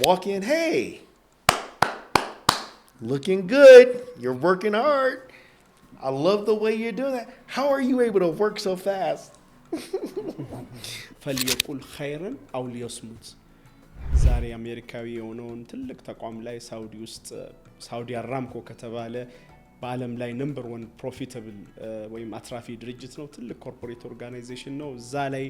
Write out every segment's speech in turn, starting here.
walk in, hey, looking good. You're working hard. I love the way you're doing that. How are you able to work so fast? فليقول خيرا أو ليصمت. ዛሬ አሜሪካዊ የሆነውን ትልቅ ተቋም ላይ ሳውዲ አራምኮ ከተባለ በአለም ላይ ነምበር 1 ፕሮፊታብል ወይም አትራፊ ድርጅት ነው። ትልቅ ኮርፖሬት ኦርጋናይዜሽን ነው። እዛ ላይ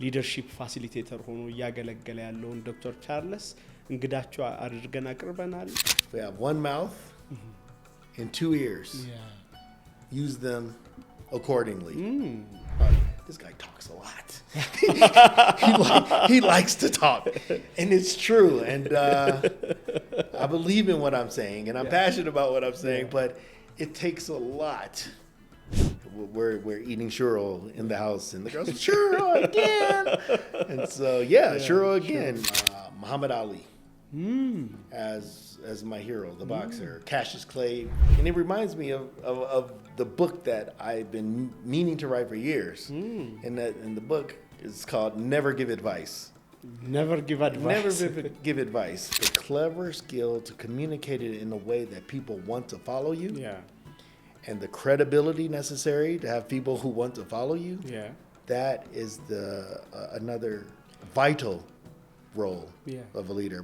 ሊደርሺፕ ፋሲሊቴተር ሆኖ እያገለገለ ያለውን ዶክተር ቻርልስ እንግዳቸው አድርገን አቅርበናል። We have one mouth and 2 ears. Use them accordingly. This guy talks a lot. he likes to talk, and it's true. And I believe in what I'm saying, and I'm passionate about what I'm saying. But it takes a lot. We're eating churro in the house, and the girls churro again. And so churro again. Muhammad Ali. As my hero, the boxer, Cassius Clay, and it reminds me of the book that I've been meaning to write for years. And the book is called Never Give Advice. Never give advice. Never give advice. The clever skill to communicate it in a way that people want to follow you. And the credibility necessary to have people who want to follow you. That is the another vital role of a leader.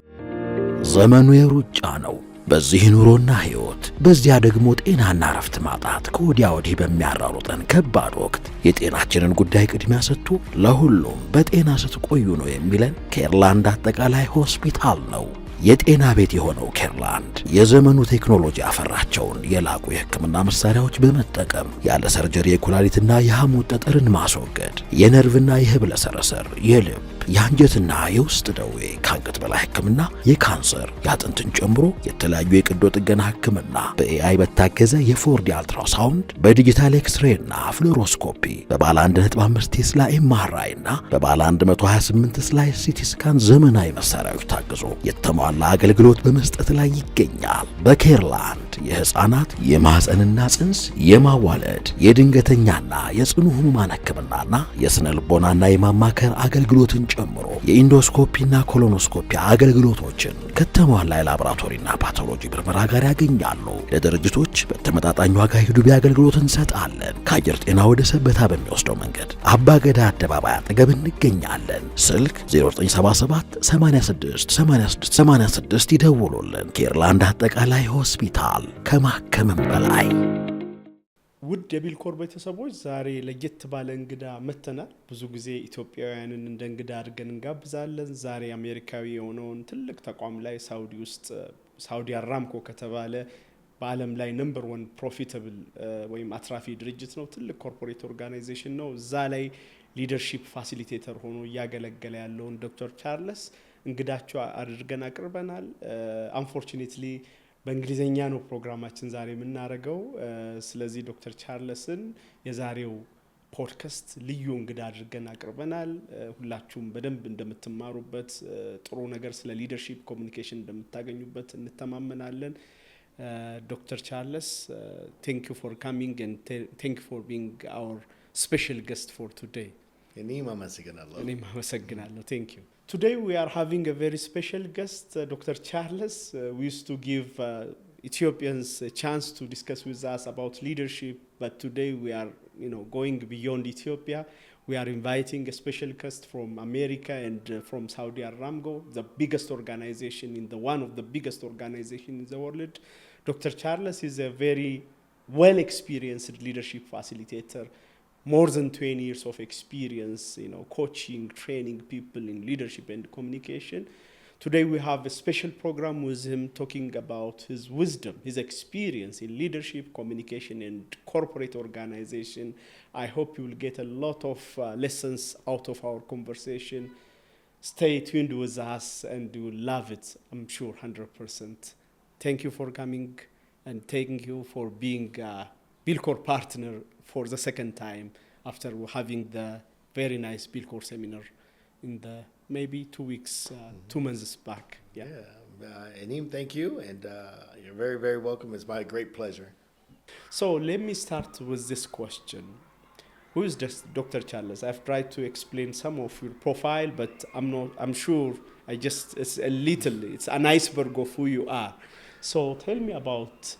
ዘመኑ የሩጫ ነው። በዚህ ኑሮና ህይወት፣ በዚያ ደግሞ ጤናና ረፍት ማጣት ከወዲያ ወዲህ በሚያራሩጠን ከባድ ወቅት የጤናችንን ጉዳይ ቅድሚያ ሰጥቶ ለሁሉም በጤና ስትቆዩ ነው የሚለን ኬርላንድ አጠቃላይ ሆስፒታል ነው። የጤና ቤት የሆነው ኬርላንድ የዘመኑ ቴክኖሎጂ ያፈራቸውን የላቁ የህክምና መሳሪያዎች በመጠቀም ያለ ሰርጀሪ የኩላሊትና የሐሞት ጠጠርን ማስወገድ፣ የነርቭና የህብለ ሰረሰር፣ የልብ፣ የአንጀትና የውስጥ ደዌ፣ ከአንገት በላይ ህክምና፣ የካንሰር፣ የአጥንትን ጨምሮ የተለያዩ የቀዶ ጥገና ህክምና በኤአይ በታገዘ የፎርዲ አልትራሳውንድ፣ በዲጂታል ኤክስሬይና ፍሎሮስኮፒ፣ በባለ 1.5 ቴስላ ኤምአርአይና በባለ 128 ስላይስ ሲቲ ስካን ዘመናዊ መሳሪያዎች ታግዞ የተሟላ አገልግሎት በመስጠት ላይ ይገኛል። በኬርላንድ የህፃናት የማህፀንና ጽንስ፣ የማዋለድ፣ የድንገተኛና የጽኑ ህሙማን ህክምናና የስነ ልቦናና የማማከር አገልግሎትን ጨምሮ የኢንዶስኮፒና ኮሎኖስኮፒ አገልግሎቶችን ከተሟላ የላቦራቶሪና ፓቶሎጂ ምርመራ ጋር ያገኛሉ። ለድርጅቶች በተመጣጣኝ ዋጋ ሂዱቢ አገልግሎት እንሰጣለን። ከአየር ጤና ወደ ሰበታ በሚወስደው መንገድ አባገዳ አደባባይ አጠገብ እንገኛለን። ስልክ 0977 86 86 86 ይደውሉልን። ኬርላንድ አጠቃላይ ሆስፒታል ከማከምም በላይ። ውድ የቢልኮር ቤተሰቦች ዛሬ ለየት ባለ እንግዳ መተናል። ብዙ ጊዜ ኢትዮጵያውያንን እንደ እንግዳ አድርገን እንጋብዛለን። ዛሬ አሜሪካዊ የሆነውን ትልቅ ተቋም ላይ ሳውዲ አራምኮ ከተባለ በአለም ላይ ነምበር 1 ፕሮፊታብል ወይም አትራፊ ድርጅት ነው። ትልቅ ኮርፖሬት ኦርጋናይዜሽን ነው። እዛ ላይ ሊደርሺፕ ፋሲሊቴተር ሆኖ እያገለገለ ያለውን ዶክተር ቻርልስ እንግዳቸው አድርገን አቅርበናል። አንፎርቹኔትሊ በእንግሊዘኛ ነው ፕሮግራማችን ዛሬ የምናደርገው። ስለዚህ ዶክተር ቻርልስን የዛሬው ፖድካስት ልዩ እንግዳ አድርገን አቅርበናል። ሁላችሁም በደንብ እንደምትማሩበት፣ ጥሩ ነገር ስለ ሊደርሺፕ ኮሚኒኬሽን እንደምታገኙበት እንተማመናለን። ዶክተር ቻርልስ thank you for coming and thank you for being our special guest for today. እኔም አመሰግናለሁ። Thank you. Today we are having a very special guest, Dr. Charles. We used to give Ethiopians a chance to discuss with us about leadership, but today we are, going beyond Ethiopia. We are inviting a special guest from America and from Saudi Aramco, the biggest organization one of the biggest organizations in the world. Dr. Charles is a very well-experienced leadership facilitator. More than 20 years of experience, coaching, training people in leadership and communication. Today we have a special program with him talking about his wisdom, his experience in leadership, communication, and corporate organization. I hope you will get a lot of lessons out of our conversation. Stay tuned with us and you will love it, I'm sure, 100%. Thank you for coming and thank you for being a Bilcor partner for the second time after having the very nice Bilcor seminar in the maybe 2 weeks, 2 months back. Aneem, thank you, and you're very, very welcome. It's my great pleasure. So let me start with this question. Who is Dr. Charles? I've tried to explain some of your profile, but I'm sure it's a little, it's an iceberg of who you are. So tell me about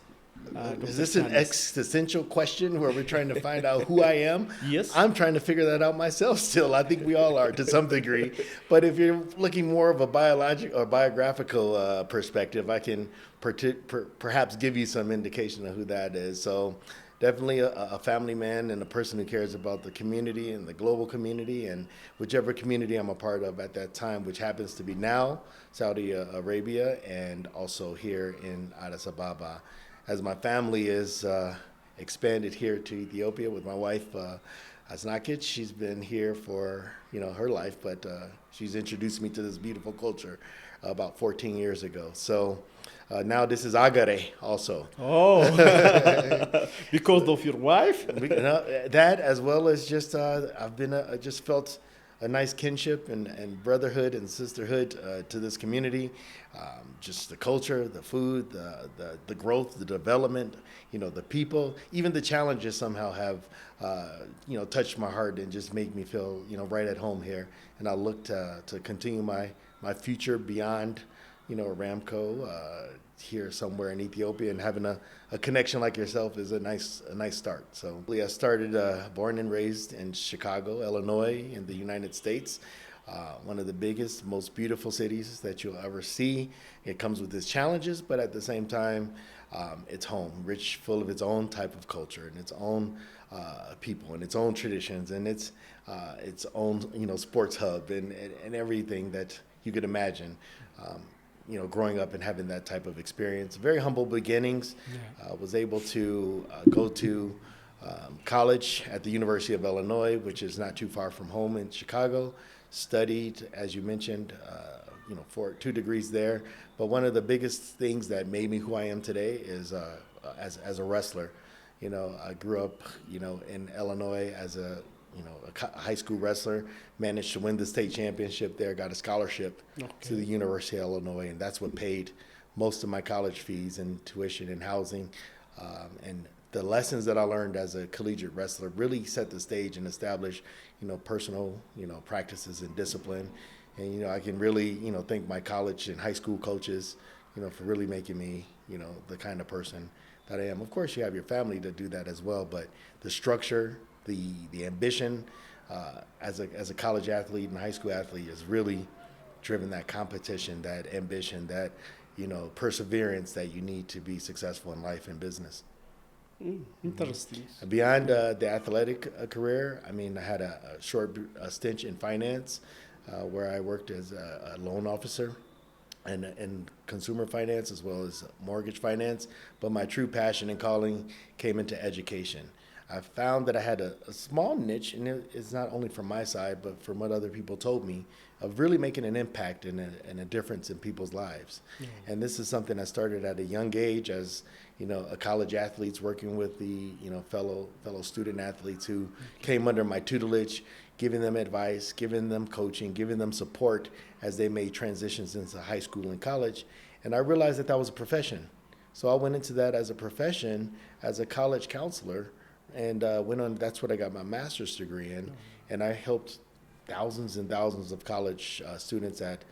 Dr. Is this an Charles. existential question where we're trying to find out who I am? Yes. I'm trying to figure that out myself still. I think we all are to some degree. But if you're looking more of a biological or biographical perspective, I can perhaps give you some indication of who that is. So definitely a family man and a person who cares about the community and the global community and whichever community I'm a part of at that time, which happens to be now Saudi Arabia and also here in Addis Ababa. As my family is expanded here to Ethiopia with my wife, Asnakic. She's been here for her life, but she's introduced me to this beautiful culture about 14 years ago. So now this is Agare also. Oh, because of your wife? That as well as just I've been just felt a nice kinship and brotherhood and sisterhood to this community. Just the culture, the food, the growth, the development, the people, even the challenges somehow have, touched my heart and just make me feel, right at home here. And I look to continue my future beyond, Aramco here somewhere in Ethiopia, and having a connection like yourself is a nice start. So I started born and raised in Chicago, Illinois, in the United States. One of the biggest, most beautiful cities that you'll ever see. It comes with its challenges, but at the same time, it's home, rich, full of its own type of culture and its own people and its own traditions and its own, sports hub and everything that you could imagine. Growing up and having that type of experience. Very humble beginnings. Yeah. Was able to go to college at the University of Illinois, which is not too far from home in Chicago. Studied, as you mentioned, for 2 degrees there. But one of the biggest things that made me who I am today is as a wrestler. I grew up, in Illinois as a high school wrestler, managed to win the state championship there, got a scholarship to the University of Illinois, and that's what paid most of my college fees and tuition and housing. And the lessons that I learned as a collegiate wrestler really set the stage and established, personal, practices and discipline. And, I can really, thank my college and high school coaches, for really making me, the kind of person that I am. Of course, you have your family to do that as well, but the structure, the ambition as a college athlete and high school athlete has really driven that competition, that ambition, that perseverance that you need to be successful in life and business. Interesting. Beyond the athletic career, I had a short stint in finance where I worked as a loan officer and consumer finance as well as mortgage finance. But my true passion and calling came into education. I found that I had a small niche, and it's not only from my side, but from what other people told me, of really making an impact and a difference in people's lives. Mm-hmm. And this is something I started at a young age as, a college athletes working with the, fellow student athletes who came under my tutelage, giving them advice, giving them coaching, giving them support as they made transitions into high school and college. And I realized that was a profession. So I went into that as a profession, as a college counselor, and went on. That's what I got my master's degree in, and I helped thousands and thousands of college students at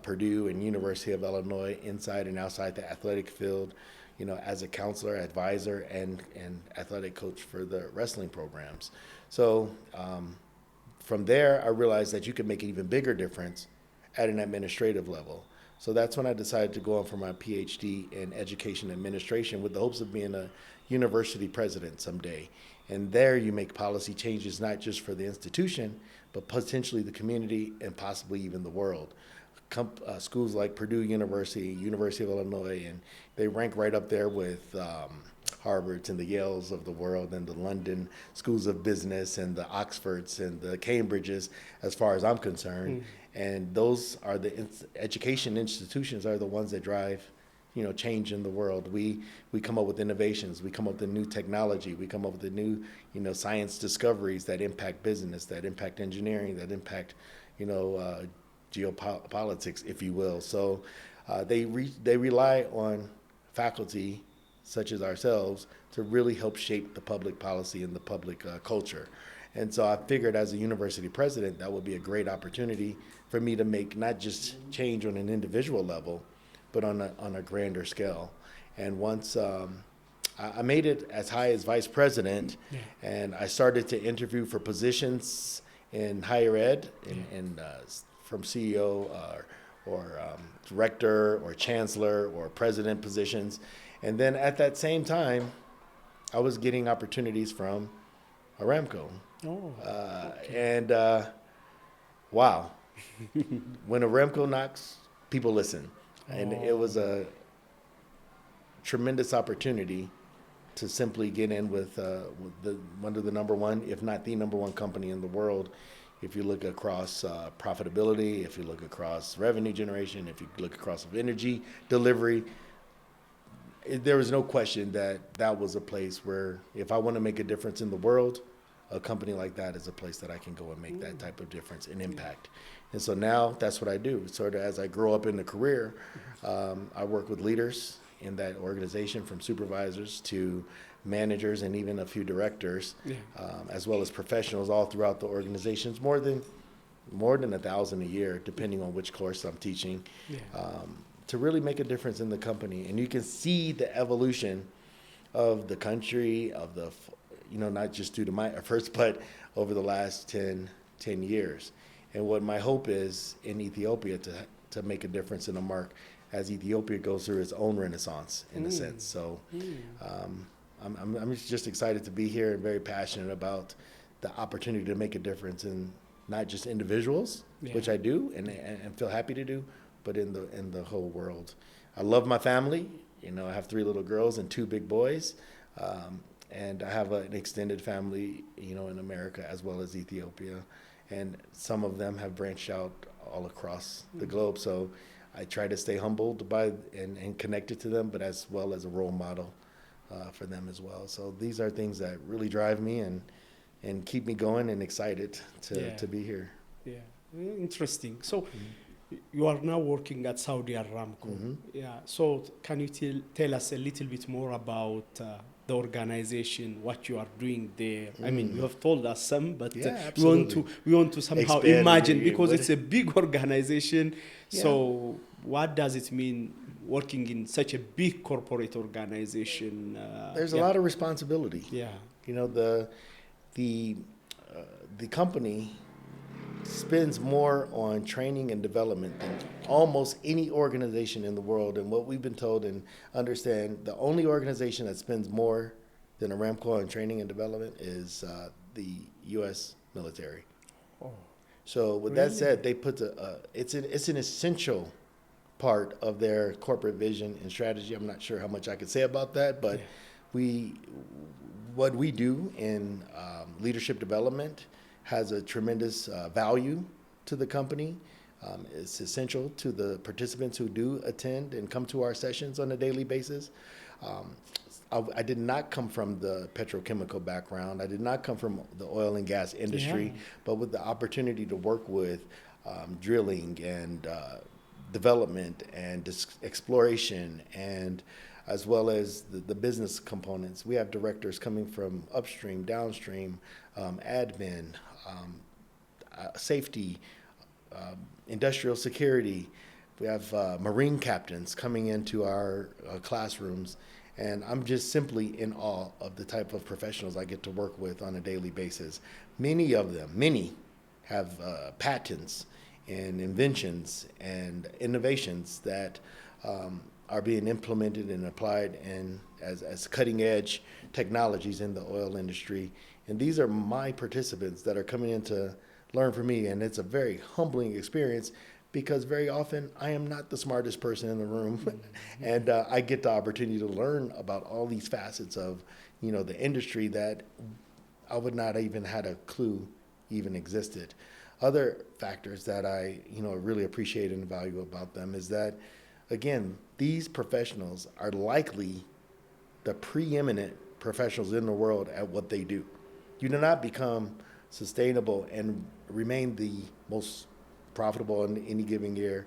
Purdue and University of Illinois, inside and outside the athletic field, as a counselor, advisor, and athletic coach for the wrestling programs. So from there, I realized that you could make an even bigger difference at an administrative level. So that's when I decided to go on for my PhD in education administration with the hopes of being a university president someday. And there you make policy changes, not just for the institution, but potentially the community and possibly even the world. Schools like Purdue University, University of Illinois, and they rank right up there with Harvards and the Yales of the world and the London schools of business and the Oxfords and the Cambridges, as far as I'm concerned. And those are the education institutions are the ones that drive change in the world. We come up with innovations, we come up with new technology, we come up with the new, science discoveries that impact business, that impact engineering, that impact, geopolitics, if you will. So they rely on faculty such as ourselves to really help shape the public policy and the public culture. And so I figured as a university president, that would be a great opportunity for me to make not just change on an individual level, but on a grander scale. And once I made it as high as vice president, and I started to interview for positions in higher ed, from CEO or director or chancellor or president positions. And then at that same time, I was getting opportunities from Aramco. Wow, when Aramco knocks, people listen. And it was a tremendous opportunity to simply get in with one of the number one, if not the number one company in the world. If you look across profitability, if you look across revenue generation, if you look across energy delivery, there was no question that was a place where if I want to make a difference in the world, a company like that is a place that I can go and make that type of difference and impact. And so now that's what I do. Sort of as I grow up in the career, I work with leaders in that organization, from supervisors to managers and even a few directors, as well as professionals all throughout the organizations, more than 1,000 a year, depending on which course I'm teaching, to really make a difference in the company. And you can see the evolution of the country, of the, not just due to my efforts, but over the last 10 years. And what my hope is in Ethiopia to make a difference and a mark as Ethiopia goes through its own renaissance, in a sense. So I'm just excited to be here and very passionate about the opportunity to make a difference in not just individuals, which I do and feel happy to do, but in the whole world. I love my family. I have 3 little girls and 2 big boys. And I have an extended family, in America as well as Ethiopia. And some of them have branched out all across the globe. So I try to stay humbled by and connected to them, but as well as a role model for them as well. So these are things that really drive me and keep me going and excited to be here. Yeah, interesting. So you are now working at Saudi Aramco. Yeah. So can you tell us a little bit more about the organization, what you are doing there? I mean, you have told us some, but we want to somehow imagine, because it's a big organization. So what does it mean working in such a big corporate organization? There's a lot of responsibility. Yeah. The company spends more on training and development than almost any organization in the world. And what we've been told and understand, the only organization that spends more than Aramco on training and development is the U.S. military. So with that said, they put it's an essential part of their corporate vision and strategy. I'm not sure how much I could say about that, but what we do in leadership development has a tremendous value to the company. It's essential to the participants who do attend and come to our sessions on a daily basis. I did not come from the petrochemical background. I did not come from the oil and gas industry, but with the opportunity to work with drilling and development and exploration, and as well as the business components. We have directors coming from upstream, downstream, admin, safety, industrial security. We have Marine captains coming into our classrooms, and I'm just simply in awe of the type of professionals I get to work with on a daily basis. Many have patents and inventions and innovations that are being implemented and applied as cutting edge technologies in the oil industry. And these are my participants that are coming in to learn from me. And it's a very humbling experience, because very often I am not the smartest person in the room. And I get the opportunity to learn about all these facets of, the industry that I would not even had a clue even existed. Other factors that I, really appreciate and value about them is that, again, these professionals are likely the preeminent professionals in the world at what they do. You do not become sustainable and remain the most profitable in any given year,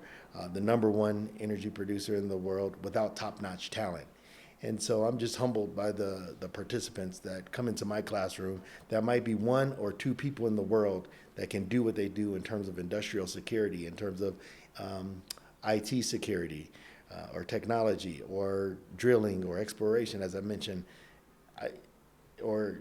the number one energy producer in the world, without top-notch talent. And so I'm just humbled by the participants that come into my classroom. That might be one or two people in the world that can do what they do in terms of industrial security, in terms of IT security, or technology, or drilling, or exploration, as I mentioned, or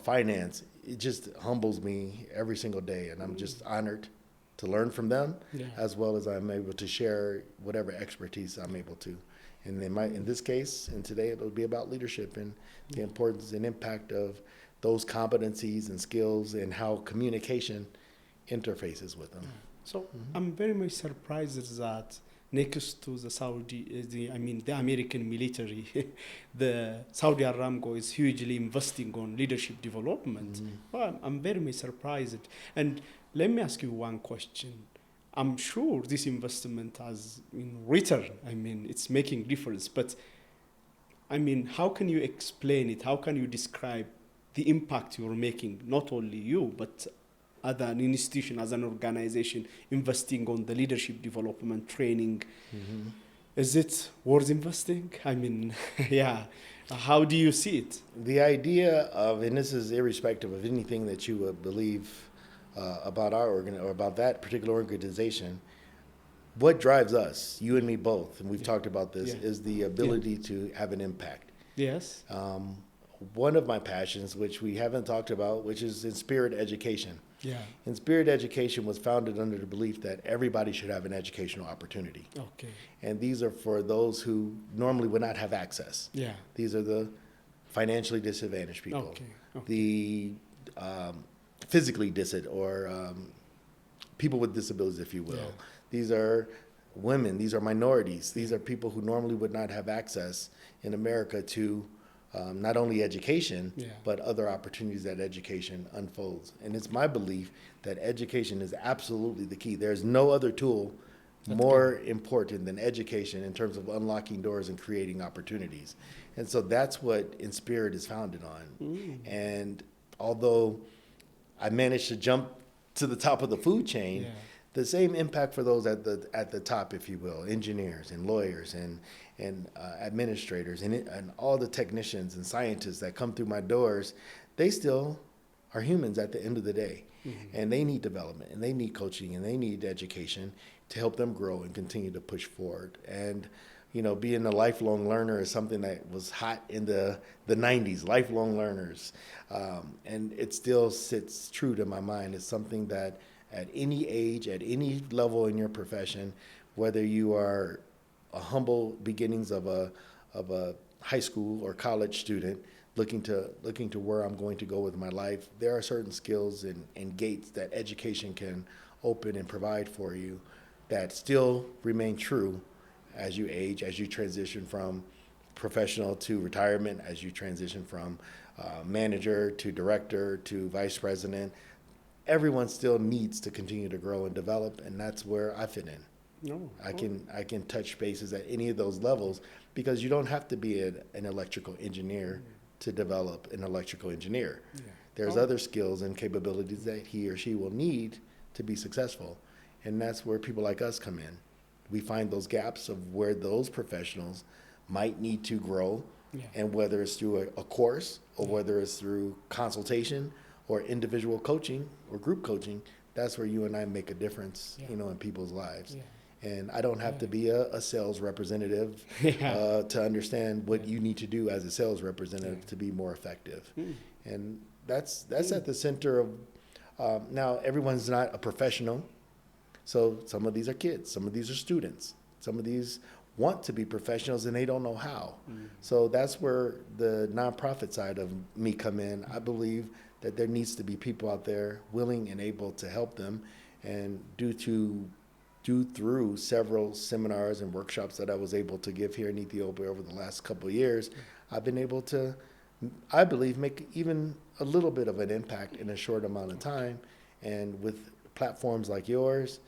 finance. It just humbles me every single day, and I'm just honored to learn from them, as well as I'm able to share whatever expertise I'm able to. And in this case, and today, it'll be about leadership and the importance and impact of those competencies and skills and how communication interfaces with them. So I'm very much surprised that next to the American military, the Saudi Aramco is hugely investing on leadership development. Well, I'm very much surprised. And let me ask you one question. I'm sure this investment has return. It's making difference. But how can you explain it? How can you describe the impact you're making? Not only you, but as an institution, as an organization, investing on the leadership development training. Is it worth investing? How do you see it? The idea of, and this is irrespective of anything that you would believe about our or about that particular organization, what drives us, you and me both, and we've talked about this, is the ability to have an impact. Yes. One of my passions, which we haven't talked about, which is in Spirit Education. Yeah. And Spirit Education was founded under the belief that everybody should have an educational opportunity. Okay. And these are for those who normally would not have access. Yeah. These are the financially disadvantaged people. Okay. The physically or people with disabilities, if you will. Yeah. These are women. These are minorities. These are people who normally would not have access in America to not only education, but other opportunities that education unfolds. And it's my belief that education is absolutely the key. There's no other tool more important than education in terms of unlocking doors and creating opportunities. And so that's what Inspirit is founded on. And although I managed to jump to the top of the food chain, the same impact for those at the top, if you will, engineers and lawyers and administrators and all the technicians and scientists that come through my doors, they still are humans at the end of the day. And they need development, and they need coaching, and they need education to help them grow and continue to push forward. And being a lifelong learner is something that was hot in the 90s, lifelong learners. And it still sits true to my mind. It's something that at any age, at any level in your profession, whether you are a humble beginnings of a high school or college student looking to where I'm going to go with my life, there are certain skills and gates that education can open and provide for you that still remain true as you age, as you transition from professional to retirement, as you transition from manager to director to vice president. Everyone still needs to continue to grow and develop, and that's where I fit in. I can touch bases at any of those levels, because you don't have to be an electrical engineer to develop an electrical engineer. There's other skills and capabilities that he or she will need to be successful, and that's where people like us come in. We find those gaps of where those professionals might need to grow, and whether it's through a course or whether it's through consultation or individual coaching or group coaching, that's where you and I make a difference, in people's lives. And I don't have to be a sales representative to understand what you need to do as a sales representative to be more effective. And that's at the center of, now everyone's not a professional. So some of these are kids, some of these are students, some of these want to be professionals and they don't know how. So that's where the nonprofit side of me come in. I believe that there needs to be people out there willing and able to help them, and due through several seminars and workshops that I was able to give here in Ethiopia over the last couple of years, I've been able to, I believe, make even a little bit of an impact in a short amount of time. And with platforms like yours,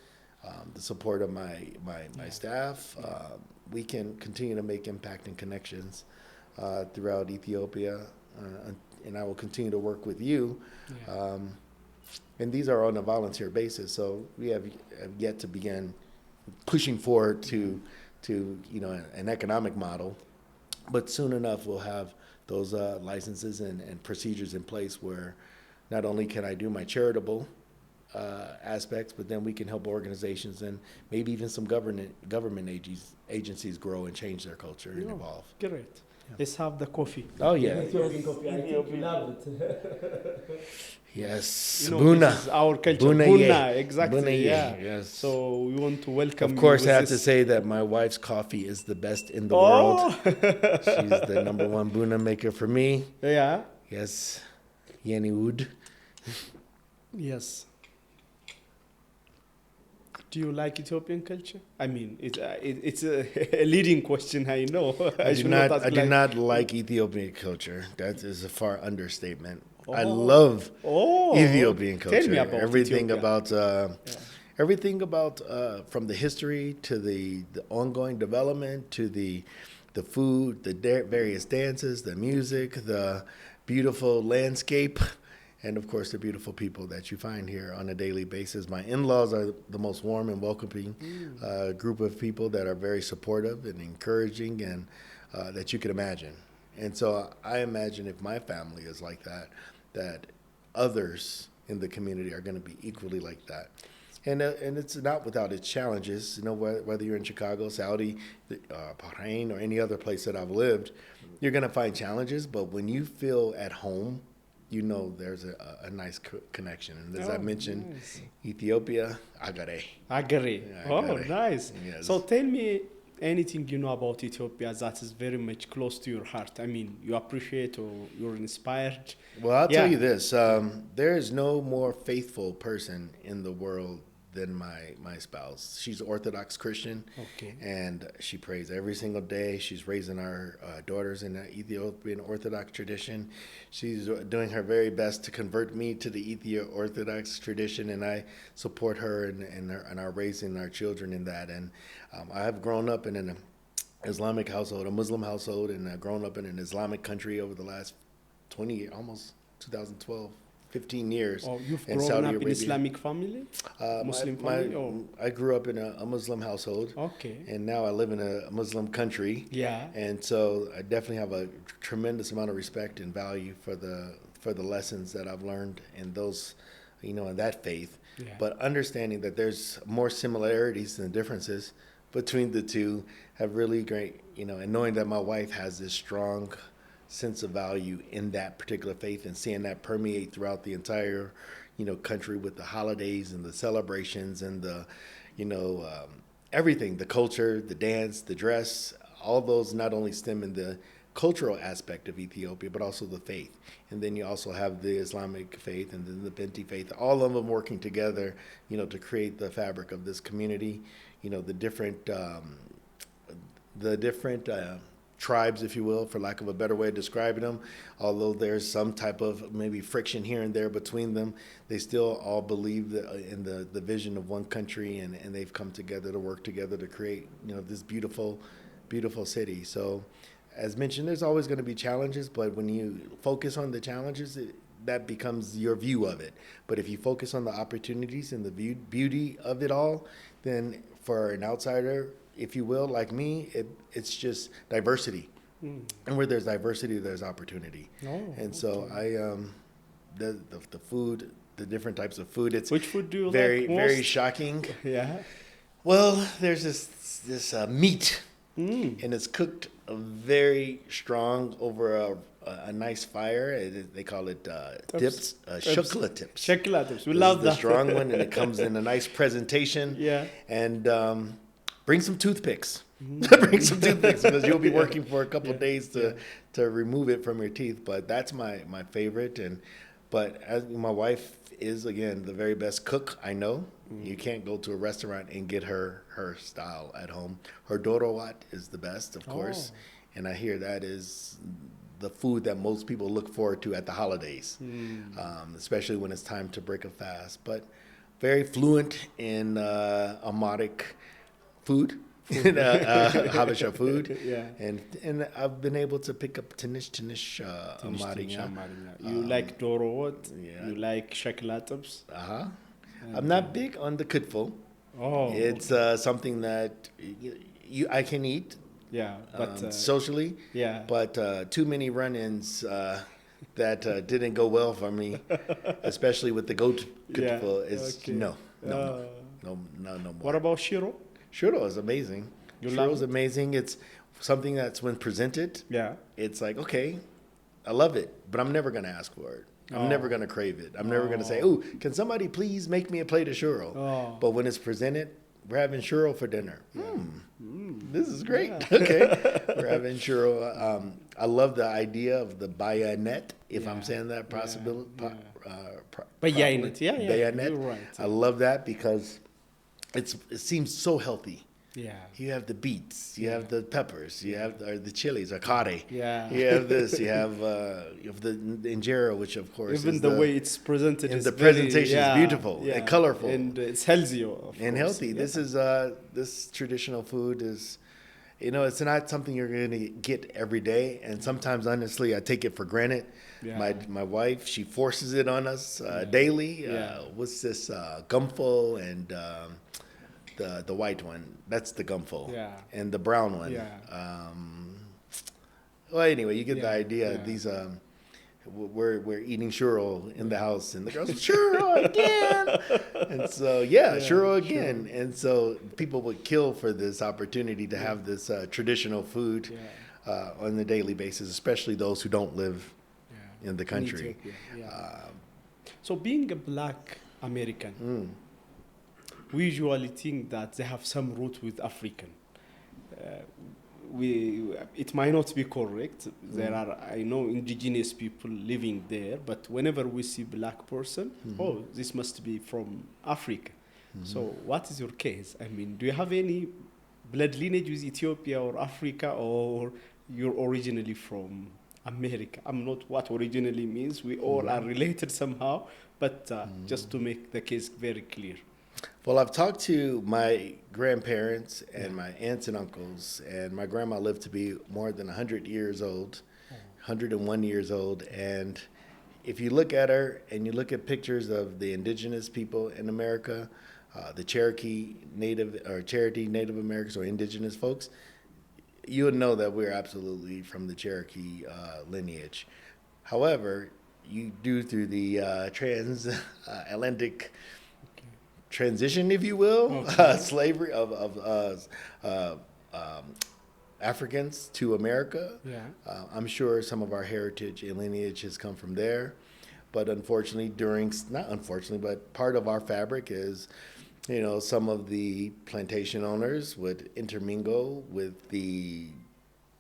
the support of my staff, we can continue to make impact and connections throughout Ethiopia, and I will continue to work with you. And these are on a volunteer basis, so we have yet to begin pushing forward to an economic model but soon enough we'll have those licenses and procedures in place where not only can I do my charitable aspects, but then we can help organizations and maybe even some government agencies grow and change their culture and evolve. Great. Let's have the coffee. Oh yeah. Ethiopian coffee. I think you love it. Yes. You know, Buna. this is our culture. Buna, Buna, yeah. exactly. Buna, yeah. yes. So we want to welcome. Of course, you I with have to this. say that my wife's coffee is the best in the world. Oh. She's the number one Buna maker for me. Yeah. Yes. Yeni Wood. Yes. Do you like Ethiopian culture? I mean, it's a leading question. I know. I should do ask not like Ethiopian culture. That is a far understatement. I Oh. love Oh, Ethiopian culture. Tell me about everything Ethiopia. about from the history to the ongoing development to the food, the various dances, the music, the beautiful landscape, and of course the beautiful people that you find here on a daily basis. My in-laws are the most warm and welcoming group of people that are very supportive and encouraging, and that you could imagine. And so I imagine if my family is like that, that others in the community are going to be equally like that. And it's not without its challenges. You know, whether you're in Chicago, Saudi, Bahrain, or any other place that I've lived, you're going to find challenges. But when you feel at home, you know there's a nice connection. And as I mentioned, nice. Ethiopia, Agare. Agare. Yeah, Oh, Agare. nice. Yes. So tell me anything you know about Ethiopia that is very much close to your heart. I mean, you appreciate or you're inspired. Well, I'll Yeah. tell you this. There is no more faithful person in the world than my spouse. She's Orthodox Christian. Okay. And she prays every single day. She's raising our daughters in the Ethiopian Orthodox tradition. She's doing her very best to convert me to the Ethiopian Orthodox tradition, and I support her and our raising our children in that. And I have grown up in an Islamic household, a Muslim household, and I've grown up in an Islamic country over the last 20 years, almost 2012. 15 years Oh, you've in grown Saudi up in Arabia. Islamic family? Muslim family? Or? I grew up in a Muslim household, Okay. and now I live in a Muslim country. Yeah. And so I definitely have a tremendous amount of respect and value for the lessons that I've learned in those, in that faith. Yeah. But understanding that there's more similarities than differences between the two have really great, and knowing that my wife has this strong sense of value in that particular faith and seeing that permeate throughout the entire, country with the holidays and the celebrations and the, everything, the culture, the dance, the dress, all those not only stem in the cultural aspect of Ethiopia, but also the faith. And then you also have the Islamic faith and then the Binti faith, all of them working together, to create the fabric of this community, the different tribes, if you will, for lack of a better way of describing them. Although there's some type of maybe friction here and there between them, they still all believe in the vision of one country, and they've come together to work together to create, this beautiful, beautiful city. So, as mentioned, there's always going to be challenges, but when you focus on the challenges, that becomes your view of it. But if you focus on the opportunities and the beauty of it all, then for an outsider, if you will, like me, it's just diversity. And where there's diversity, there's opportunity. Oh, and so the food, the different types of food, it's Which food do you very, like most? very shocking. Yeah. Well, there's this meat, and it's cooked very strong over a nice fire. They call it tips, shukla tips. Shakla tips. We This love is the that. strong one, and it comes in a nice presentation. Yeah. And bring some toothpicks. Bring some toothpicks because you'll be working for a couple of days to remove it from your teeth. But that's my favorite. But as my wife is, again, the very best cook I know. You can't go to a restaurant and get her style at home. Her dorowat is the best, of course. And I hear that is the food that most people look forward to at the holidays, especially when it's time to break a fast. But very fluent in Amharic food, Habesha food. Yeah. And I've been able to pick up Tinish Amharic. You like Doro what? yeah. You like Shakla tips? I'm not big on the kutful. Oh. It's something that I can eat, Yeah, but socially. yeah. But too many run-ins that didn't go well for me, especially with the goat. Yeah, Is okay. no Uh, more. What about Shiro? Churro is amazing. You Churro love is it? amazing. It's something that's when presented, Yeah. it's like, okay, I love it, but I'm never gonna ask for it. I'm never Oh. gonna crave it. I'm never gonna say, "Oh, can somebody please make me a plate of churro?" Oh. But when it's presented, we're having churro for dinner. This is great. Okay, we're having churro. I love the idea of the bayonet, if I'm Yeah. saying that possible. Bayonet, yeah, Bayonet. you're right. I love that because it seems so healthy. Yeah. You have the beets, you have the peppers, you have the chilies, or curry. Yeah. You have this, you have the injera, which of course Even is the way it's presented and is the very, presentation is beautiful and colorful. and it's healthy, of and course. healthy. Yeah. This is this traditional food is, it's not something you're going to get every day, and sometimes honestly I take it for granted. Yeah. My wife, she forces it on us daily. Yeah. What's this gumfo and the white one? That's the gumfo. Yeah. And the brown one. Yeah. Well, anyway, you get the Yeah, idea. yeah. These we're eating churro in the house, and the girls churro again, and so churro again, and so people would kill for this opportunity to have this traditional food on a daily basis, especially those who don't live in the country. Ethiopia, yeah. So being a black American, we usually think that they have some root with African. It might not be correct. There are, I know, indigenous people living there, but whenever we see black person, oh, this must be from Africa. So what is your case? I mean, do you have any blood lineage with Ethiopia or Africa, or you're originally from America? I'm not what originally means. We all are related somehow, but just to make the case very clear. Well, I've talked to my grandparents and my aunts and uncles, and my grandma lived to be more than 100 years old, 101 years old. And if you look at her and you look at pictures of the indigenous people in America, the Cherokee Native Americans or indigenous folks, you would know that we're absolutely from the Cherokee lineage. However, you do through the transatlantic transition, if you will, slavery of Africans to America. Yeah. I'm sure some of our heritage and lineage has come from there, but unfortunately, part of our fabric is, some of the plantation owners would intermingle with the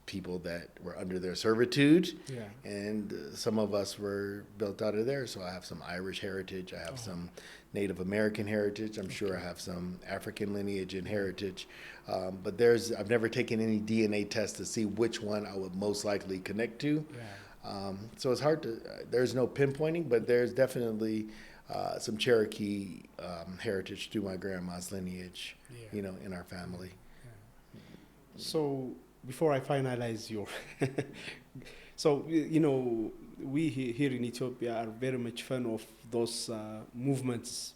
people that were under their servitude, and some of us were built out of there. So I have some Irish heritage, I have some Native American heritage, I'm sure I have some African lineage and heritage, but I've never taken any DNA test to see which one I would most likely connect to. So it's hard to, there's no pinpointing, but there's definitely some Cherokee heritage through my grandma's lineage, in our family. So before I finalize your, so we here in Ethiopia are very much fan of those movements,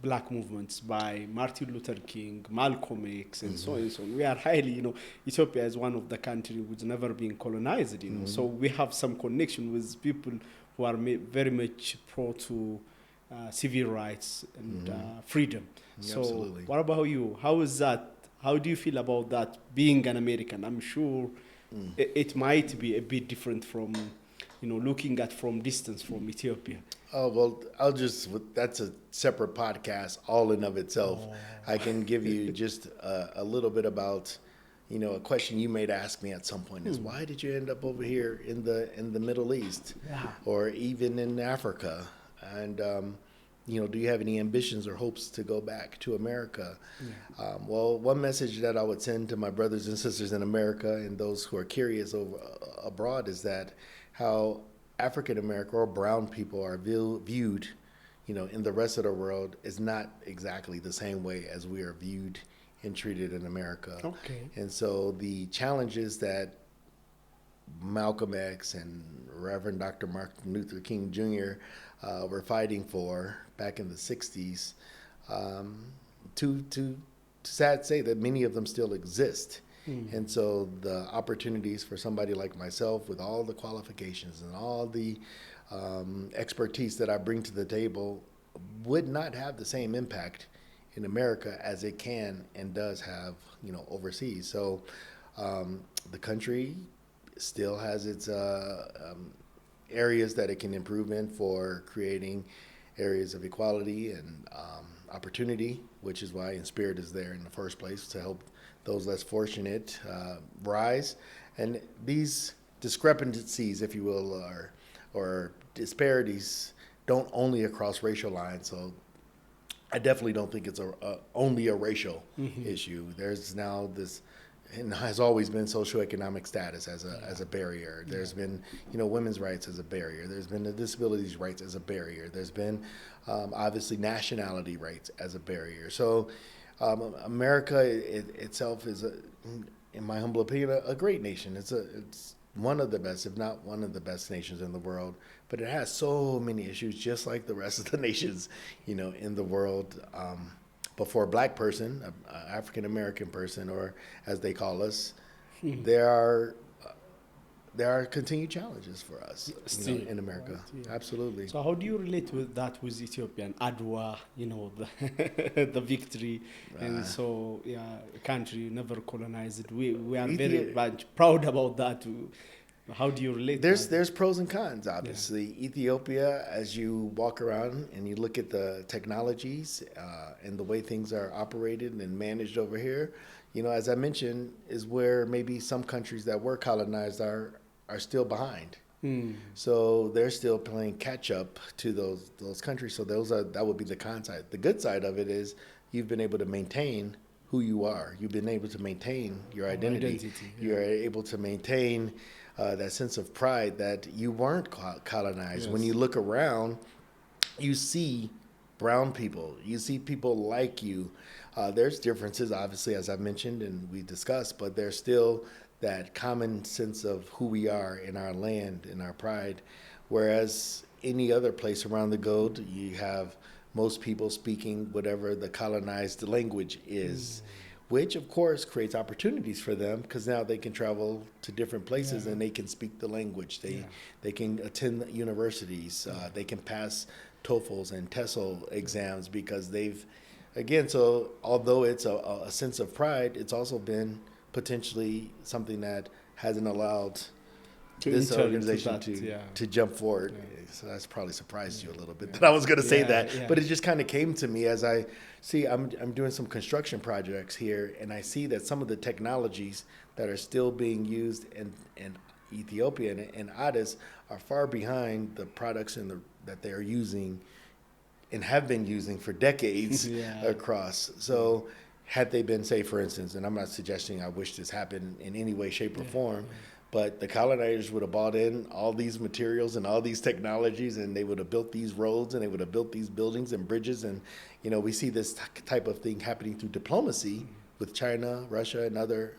black movements by Martin Luther King, Malcolm X, and so on and so on. We are highly, Ethiopia is one of the countries which never been colonized, so we have some connection with people who are very much pro to civil rights and freedom. So Absolutely. what about you? How is that? How do you feel about that, being an American? I'm sure it might be a bit different from, looking at from distance from Ethiopia. Oh, well, that's a separate podcast all in of itself. I can give you just a little bit about, a question you may ask me at some point is, why did you end up over here in the Middle East or even in Africa? And, do you have any ambitions or hopes to go back to America? Well, one message that I would send to my brothers and sisters in America and those who are curious abroad is that how African American or brown people are viewed, in the rest of the world is not exactly the same way as we are viewed and treated in America. Okay. And so the challenges that Malcolm X and Reverend Dr. Martin Luther King Jr. Were fighting for back in the 60s, to sad to say that many of them still exist. And so the opportunities for somebody like myself with all the qualifications and all the expertise that I bring to the table would not have the same impact in America as it can and does have, overseas. So the country still has its areas that it can improve in for creating areas of equality and opportunity, which is why Inspirit is there in the first place, to help those less fortunate rise. And these discrepancies, if you will, or disparities don't only across racial lines. So I definitely don't think it's only a racial issue. There's now this, and has always been, socioeconomic status as a barrier. There's been, women's rights as a barrier. There's been the disabilities rights as a barrier. There's been obviously nationality rights as a barrier. So America itself is, in my humble opinion, a great nation. It's one of the best, if not one of the best nations in the world. But it has so many issues, just like the rest of the nations, in the world. But for a black person, an African American person, or as they call us, there are continued challenges for us in America. Right, yeah. Absolutely. So how do you relate with that with Ethiopia and Adwa, the victory? And so, country never colonized. We are very much proud about that. How do you relate? There's pros and cons, obviously. Yeah. Ethiopia, as you walk around and you look at the technologies and the way things are operated and managed over here, as I mentioned, is where maybe some countries that were colonized are still behind. So they're still playing catch up to those countries. So that would be the con side. The good side of it is you've been able to maintain who you are. You've been able to maintain your identity. You're able to maintain that sense of pride that you weren't colonized. Yes. When you look around, you see brown people. You see people like you. There's differences, obviously, as I've mentioned and we discussed, but there's still that common sense of who we are in our land, in our pride. Whereas any other place around the globe, you have most people speaking whatever the colonized language is. Which, of course, creates opportunities for them because now they can travel to different places and they can speak the language. They can attend universities. They can pass TOEFLs and TESOL exams because so although it's a sense of pride, it's also been potentially something that hasn't allowed this organization to jump forward. Yeah. So that's probably surprised you a little bit that I was going to say that. But it just kind of came to me as I see I'm doing some construction projects here, and I see that some of the technologies that are still being used in Ethiopia and Addis are far behind the products that they are using and have been using for decades across. So had they been, say, for instance, and I'm not suggesting I wish this happened in any way, shape, or form, but the colonizers would have bought in all these materials and all these technologies, and they would have built these roads and they would have built these buildings and bridges. And, we see this type of thing happening through diplomacy with China, Russia, and other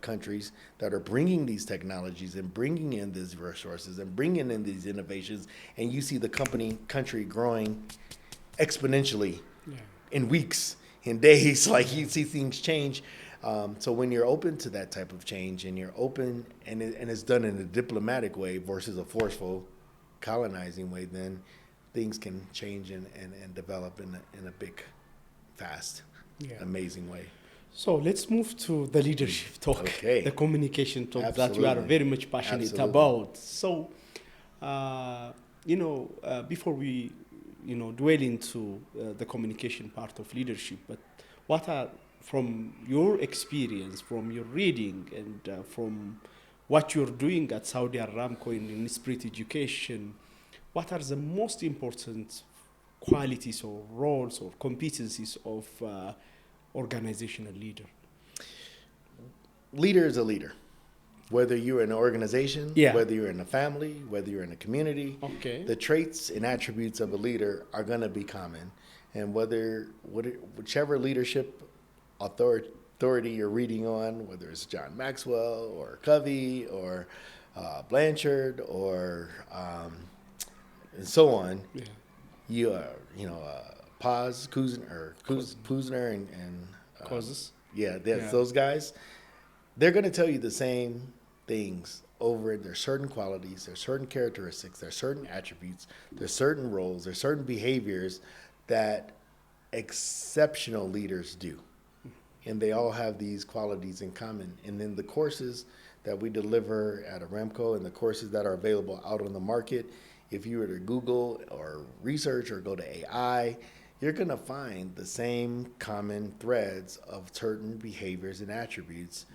countries that are bringing these technologies and bringing in these resources and bringing in these innovations. And you see the country growing exponentially in weeks, in days, like you see things change. So when you're open to that type of change and you're open and it's done in a diplomatic way versus a forceful colonizing way, then things can change and develop in a big, fast, amazing way. So let's move to the leadership talk, the communication talk that you are very much passionate about. So, before we, dwell into the communication part of leadership, but what are, from your experience, from your reading, and from what you're doing at Saudi Aramco in Spirit Education, what are the most important qualities or roles or competencies of organizational leader? Leader is a leader. Whether you're in an organization, whether you're in a family, whether you're in a community, the traits and attributes of a leader are going to be common. And whichever leadership authority you're reading on, whether it's John Maxwell or Covey or Blanchard or and so on, you are, Paz, Kuzner and Causes. those guys. they're going to tell you the same things over. There's certain qualities, there's certain characteristics, there's certain attributes, there's certain roles, there's certain behaviors that exceptional leaders do. And they all have these qualities in common. And then the courses that we deliver at Aramco and the courses that are available out on the market, if you were to Google or research or go to AI, you're going to find the same common threads of certain behaviors and attributes.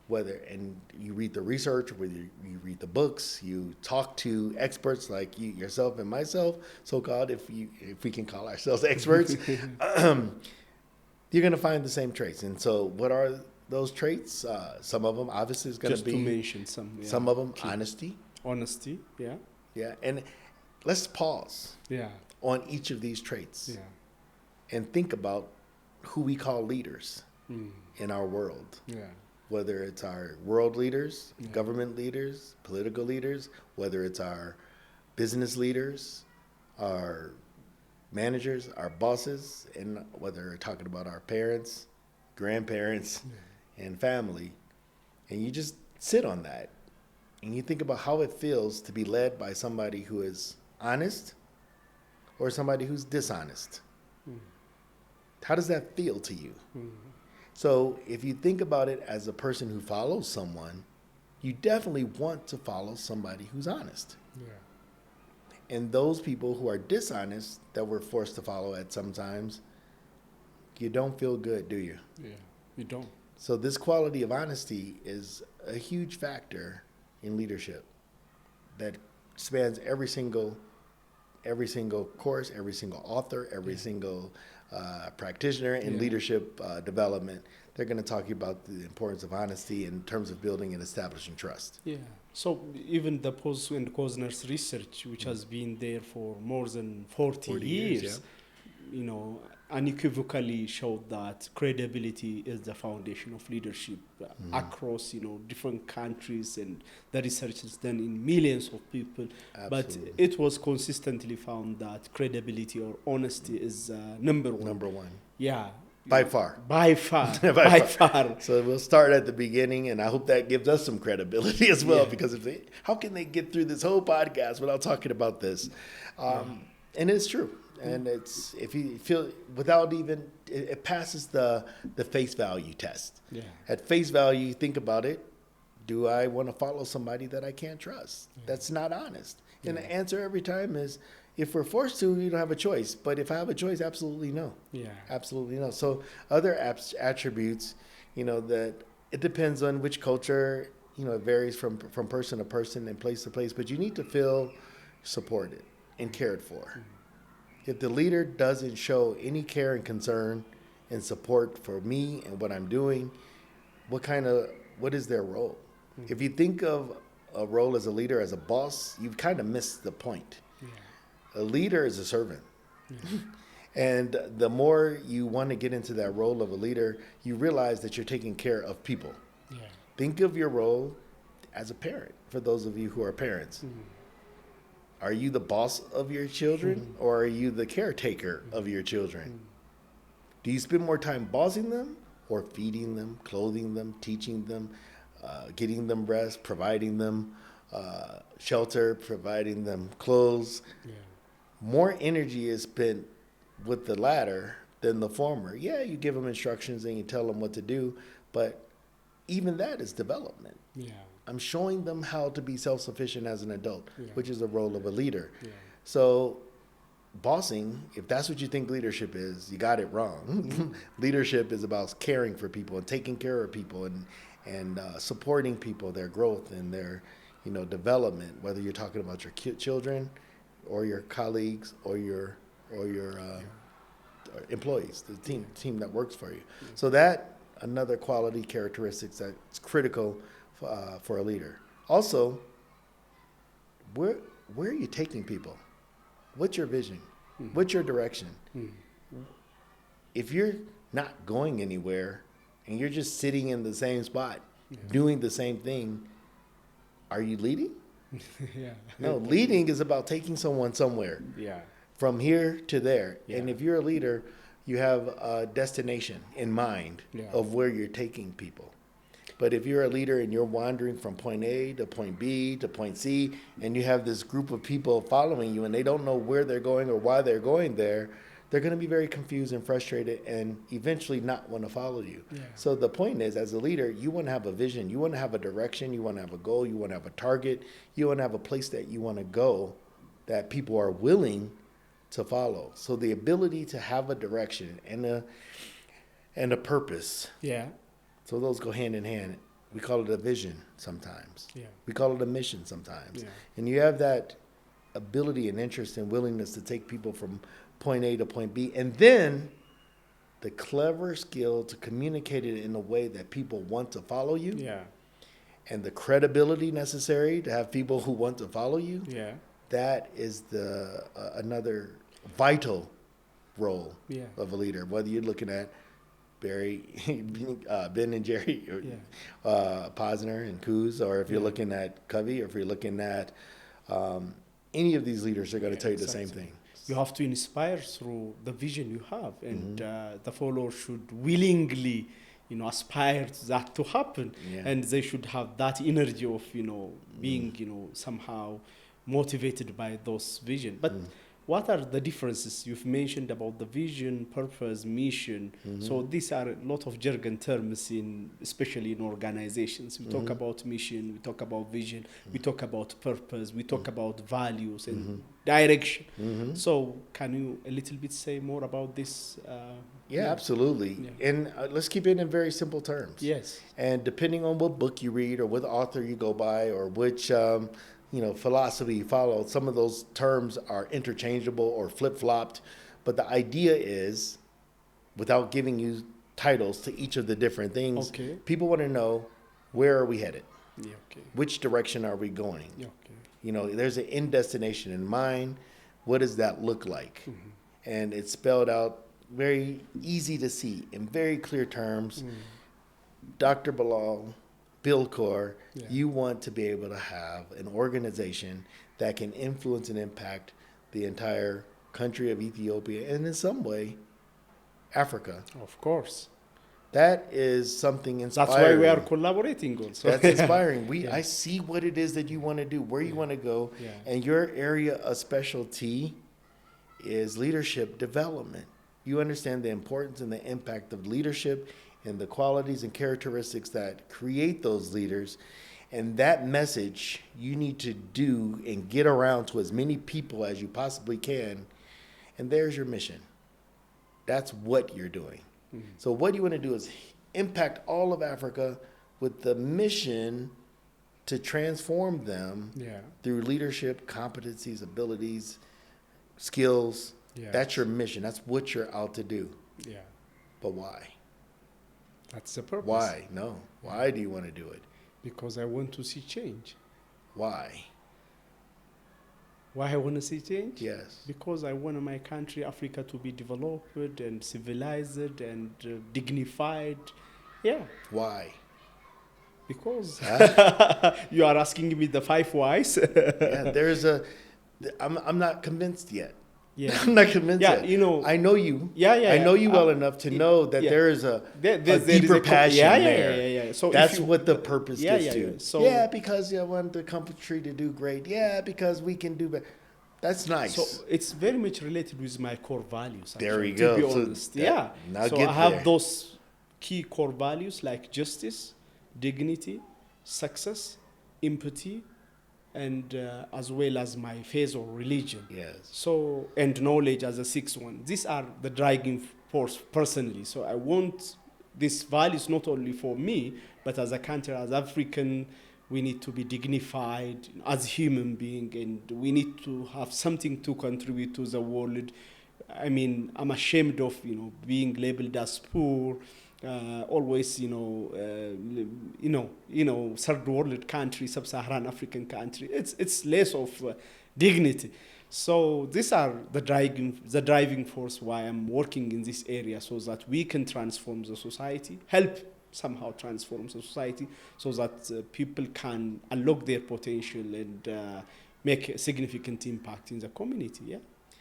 And you read the research, whether you read the books, you talk to experts like you, yourself and myself, so-called, if we can call ourselves experts, you're going to find the same traits. And so what are those traits? Some of them obviously is going to be, just to mention some. Yeah. Some of them, honesty. Honesty, yeah. Yeah, and let's pause on each of these traits and think about who we call leaders in our world. Yeah. Whether it's our world leaders, government leaders, political leaders, whether it's our business leaders, our managers, our bosses, and whether we're talking about our parents, grandparents, and family. And you just sit on that and you think about how it feels to be led by somebody who is honest or somebody who's dishonest. How does that feel to you? So if you think about it as a person who follows someone, you definitely want to follow somebody who's honest. And those people who are dishonest that we're forced to follow at sometimes, you don't feel good, do you? Yeah, you don't. So this quality of honesty is a huge factor in leadership that spans every single course, every single author, every single practitioner in leadership development. They're going to talk to you about the importance of honesty in terms of building and establishing trust. Yeah. So even the Post and Kozner's research, which has been there for more than 40 years, you know, unequivocally showed that credibility is the foundation of leadership across, you know, different countries, and the research is done in millions of people. Absolutely. But it was consistently found that credibility or honesty is number one. Number one. Yeah. By far. By far. By far. So we'll start at the beginning, and I hope that gives us some credibility as well, because how can they get through this whole podcast without talking about this? And it's true. And it's, if you feel without even, it passes the face value test. Yeah. At face value, you think about it. Do I want to follow somebody that I can't trust? That's not honest. And the answer every time is, if we're forced to, you don't have a choice. But if I have a choice, absolutely no. Yeah. Absolutely no. So other attributes, you know, that it depends on which culture, you know, it varies from person to person and place to place, but you need to feel supported and cared for. If the leader doesn't show any care and concern and support for me and what I'm doing, what is their role? If you think of a role as a leader, as a boss, you've kind of missed the point. A leader is a servant. And the more you want to get into that role of a leader, you realize that you're taking care of people. Think of your role as a parent, for those of you who are parents. Are you the boss of your children, or are you the caretaker of your children? Do you spend more time bossing them, or feeding them, clothing them, teaching them, getting them rest, providing them shelter, providing them clothes? More energy is spent with the latter than the former. Yeah, you give them instructions and you tell them what to do, but even that is development. I'm showing them how to be self-sufficient as an adult, which is the role of a leader. So bossing, if that's what you think leadership is, you got it wrong. Leadership is about caring for people and taking care of people and supporting people, their growth and their, you know, development, whether you're talking about your children or your colleagues or your employees, the team that works for you. So that, another quality characteristics that's critical for a leader. Also, where are you taking people? What's your vision? What's your direction? If you're not going anywhere and you're just sitting in the same spot, doing the same thing, are you leading? No, leading is about taking someone somewhere. From here to there. And if you're a leader, you have a destination in mind of where you're taking people. But if you're a leader and you're wandering from point A to point B to point C, and you have this group of people following you and they don't know where they're going or why they're going there, they're going to be very confused and frustrated and eventually not want to follow you. Yeah. So the point is, as a leader, you want to have a vision, you want to have a direction, you want to have a goal, you want to have a target, you want to have a place that you want to go that people are willing to follow. So the ability to have a direction and a purpose, Yeah. so those go hand in hand. We call it a vision sometimes. Yeah. We call it a mission sometimes. Yeah. And you have that ability and interest and willingness to take people from point A to point B, and then the clever skill to communicate it in a way that people want to follow you, Yeah. and the credibility necessary to have people who want to follow you. Yeah. That is the another vital role Yeah. of a leader. Whether you're looking at Barry, Ben and Jerry, or Posner and Kuz, or if you're looking at Covey, or if you're looking at any of these leaders, are going to tell you the same thing. You have to inspire through the vision you have, and the follower should willingly, aspire to that to happen, and they should have that energy of, being, somehow motivated by those vision. But what are the differences you've mentioned about the vision, purpose, mission? So these are a lot of jargon terms especially in organizations. We talk about mission, we talk about vision, we talk about purpose, we talk about values and direction. So can you a little bit say more about this? Yeah, absolutely. Yeah. And let's keep it in very simple terms. Yes. And depending on what book you read or what author you go by or which philosophy you follow, some of those terms are interchangeable or flip-flopped. But the idea is, without giving you titles to each of the different things, people want to know, where are we headed? Yeah, okay. Which direction are we going? Yeah, okay. There's an end destination in mind. What does that look like? And it's spelled out very easy to see in very clear terms. Dr. Bilal, Bill Core, you want to be able to have an organization that can influence and impact the entire country of Ethiopia and in some way, Africa. Of course. That is something inspiring. That's why we are collaborating also. That's inspiring. I see what it is that you want to do, where you want to go, and your area of specialty is leadership development. You understand the importance and the impact of leadership and the qualities and characteristics that create those leaders. And that message you need to do and get around to as many people as you possibly can. And there's your mission. That's what you're doing. So what you want to do is impact all of Africa with the mission to transform them through leadership, competencies, abilities, skills. That's your mission. That's what you're out to do. Yeah. But why? That's the purpose. Why? No. Why do you want to do it? Because I want to see change. Why? Why I want to see change? Yes. Because I want my country, Africa, to be developed and civilized and dignified. Yeah. Why? Because you are asking me the 5 whys. I'm not convinced yet. Yeah. I'm not convinced yet. I know you. I know you well enough to know that there is a deeper passion there. So that's what the purpose gets to. So, because I want the country to do great. Yeah, because we can do better. That's nice. So it's very much related with my core values. There we go. To be honest. Now so I have those key core values like justice, dignity, success, empathy, and as well as my faith or religion. Yes. So, and knowledge as a sixth one. These are the driving force personally. So I want these values not only for me, but as a country, as African, we need to be dignified as human being, and we need to have something to contribute to the world. I mean, I'm ashamed of, being labeled as poor, always, third world country, sub-Saharan African country. It's less of dignity. So these are the driving force why I'm working in this area, so that we can transform the society, help somehow transform the society, so that people can unlock their potential and make a significant impact in the community. Yeah.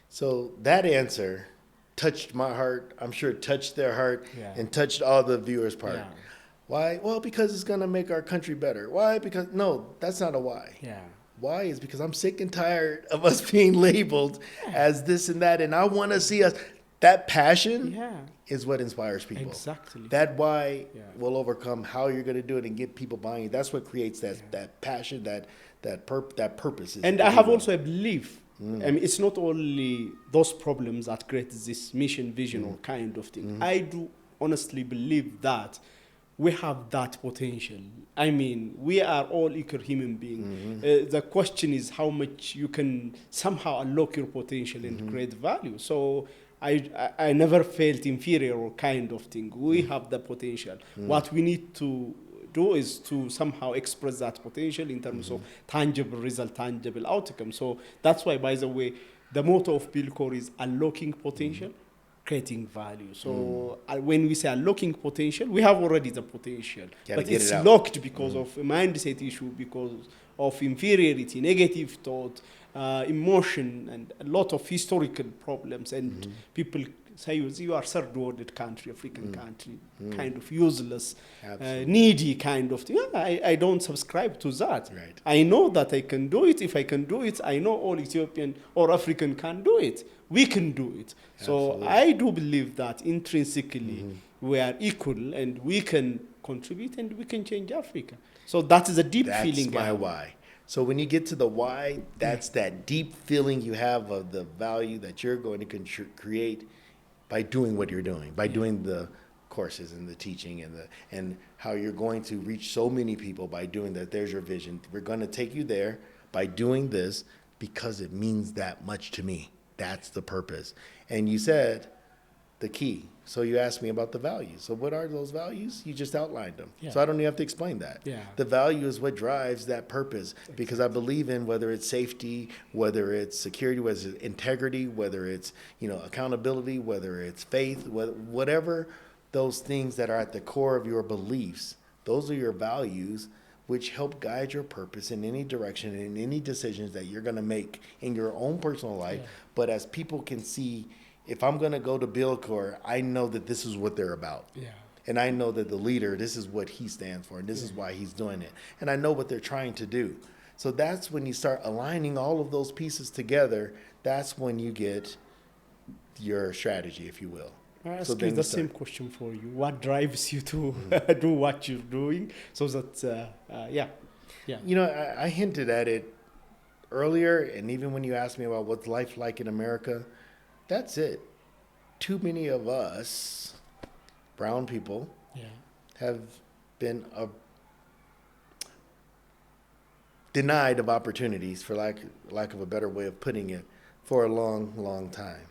So that answer touched my heart. I'm sure it touched their heart and touched all the viewers' part. Why? Well, because it's going to make our country better. Why? Because, no, that's not a why. Yeah. Why is because I'm sick and tired of us being labeled as this and that, and I want to see us. That passion Yeah. is what inspires people. Exactly. That why Yeah. will overcome how you're going to do it and get people buying. That's what creates that passion, that purpose. And I have also a belief. I mean, it's not only those problems that create this mission, vision, or kind of thing. I do honestly believe that we have that potential. I mean, we are all equal human beings. The question is how much you can somehow unlock your potential and create value. So I never felt inferior or kind of thing. We have the potential. What we need to do is to somehow express that potential in terms of tangible result, tangible outcome. So that's why, by the way, the motto of Peace Corps is unlocking potential, creating value. So when we say unlocking potential, we have already the potential, Gotta but get it's it out. locked because of a mindset issue, because of inferiority, negative thought, emotion, and a lot of historical problems. And people say you are third world country, African country, kind of useless, Absolutely. needy kind of thing. Yeah, I don't subscribe to that. Right. I know that I can do it. If I can do it, I know all Ethiopian or African can do it. We can do it. So Absolutely. I do believe that intrinsically we are equal and we can contribute and we can change Africa. So that is a deep That's feeling. I my have. why. So when you get to the why, that's that deep feeling you have of the value that you're going to create by doing what you're doing, by doing the courses and the teaching and how you're going to reach so many people by doing that. There's your vision. We're going to take you there by doing this because it means that much to me. That's the purpose. And you said the key. So you asked me about the values. So what are those values? You just outlined them. Yeah. So I don't even have to explain that. Yeah. The value is what drives that purpose because I believe in whether it's safety, whether it's security, whether it's integrity, whether it's, accountability, whether it's faith, whatever those things that are at the core of your beliefs, those are your values which help guide your purpose in any direction, in any decisions that you're going to make in your own personal life. Yeah. But as people can see, if I'm going to go to Peace Corps, I know that this is what they're about. Yeah. And I know that the leader, this is what he stands for, and this is why he's doing it. And I know what they're trying to do. So that's when you start aligning all of those pieces together. That's when you get your strategy, if you will. I ask So you then the you same start. question for you. What drives you to do what you're doing? So that, yeah. I hinted at it earlier, and even when you asked me about what's life like in America, that's it. Too many of us, brown people, Yeah. have been denied of opportunities, for lack of a better way of putting it, for a long, long time,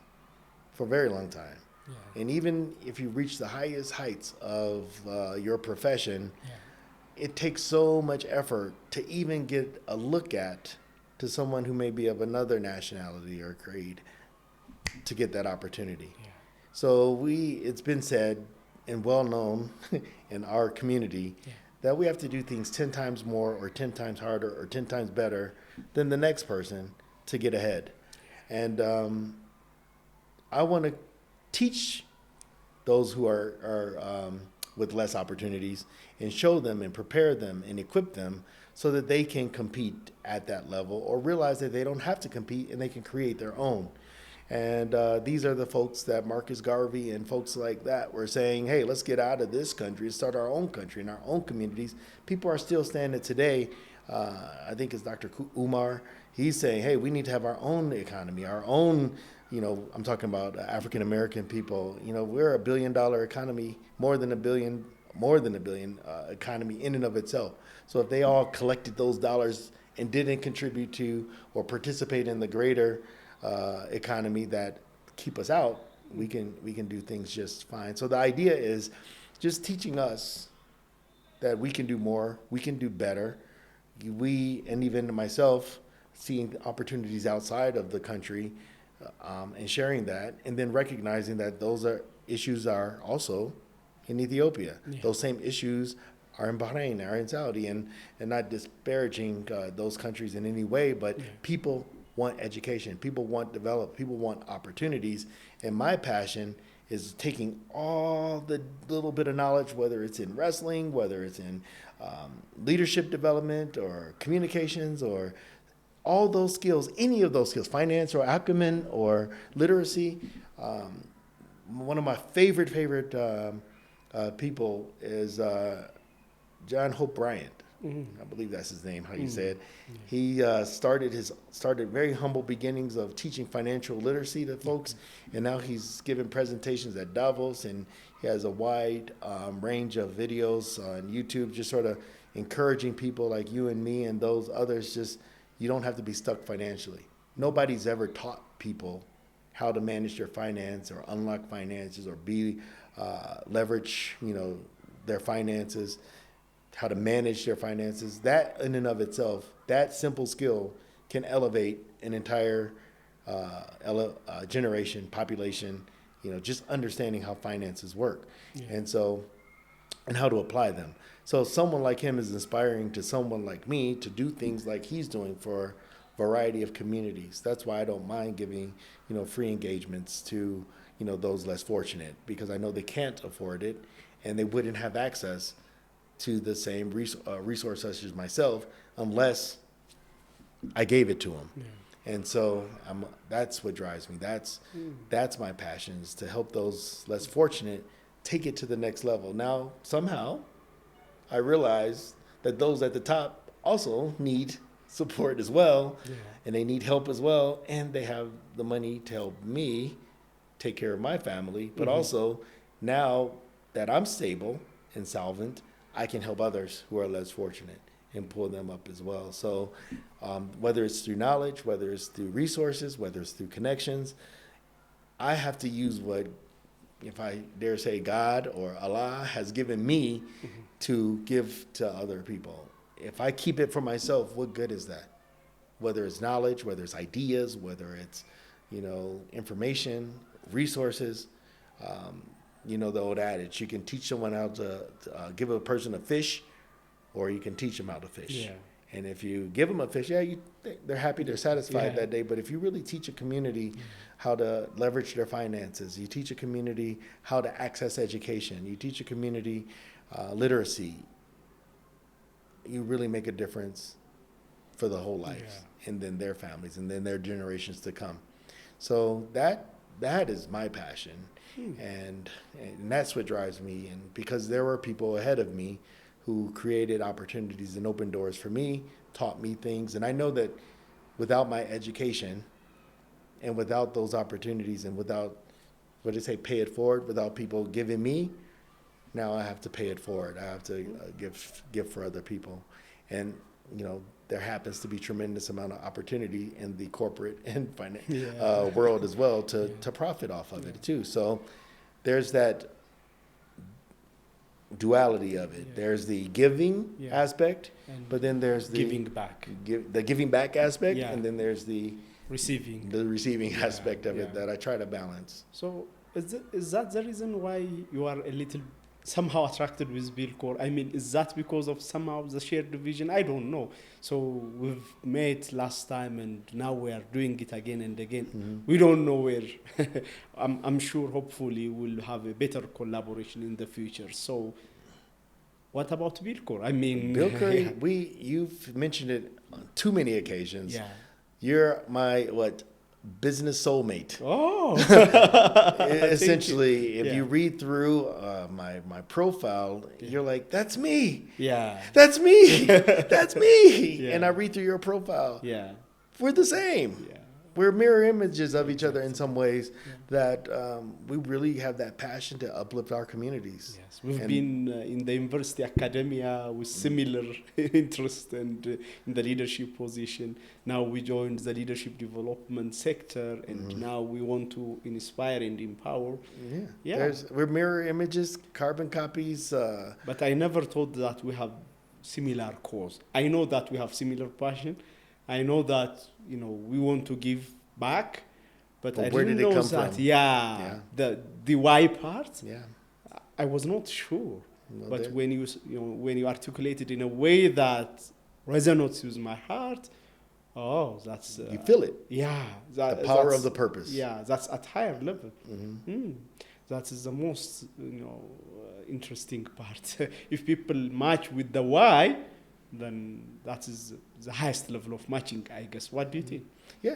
for a very long time. Yeah. And even if you reach the highest heights of your profession, it takes so much effort to even get a look at to someone who may be of another nationality or creed to get that opportunity. Yeah. So it's been said and well known in our community that we have to do things 10 times more or 10 times harder or 10 times better than the next person to get ahead. And I want to teach those who are with less opportunities and show them and prepare them and equip them so that they can compete at that level or realize that they don't have to compete and they can create their own. And these are the folks that Marcus Garvey and folks like that were saying, hey, let's get out of this country and start our own country and our own communities. People are still standing today. I think it's Dr. Umar. He's saying, hey, we need to have our own economy, our own, I'm talking about African-American people. We're $1 billion economy, more than a billion economy in and of itself. So if they all collected those dollars and didn't contribute to or participate in the greater economy that keep us out, we can do things just fine. So the idea is just teaching us that we can do more, we can do better. We, and even myself, seeing opportunities outside of the country and sharing that, and then recognizing that those issues are also in Ethiopia. Yeah. Those same issues are in Bahrain, are in Saudi, and not disparaging those countries in any way, but people want education, people want development, people want opportunities, and my passion is taking all the little bit of knowledge, whether it's in wrestling, whether it's in leadership development or communications or all those skills, any of those skills, finance or acumen or literacy. One of my favorite people is John Hope Bryant. I believe that's his name, how you say it. He started very humble beginnings of teaching financial literacy to folks, and now he's giving presentations at Davos, and he has a wide range of videos on YouTube, just sort of encouraging people like you and me and those others. Just, you don't have to be stuck financially. Nobody's ever taught people how to manage their finance or unlock finances or leverage, their finances, how to manage their finances. That in and of itself, that simple skill can elevate an entire generation, population, just understanding how finances work. And how to apply them. So someone like him is inspiring to someone like me to do things like he's doing for a variety of communities. That's why I don't mind giving, free engagements to, those less fortunate, because I know they can't afford it and they wouldn't have access to the same resource such as myself unless I gave it to them. And so that's what drives me. That's my passion, is to help those less fortunate take it to the next level. Now, somehow, I realize that those at the top also need support as well, and they need help as well, and they have the money to help me take care of my family. But also, now that I'm stable and solvent, I can help others who are less fortunate and pull them up as well. So whether it's through knowledge, whether it's through resources, whether it's through connections, I have to use what, if I dare say, God or Allah has given me to give to other people. If I keep it for myself, what good is that? Whether it's knowledge, whether it's ideas, whether it's, information, resources. The old adage, you can teach someone how to give a person a fish, or you can teach them how to fish. And if you give them a fish, they're happy, they're satisfied that day. But if you really teach a community how to leverage their finances, you teach a community how to access education, you teach a community literacy, you really make a difference for the whole lives, and then their families, and then their generations to come. So that is my passion. And that's what drives me. And because there were people ahead of me who created opportunities and opened doors for me, taught me things. And I know that without my education and without those opportunities and without, pay it forward, without people giving me, now I have to pay it forward. I have to give for other people. And, there happens to be tremendous amount of opportunity in the corporate and finance world as well to profit off of it too. So there's that duality of it. There's the giving aspect, but then there's the giving back. The giving back aspect, and then there's the receiving aspect of it that I try to balance. So is that the reason why you are a little somehow attracted with Buildcorp? I mean, is that because of somehow the shared vision? I don't know. So we've met last time, and now we are doing it again and again. We don't know where. I'm sure, hopefully, we'll have a better collaboration in the future. So what about Buildcorp? I mean, Buildcorp, you've mentioned it on too many occasions. You're my business soulmate. Oh, essentially, if you read through my profile, you're like, that's me. Yeah, that's me. That's me. And I read through your profile. Yeah, we're the same. Yeah, we're mirror images of each other in some ways. That we really have that passion to uplift our communities. Yes, we've been in the university academia with similar interest and in the leadership position. Now we joined the leadership development sector, and now we want to inspire and empower. We're mirror images, carbon copies. But I never thought that we have similar cause. I know that we have similar passion. I know that we want to give back. But I where didn't did it know come that. from? The why part. Yeah, I was not sure. Well, but when you articulate it in a way that resonates with my heart, that's you feel it. Yeah, the power of the purpose. Yeah, that's at higher level. that is the most interesting part. If people match with the why, then that is the highest level of matching, I guess. What do you think? Yeah,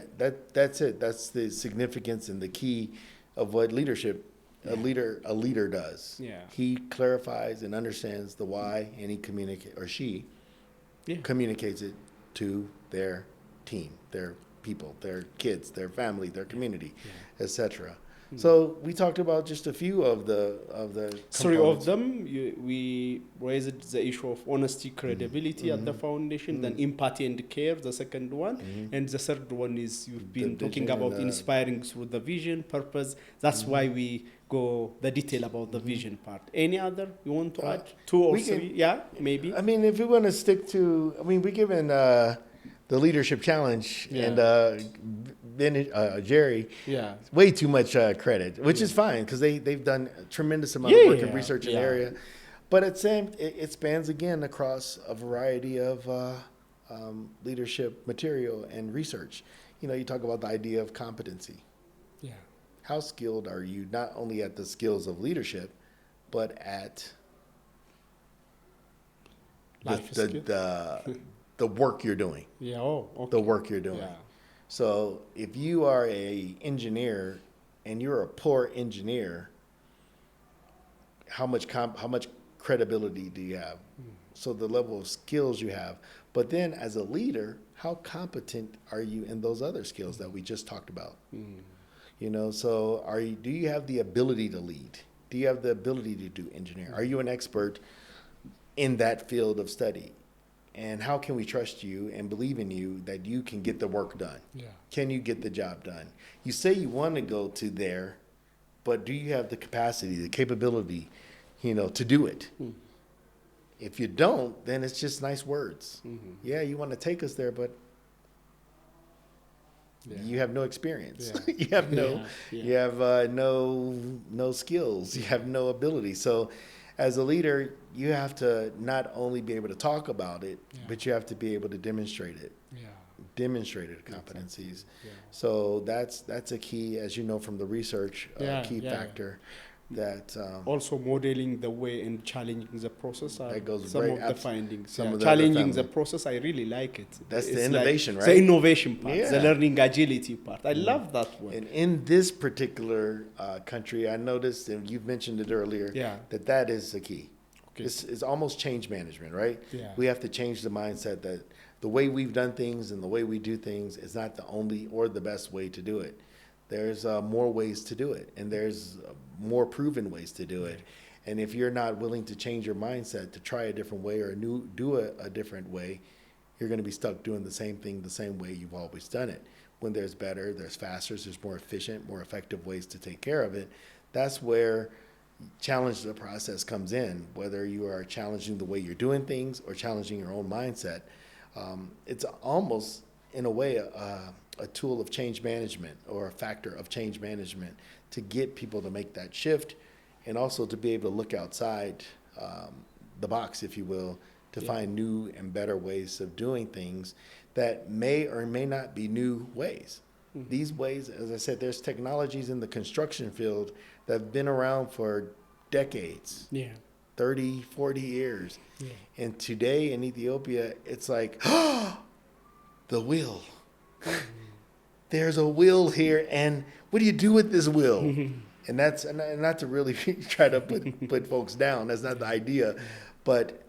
that's it. That's the significance and the key of what leadership a leader does. Yeah. He clarifies and understands the why, and he communicates it to their team, their people, their kids, their family, their community, etc. So we talked about just a few of the Three of components. them. We raised the issue of honesty, credibility at the foundation, then empathy and care, the second one. And the third one is you've been The talking vision about and, inspiring through the vision, purpose. That's why we go the detail about the vision part. Any other you want to add? Two or we can- three? Yeah, maybe. I mean, if we want to stick to, we're given the leadership challenge, Yeah. and Jerry Yeah. way too much credit, which is fine because they've done a tremendous amount of work and research in the area. But it spans again across a variety of leadership material and research. You talk about the idea of competency. Yeah. How skilled are you, not only at the skills of leadership, but at Life skill. the work you're doing, Yeah. Oh, okay. the work you're doing. Yeah. So if you are a engineer and you're a poor engineer, how much credibility do you have? So the level of skills you have. But then as a leader, how competent are you in those other skills that we just talked about? So do you have the ability to lead? Do you have the ability to do engineering? Are you an expert in that field of study? And how can we trust you and believe in you that you can get the work done? Yeah. Can you get the job done? You say you want to go to there, but do you have the capacity, the capability, to do it? If you don't, then it's just nice words. Yeah, you want to take us there, but you have no experience. Yeah. You have you have no skills. You have no ability. So as a leader, you have to not only be able to talk about it, but you have to be able to demonstrate it. Demonstrated competencies. So that's a key, as you know from the research, key factor that Also modeling the way and challenging the process are That goes some right of the findings. some Yeah. of the Challenging the family. process, I really like it. That's the It's innovation, like right? The innovation part, the Yeah. learning agility part. I love that one. and in this particular country, I noticed, and you've mentioned it earlier, Yeah. that is the key. Okay. This is almost change management, right? Yeah. We have to change the mindset that the way we've done things and the way we do things is not the only or the best way to do it. There's more ways to do it, and there's more proven ways to do it. And if you're not willing to change your mindset to try a different way or do a different way, you're going to be stuck doing the same thing the same way you've always done it. When there's better, there's faster, there's more efficient, more effective ways to take care of it. That's where challenge the process comes in, whether you are challenging the way you're doing things or challenging your own mindset. It's almost, in a way, a tool of change management or a factor of change management to get people to make that shift and also to be able to look outside the box, if you will, to find new and better ways of doing things that may or may not be new ways. These ways, as I said, there's technologies in the construction field that have been around for decades. Yeah. 30, 40 years. Yeah. And today in Ethiopia, it's like, the wheel. There's a wheel here, and what do you do with this wheel? And that's and not to really try to put folks down. That's not the idea. But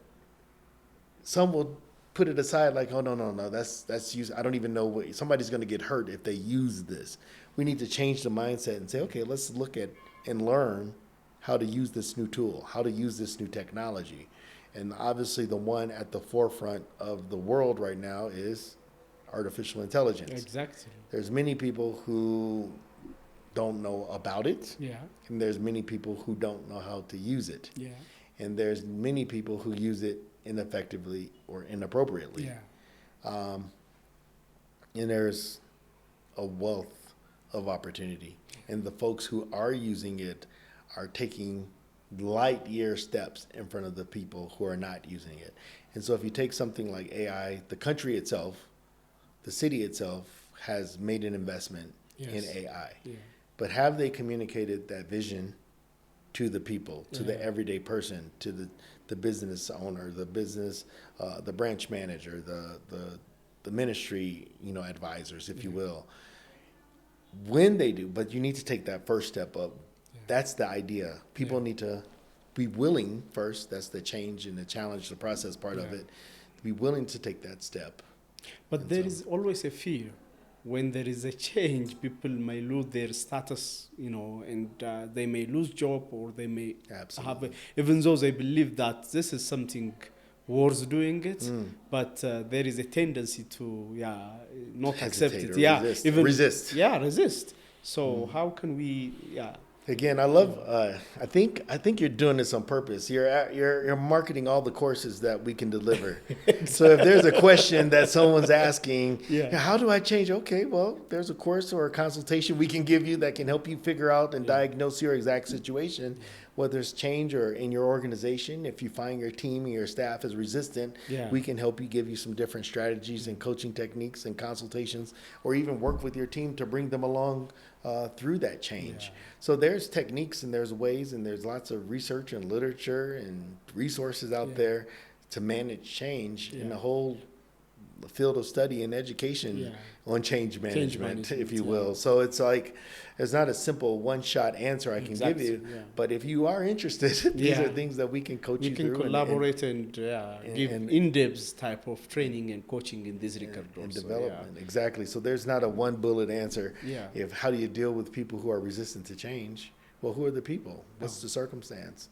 some will put it aside like, oh, no, that's use. I don't even know what, somebody's going to get hurt if they use this. We need to change the mindset and say, okay, let's look at and learn how to use this new tool, how to use this new technology. And obviously the one at the forefront of the world right now is artificial intelligence. Exactly. There's many people who don't know about it, Yeah. and there's many people who don't know how to use it. Yeah. And there's many people who use it ineffectively or inappropriately. Yeah. And there's a wealth of opportunity. And the folks who are using it are taking light year steps in front of the people who are not using it. And so if you take something like AI, the country itself, the city itself has made an investment in Yes. AI. Yeah. But have they communicated that vision to the people, to the everyday person, to the business owner, the business, the branch manager, the ministry, advisors, if you will. When they do, but you need to take that first step up. That's the idea. People need to be willing first. That's the change and the challenge, the process part of it. Be willing to take that step. But And there so- is always a fear. When there is a change, people may lose their status, and they may lose job, or they may Absolutely. even though they believe that this is something worth doing it, but there is a tendency to, not accept Hesitate it. or resist. Resist. Yeah, resist. So how can we, Again, I love. I think you're doing this on purpose. You're marketing all the courses that we can deliver. So if there's a question that someone's asking, how do I change? Okay, well, there's a course or a consultation we can give you that can help you figure out and diagnose your exact situation, whether it's change or in your organization. If you find your team and your staff is resistant, we can help you, give you some different strategies and coaching techniques and consultations, or even work with your team to bring them along through that change. So there's techniques and there's ways and there's lots of research and literature and resources out there to manage change in the whole field of study and education on change management, if you will. So it's like, it's not a simple one-shot answer I can give you, but if you are interested, these are things that we can coach you through. We can collaborate and give in-depth type of training and coaching in this regard. And also, development, exactly. So there's not a one bullet answer. Yeah. If how do you deal with people who are resistant to change? Well, who are the people? What's the circumstance?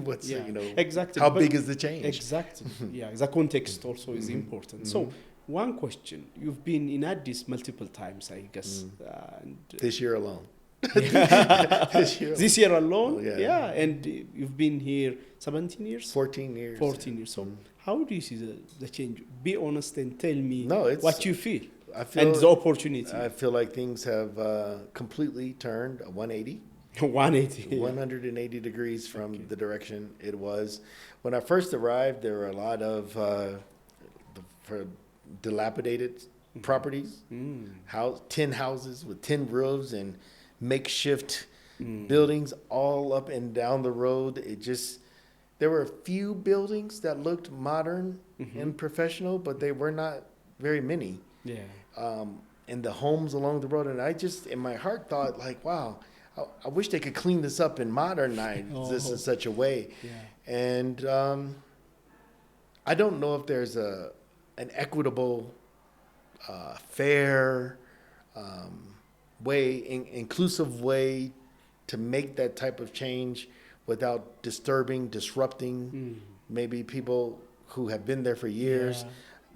What's exactly. How But big is the change? Exactly. The context also is important. So one question: you've been in Addis multiple times, I guess. And, This year alone. This year alone. This year alone. And you've been here 17 years. 14 years. 14 years. So how do you see the change? Be honest and tell me what you feel. I feel and the opportunity. I feel like things have completely turned a 180. 180. 180 degrees from the direction it was. When I first arrived, there were a lot of dilapidated properties, tin houses with tin roofs and makeshift buildings all up and down the road. There were a few buildings that looked modern and professional, but they were not very many. And the homes along the road. And I just, in my heart, thought like, wow, I wish they could clean this up and modernize this in such a way. And I don't know if there's an equitable, fair way, inclusive way to make that type of change without disrupting maybe people who have been there for years.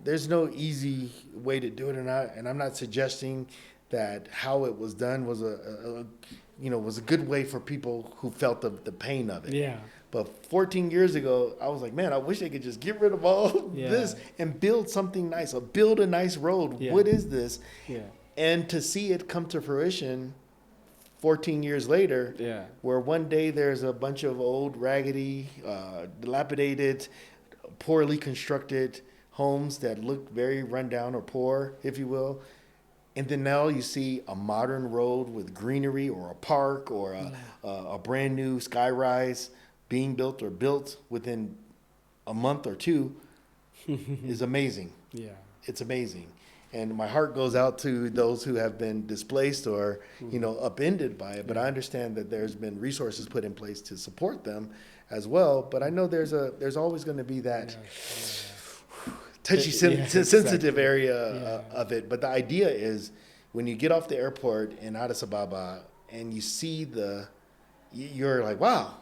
There's no easy way to do it, and I'm not suggesting that how it was done was was a good way for people who felt the pain of it. But 14 years ago, I was like, man, I wish they could just get rid of all this and build something nice, or build a nice road. What is this? And to see it come to fruition 14 years later, where one day there's a bunch of old, raggedy, dilapidated, poorly constructed homes that look very rundown or poor, if you will. And then now you see a modern road with greenery or a park or a brand new skyrise being built or built within a month or two is amazing. It's amazing. And my heart goes out to those who have been displaced or, upended by it. But I understand that there's been resources put in place to support them as well. But I know there's always going to be that touchy, sensitive area of it. But the idea is when you get off the airport in Addis Ababa and you see you're like, wow,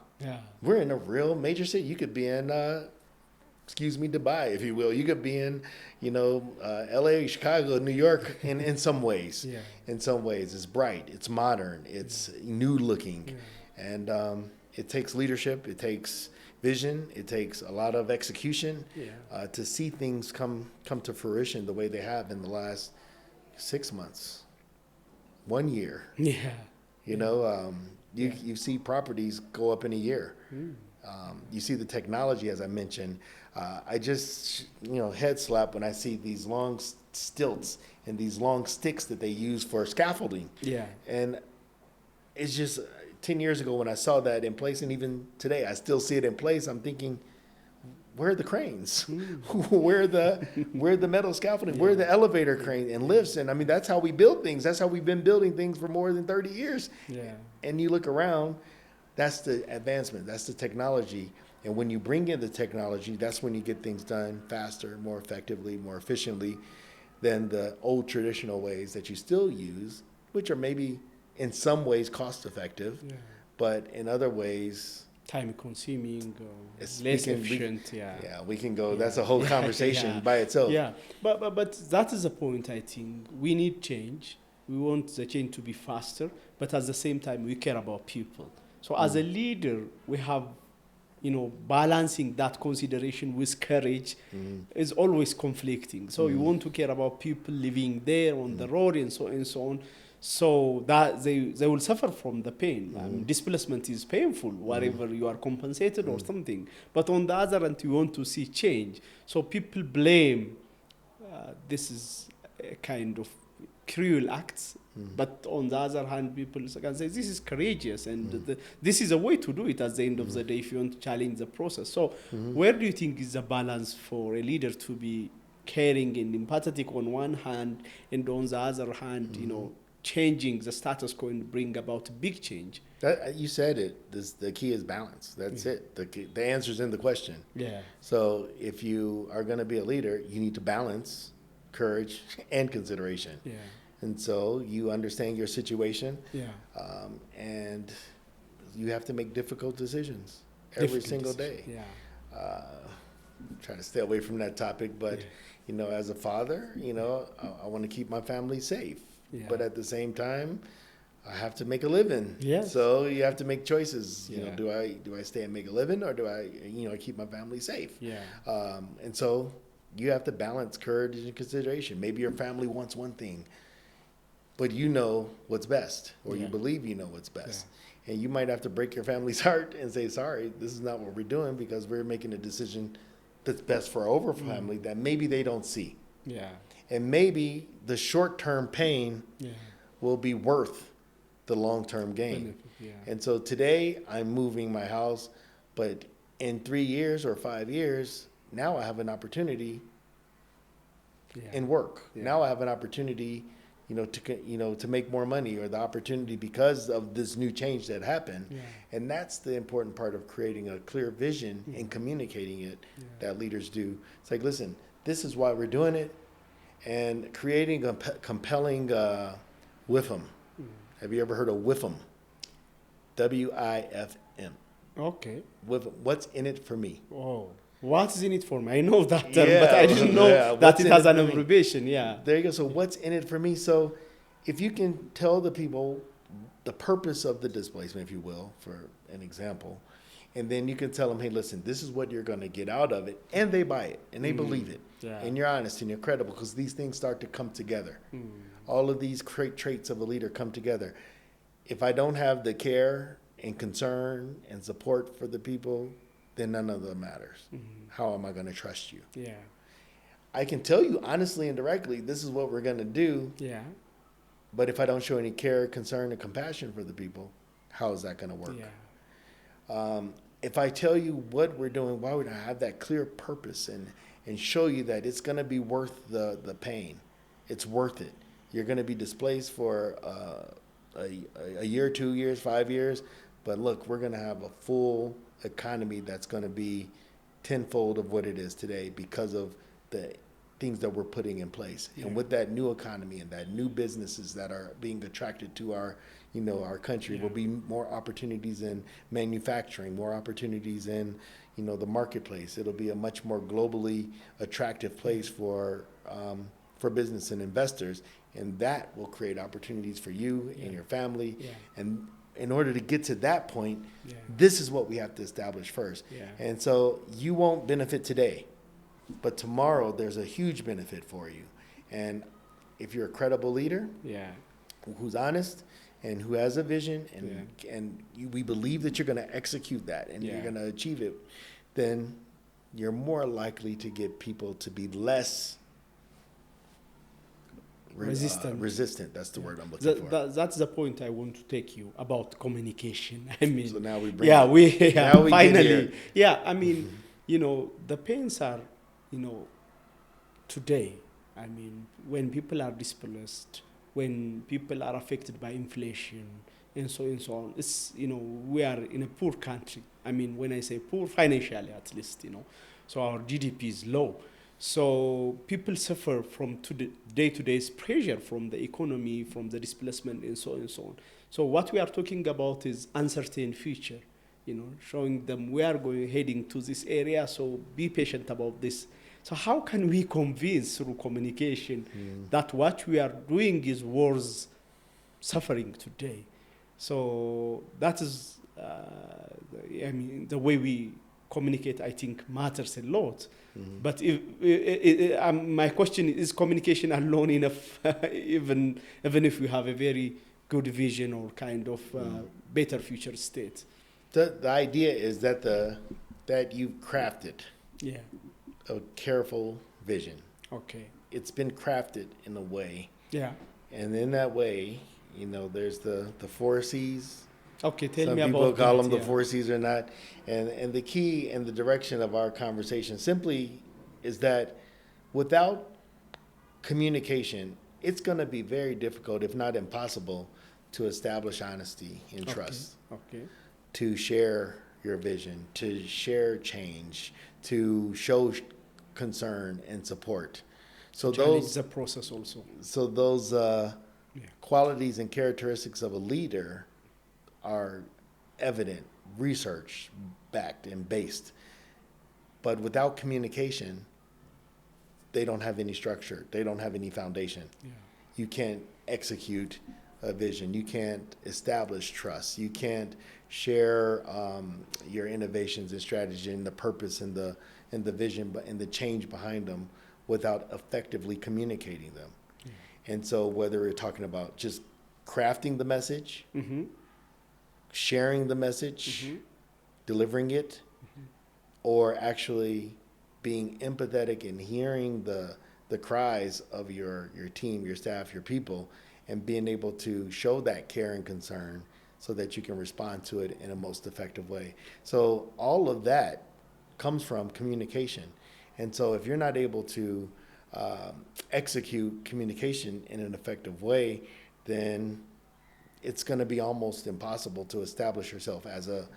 we're in a real major city. You could be in, Dubai, if you will. You could be in, LA, Chicago, New York in some ways. In some ways, it's bright, it's modern, it's new looking. And it takes leadership, it takes vision, it takes a lot of execution to see things come to fruition the way they have in the last 6 months, 1 year. You see properties go up in a year. You see the technology, as I mentioned. I just, head slap when I see these long stilts and these long sticks that they use for scaffolding. And it's just 10 years ago when I saw that in place, and even today I still see it in place, I'm thinking, where are the cranes? where are the metal scaffolding? Where are the elevator crane and lifts? And I mean, that's how we build things. That's how we've been building things for more than 30 years. Yeah. And you look around, that's the advancement, that's the technology. And when you bring in the technology, that's when you get things done faster, more effectively, more efficiently than the old traditional ways that you still use, which are maybe in some ways cost effective, but in other ways, time consuming or It's- less we can- efficient. we can go, that's a whole conversation by itself. Yeah, but that is the point. I think we need change. We want the change to be faster, but at the same time, we care about people. So as a leader, we have, balancing that consideration with courage is always conflicting. So you want to care about people living there on the road and so on. So that they will suffer from the pain. I mean, displacement is painful, wherever you are compensated or something. But on the other hand, you want to see change. So people blame this is a kind of cruel acts. But on the other hand, people can say this is courageous, and this is a way to do it at the end of the day if you want to challenge the process. So where do you think is the balance for a leader to be caring and empathetic on one hand, and on the other hand, changing the status quo and bring about big change? You said it. The key is balance. That's it. The answer's in the question. Yeah. So if you are going to be a leader, you need to balance courage and consideration. Yeah. And so you understand your situation, Yeah. and you have to make difficult decisions every single day. Yeah. Try to stay away from that topic, but as a father, I want to keep my family safe. Yeah. But at the same time, I have to make a living. Yes. So you have to make choices. Yeah. Do I stay and make a living, or do I keep my family safe? Yeah. And so you have to balance courage and consideration. Maybe your family wants one thing, but you know what's best, or you believe you know what's best. And you might have to break your family's heart and say, sorry, this is not what we're doing, because we're making a decision that's best for our family that maybe they don't see. Yeah. And maybe the short-term pain Yeah. will be worth the long-term gain. Benefit, yeah. And so today I'm moving my house, but in 3 years or 5 years, now I have an opportunity in work. Yeah. Now I have an opportunity, to make more money, or the opportunity because of this new change that happened. Yeah. And that's the important part of creating a clear vision and communicating it that leaders do. It's like, listen, this is why we're doing it, and creating a compelling WIFM. Have you ever heard of WIFM? WIFM. Okay. WIFM. What's in it for me? Oh. What is in it for me? I know that term, Yeah, but I didn't know that what's it in has it an for me? abbreviation. Yeah. There you go. So what's in it for me? So if you can tell the people the purpose of the displacement, if you will, for an example, and then you can tell them, hey, listen, this is what you're going to get out of it, and they buy it, and they believe it, Yeah. and you're honest and you're credible, because these things start to come together. All of these traits of a leader come together. If I don't have the care and concern and support for the people, then none of them matters. How am I going to trust you? Yeah. I can tell you honestly and directly, this is what we're going to do. Yeah. But if I don't show any care, concern, and compassion for the people, how is that going to work? Yeah. If I tell you what we're doing, why would I have that clear purpose and show you that it's going to be worth the pain? It's worth it. You're going to be displaced for a year, 2 years, 5 years. But look, we're going to have a full economy that's going to be tenfold of what it is today because of the things that we're putting in place. And with that new economy and that new businesses that are being attracted to our country, will be more opportunities in manufacturing, more opportunities in, the marketplace. It'll be a much more globally attractive place for business and investors, and that will create opportunities for you and your family. Yeah. And in order to get to that point, Yeah. this is what we have to establish first. Yeah. And so you won't benefit today, but tomorrow there's a huge benefit for you. And if you're a credible leader Yeah. who's honest and who has a vision, we believe that you're going to execute that and you're going to achieve it, then you're more likely to get people to be less resistant. That's the word I'm looking for. That's the point I want to take you about communication. I mean, So now we bring yeah, it- we now we get finally, here. yeah. I mean, the pains are, today. I mean, when people are displaced, when people are affected by inflation, and so on. It's we are in a poor country. I mean, when I say poor, financially at least, so our GDP is low. So people suffer from day-to-day pressure from the economy, from the displacement, and so on and so on. So what we are talking about is uncertain future, showing them we are heading to this area, so be patient about this. So how can we convince through communication that what we are doing is worth suffering today? So that is, the way we communicate, I think, matters a lot. But my question is communication alone enough, even if we have a very good vision or kind of better future state? The idea is that you've crafted Yeah. a careful vision. Okay. It's been crafted in a way, Yeah. and in that way, there's the four C's. Okay. Tell Some me people about call that, them the yeah. four C's or not. And the key and the direction of our conversation simply is that without communication, it's going to be very difficult, if not impossible, to establish honesty and trust, Okay. to share your vision, to share change, to show concern and support. So Challenge the process also. those qualities and characteristics of a leader are evident, research backed and based. But without communication, they don't have any structure. They don't have any foundation. Yeah. You can't execute a vision. You can't establish trust. You can't share your innovations and strategy and the purpose and the vision and the change behind them without effectively communicating them. And so whether we're talking about just crafting the message, sharing the message, delivering it, or actually being empathetic and hearing the cries of your team, your staff, your people, and being able to show that care and concern so that you can respond to it in a most effective way. So all of that comes from communication. And so if you're not able to execute communication in an effective way, then it's going to be almost impossible to establish yourself as a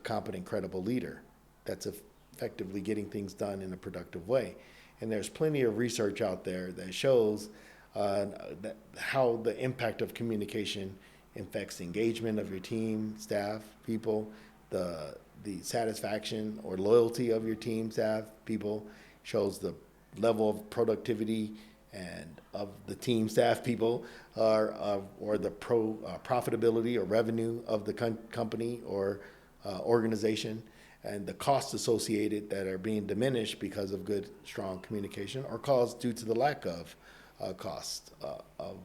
competent, credible leader that's effectively getting things done in a productive way. And there's plenty of research out there that shows that how the impact of communication affects engagement of your team, staff, people, the satisfaction or loyalty of your team, staff, people, shows the level of productivity and of the team, staff, people, or the profitability or revenue of the company or organization, and the costs associated that are being diminished because of good, strong communication, or caused due to the lack of cost of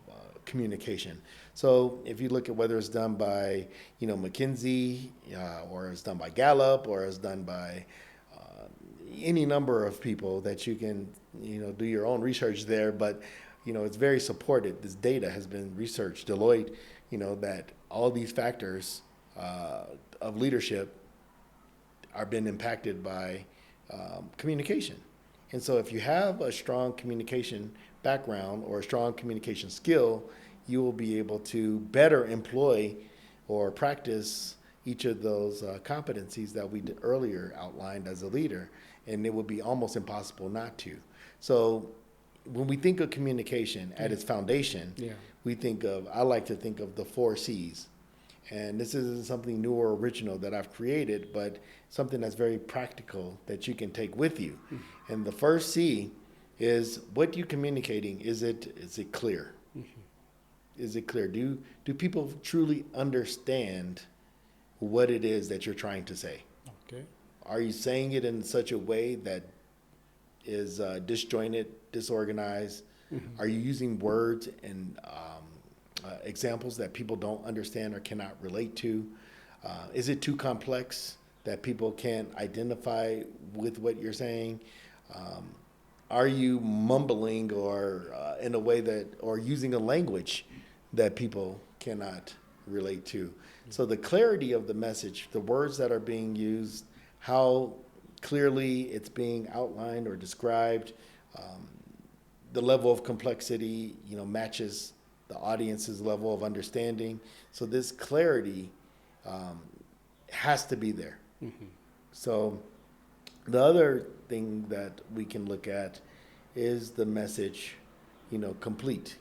communication. So if you look at whether it's done by McKinsey, or it's done by Gallup, or it's done by any number of people that you can do your own research there, but it's very supported. This data has been researched. Deloitte, that all these factors of leadership are being impacted by communication. And so if you have a strong communication background or a strong communication skill, you will be able to better employ or practice each of those competencies that we earlier outlined as a leader, and it would be almost impossible not to. So when we think of communication at its foundation, I like to think of the four C's. And this isn't something new or original that I've created, but something that's very practical that you can take with you. And the first C is, what you're communicating, is it clear? Is it clear? Do people truly understand what it is that you're trying to say? Okay. Are you saying it in such a way that is disjointed, disorganized? Are you using words and examples that people don't understand or cannot relate to? Is it too complex that people can't identify with what you're saying? Are you mumbling or in a way that, or using a language that people cannot relate to. So the clarity of the message, the words that are being used, how clearly it's being outlined or described, the level of complexity, matches the audience's level of understanding. So this clarity has to be there. Mm-hmm. So the other thing that we can look at is the message, complete.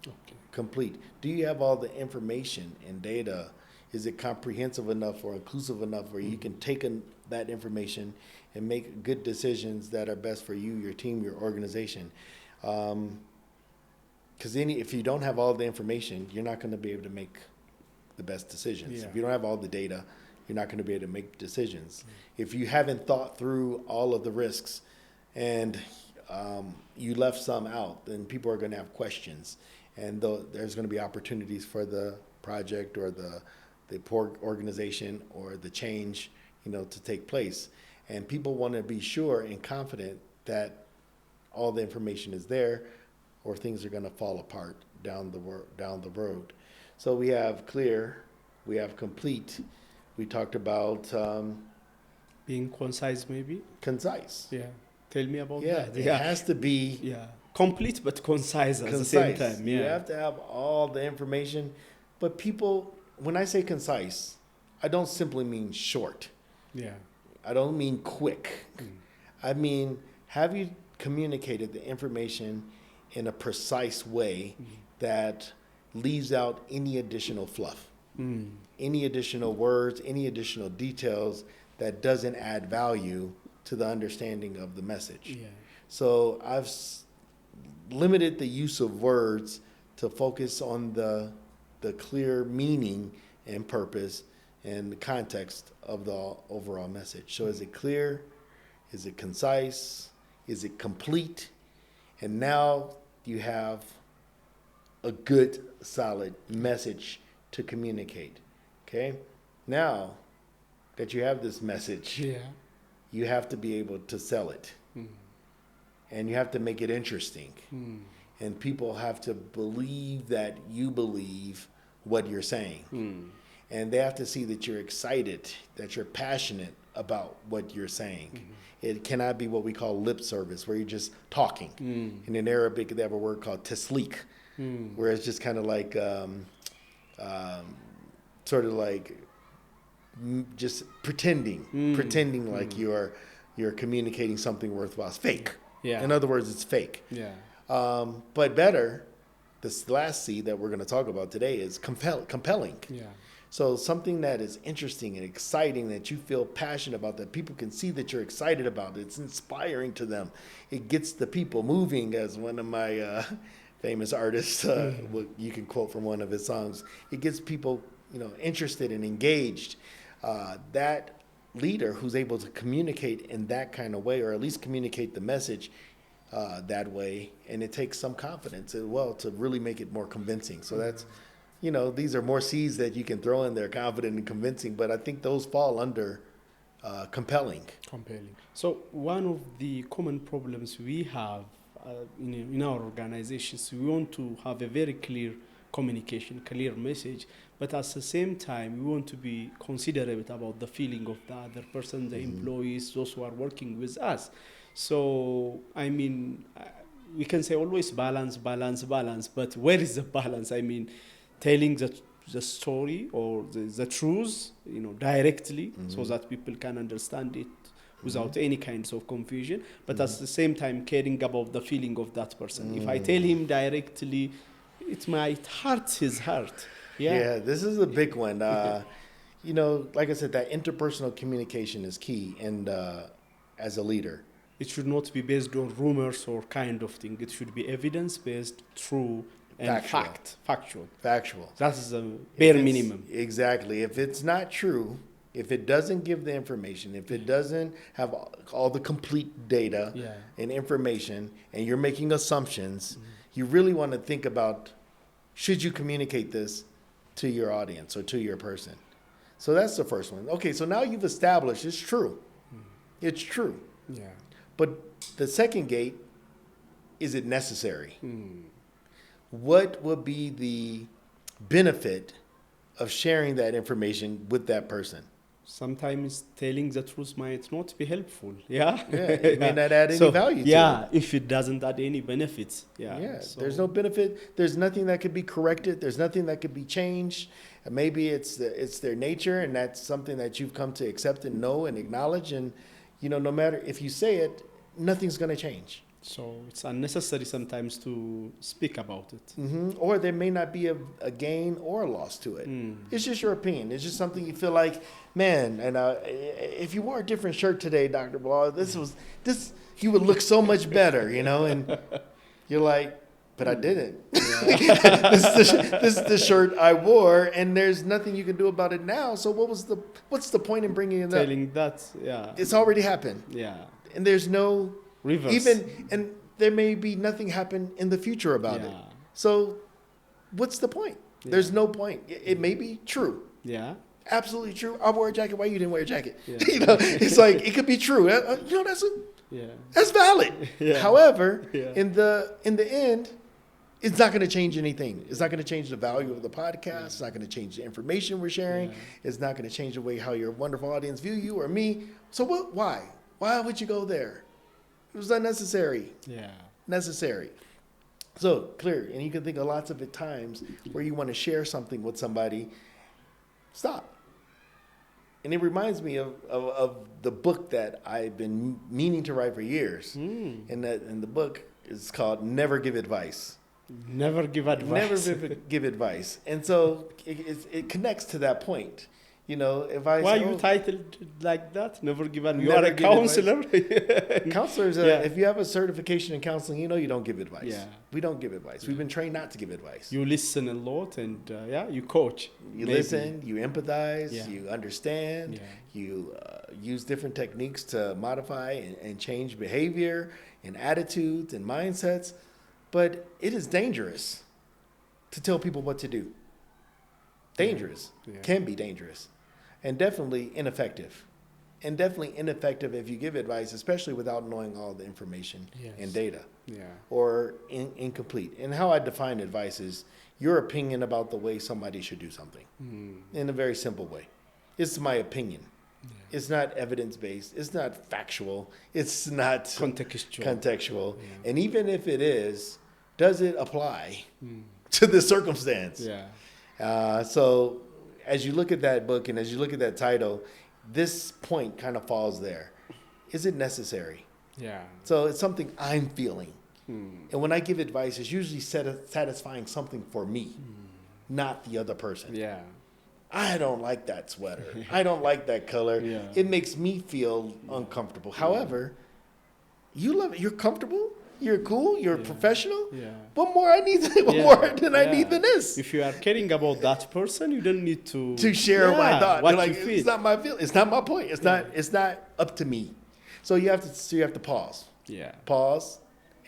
Okay. Complete. Do you have all the information and data? Is it comprehensive enough or inclusive enough where you can take that information and make good decisions that are best for you, your team, your organization? Because if you don't have all the information, you're not going to be able to make the best decisions. Yeah. If you don't have all the data, you're not going to be able to make decisions. If you haven't thought through all of the risks and you left some out, then people are going to have questions. And there's going to be opportunities for the project or the poor organization or the change, to take place. And people want to be sure and confident that all the information is there, or things are going to fall apart down the road. So we have clear, we have complete. We talked about being concise, maybe. Concise. Yeah. Tell me about Yeah, that. it has to be complete but concise at the same time. Yeah. You have to have all the information. But people, when I say concise, I don't simply mean short. Yeah. I don't mean quick. I mean, have you communicated the information in a precise way that leaves out any additional fluff, any additional words, any additional details that doesn't add value to the understanding of the message. Yeah. So I've limited the use of words to focus on the clear meaning and purpose and the context of the overall message. So is it clear? Is it concise? Is it complete? And now you have a good, solid message to communicate. Okay? Now that you have this message, you have to be able to sell it. And you have to make it interesting. And people have to believe that you believe what you're saying. And they have to see that you're excited, that you're passionate about what you're saying. It cannot be what we call lip service, where you're just talking. And in Arabic, they have a word called tasleek, where it's just kind of like, sort of like just pretending like you're communicating something worthwhile. It's fake. Yeah. In other words, it's fake. Yeah. But better, this last C that we're going to talk about today is compelling. Yeah. So something that is interesting and exciting, that you feel passionate about, that people can see that you're excited about. It's inspiring to them. It gets the people moving, as one of my famous artists, you can quote from one of his songs. It gets people, interested and engaged. That leader who's able to communicate in that kind of way, or at least communicate the message that way, and it takes some confidence as well to really make it more convincing. So that's, these are more C's that you can throw in there, confident and convincing, but I think those fall under compelling. Compelling. So one of the common problems we have in our organizations, we want to have a very clear communication, clear message, but at the same time, we want to be considerate about the feeling of the other person, the employees, those who are working with us. So, we can say always balance, but where is the balance? Telling the story or the truth, directly, so that people can understand it without any kinds of confusion, but at the same time caring about the feeling of that person. If I tell him directly, it might hurt his heart. Yeah, this is a big one. Like I said, that interpersonal communication is key, and as a leader, it should not be based on rumors or kind of thing. It should be evidence-based, true, and factual. That is the bare minimum. Exactly. If it's not true, if it doesn't give the information, if it doesn't have all the complete data and information, and you're making assumptions, you really want to think about, should you communicate this to your audience or to your person? So that's the first one. Okay, so now you've established it's true. It's true. Yeah. But the second gate is it necessary? What would be the benefit of sharing that information with that person? Sometimes telling the truth might not be helpful. Yeah. Yeah, it may not add any value to yeah, if it doesn't add any benefits. Yeah. Yeah, so- there's no benefit. There's nothing that could be corrected. There's nothing that could be changed. And maybe it's their nature, and that's something that you've come to accept and know and acknowledge. And no matter if you say it, nothing's going to change. So it's unnecessary sometimes to speak about it. Or there may not be a gain or a loss to it. It's just your opinion. It's just something you feel like, man. And if you wore a different shirt today, Dr. Bilal, you would look so much better, And you're like, but I didn't. This is the shirt I wore, and there's nothing you can do about it now. So what's the point in bringing it up? Telling that, yeah. It's already happened, Yeah. and there's no Reverse. and there may be nothing happen in the future about it. Yeah. So what's the point? Yeah. There's no point. It may be true. Yeah. Absolutely true. I wore a jacket. Why you didn't wear a jacket? Yeah. It's like it could be true. Yeah. That's valid. Yeah. However, Yeah. in the end, it's not going to change anything. It's not going to change the value of the podcast. It's not going to change the information we're sharing. Yeah. It's not going to change the way how your wonderful audience view you or me. So what? Why? Why would you go there? It was unnecessary. Yeah. Necessary. So clear, and you can think of lots of times where you want to share something with somebody. Stop. And it reminds me of the book that I've been meaning to write for years. And the book is called Never Give Advice. Never give advice. Never give advice. And so it connects to that point. If I Why say, you titled like that? Never give advice. You Never are a give counselor. counselors, Yeah. if you have a certification in counseling, you don't give advice. Yeah. We don't give advice. We've been trained not to give advice. You listen a lot and you coach. You maybe. listen, you empathize, Yeah. you understand, Yeah. you use different techniques to modify and change behavior and attitudes and mindsets. But it is dangerous to tell people what to do. Dangerous. Yeah. Can be dangerous. And definitely ineffective. And definitely ineffective if you give advice, especially without knowing all the information Yes. and data. Yeah. Or incomplete. And how I define advice is your opinion about the way somebody should do something in a very simple way. It's my opinion. Yeah. It's not evidence-based. It's not factual. It's not contextual. Yeah. And even if it is, does it apply to the circumstance? Yeah. So as you look at that book and as you look at that title, this point kind of falls there. Is it necessary? Yeah. So it's something I'm feeling. And when I give advice, it's usually satisfying something for me, not the other person. Yeah. I don't like that sweater. I don't like that color. Yeah. It makes me feel uncomfortable. However, you love it. You're comfortable. You're cool. You're a professional. Yeah. What more I need? What more than I need than this? If you are caring about that person, you don't need to Share my thought. What Like, you feel. it's not my feel. It's not my point. It's not. It's not up to me. So you have to pause. Yeah. Pause,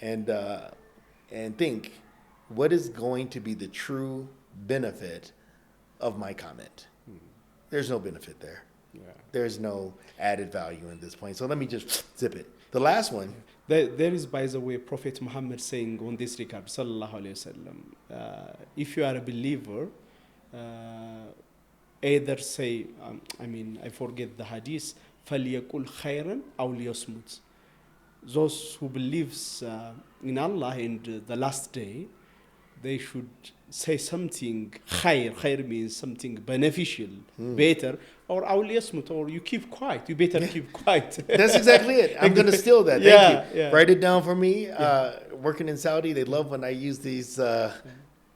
and think, what is going to be the true benefit of my comment? There's no benefit there. Yeah. There's no added value in this point. So let me just zip it. The last one. There is, by the way, Prophet Muhammad saying on this regard, sallallahu alayhi wasallam, if you are a believer, either say, I forget the hadith, فَلْيَقُلْ خَيْرًا أَوْ لِيَصْمُتْ. Those who believes in Allah and the last day, they should say something khair. Khair means something beneficial, better, or أو ليصمت, or you keep quiet. You better keep quiet. That's exactly it. I'm going to steal that. Yeah, Thank you. yeah. Write it down for me. Working in Saudi, they love when I use these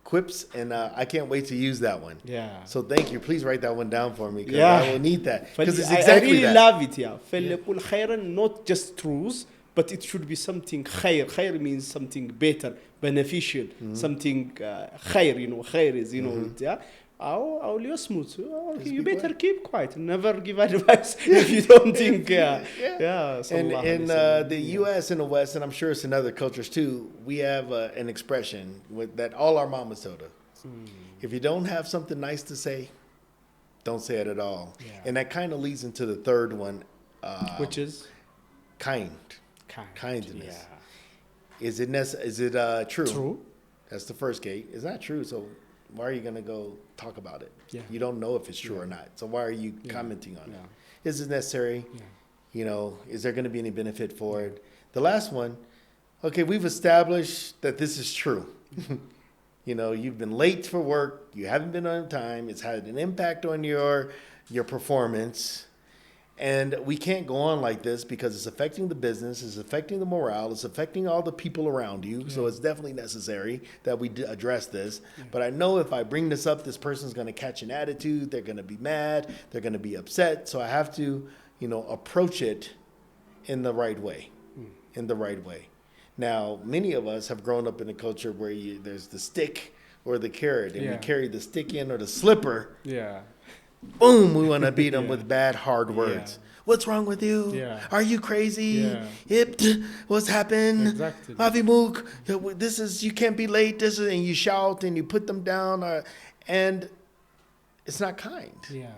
quips, and I can't wait to use that one. Yeah. So thank you. Please write that one down for me, because Yeah. I will need that. Because it's I exactly really that. love it, yeah. فَلْيَقُلْ خَيْرًا, not just truth, but it should be something khair. Khair means something better, beneficial, something khair, khair is, yeah. أو ليصمت. You be better keep quiet. Never give advice if you don't think, yeah. And in the U.S. and the West, and I'm sure it's in other cultures too, we have an expression that all our mamas told us. If you don't have something nice to say, don't say it at all. Yeah. And that kind of leads into the third one. which is Kindness. kindness. Yeah. Is it true? True. That's the first gate. It's not true, so why are you going to go talk about it? Yeah. You don't know if it's true or not. So why are you commenting on Yeah. it? Is it necessary? Yeah. You know, is there going to be any benefit for it? The last one, okay, we've established that this is true. You know, you've been late for work. You haven't been on time. It's had an impact on your performance. And we can't go on like this because it's affecting the business, it's affecting the morale, it's affecting all the people around you. So it's definitely necessary that we address this. But I know if I bring this up, this person's going to catch an attitude. They're going to be mad. They're going to be upset. So I have to, you know, approach it in the right way, in the right way. Now, many of us have grown up in a culture where there's the stick or the carrot, and we carry the stick in or the slipper. Yeah. Boom, we want to beat them with bad, hard words. Yeah. What's wrong with you? Yeah. Are you crazy? Yeah. What's happened? Exactly. Mavimuk, this is, you can't be late. This is, and you shout and you put them down. And it's not kind. Yeah.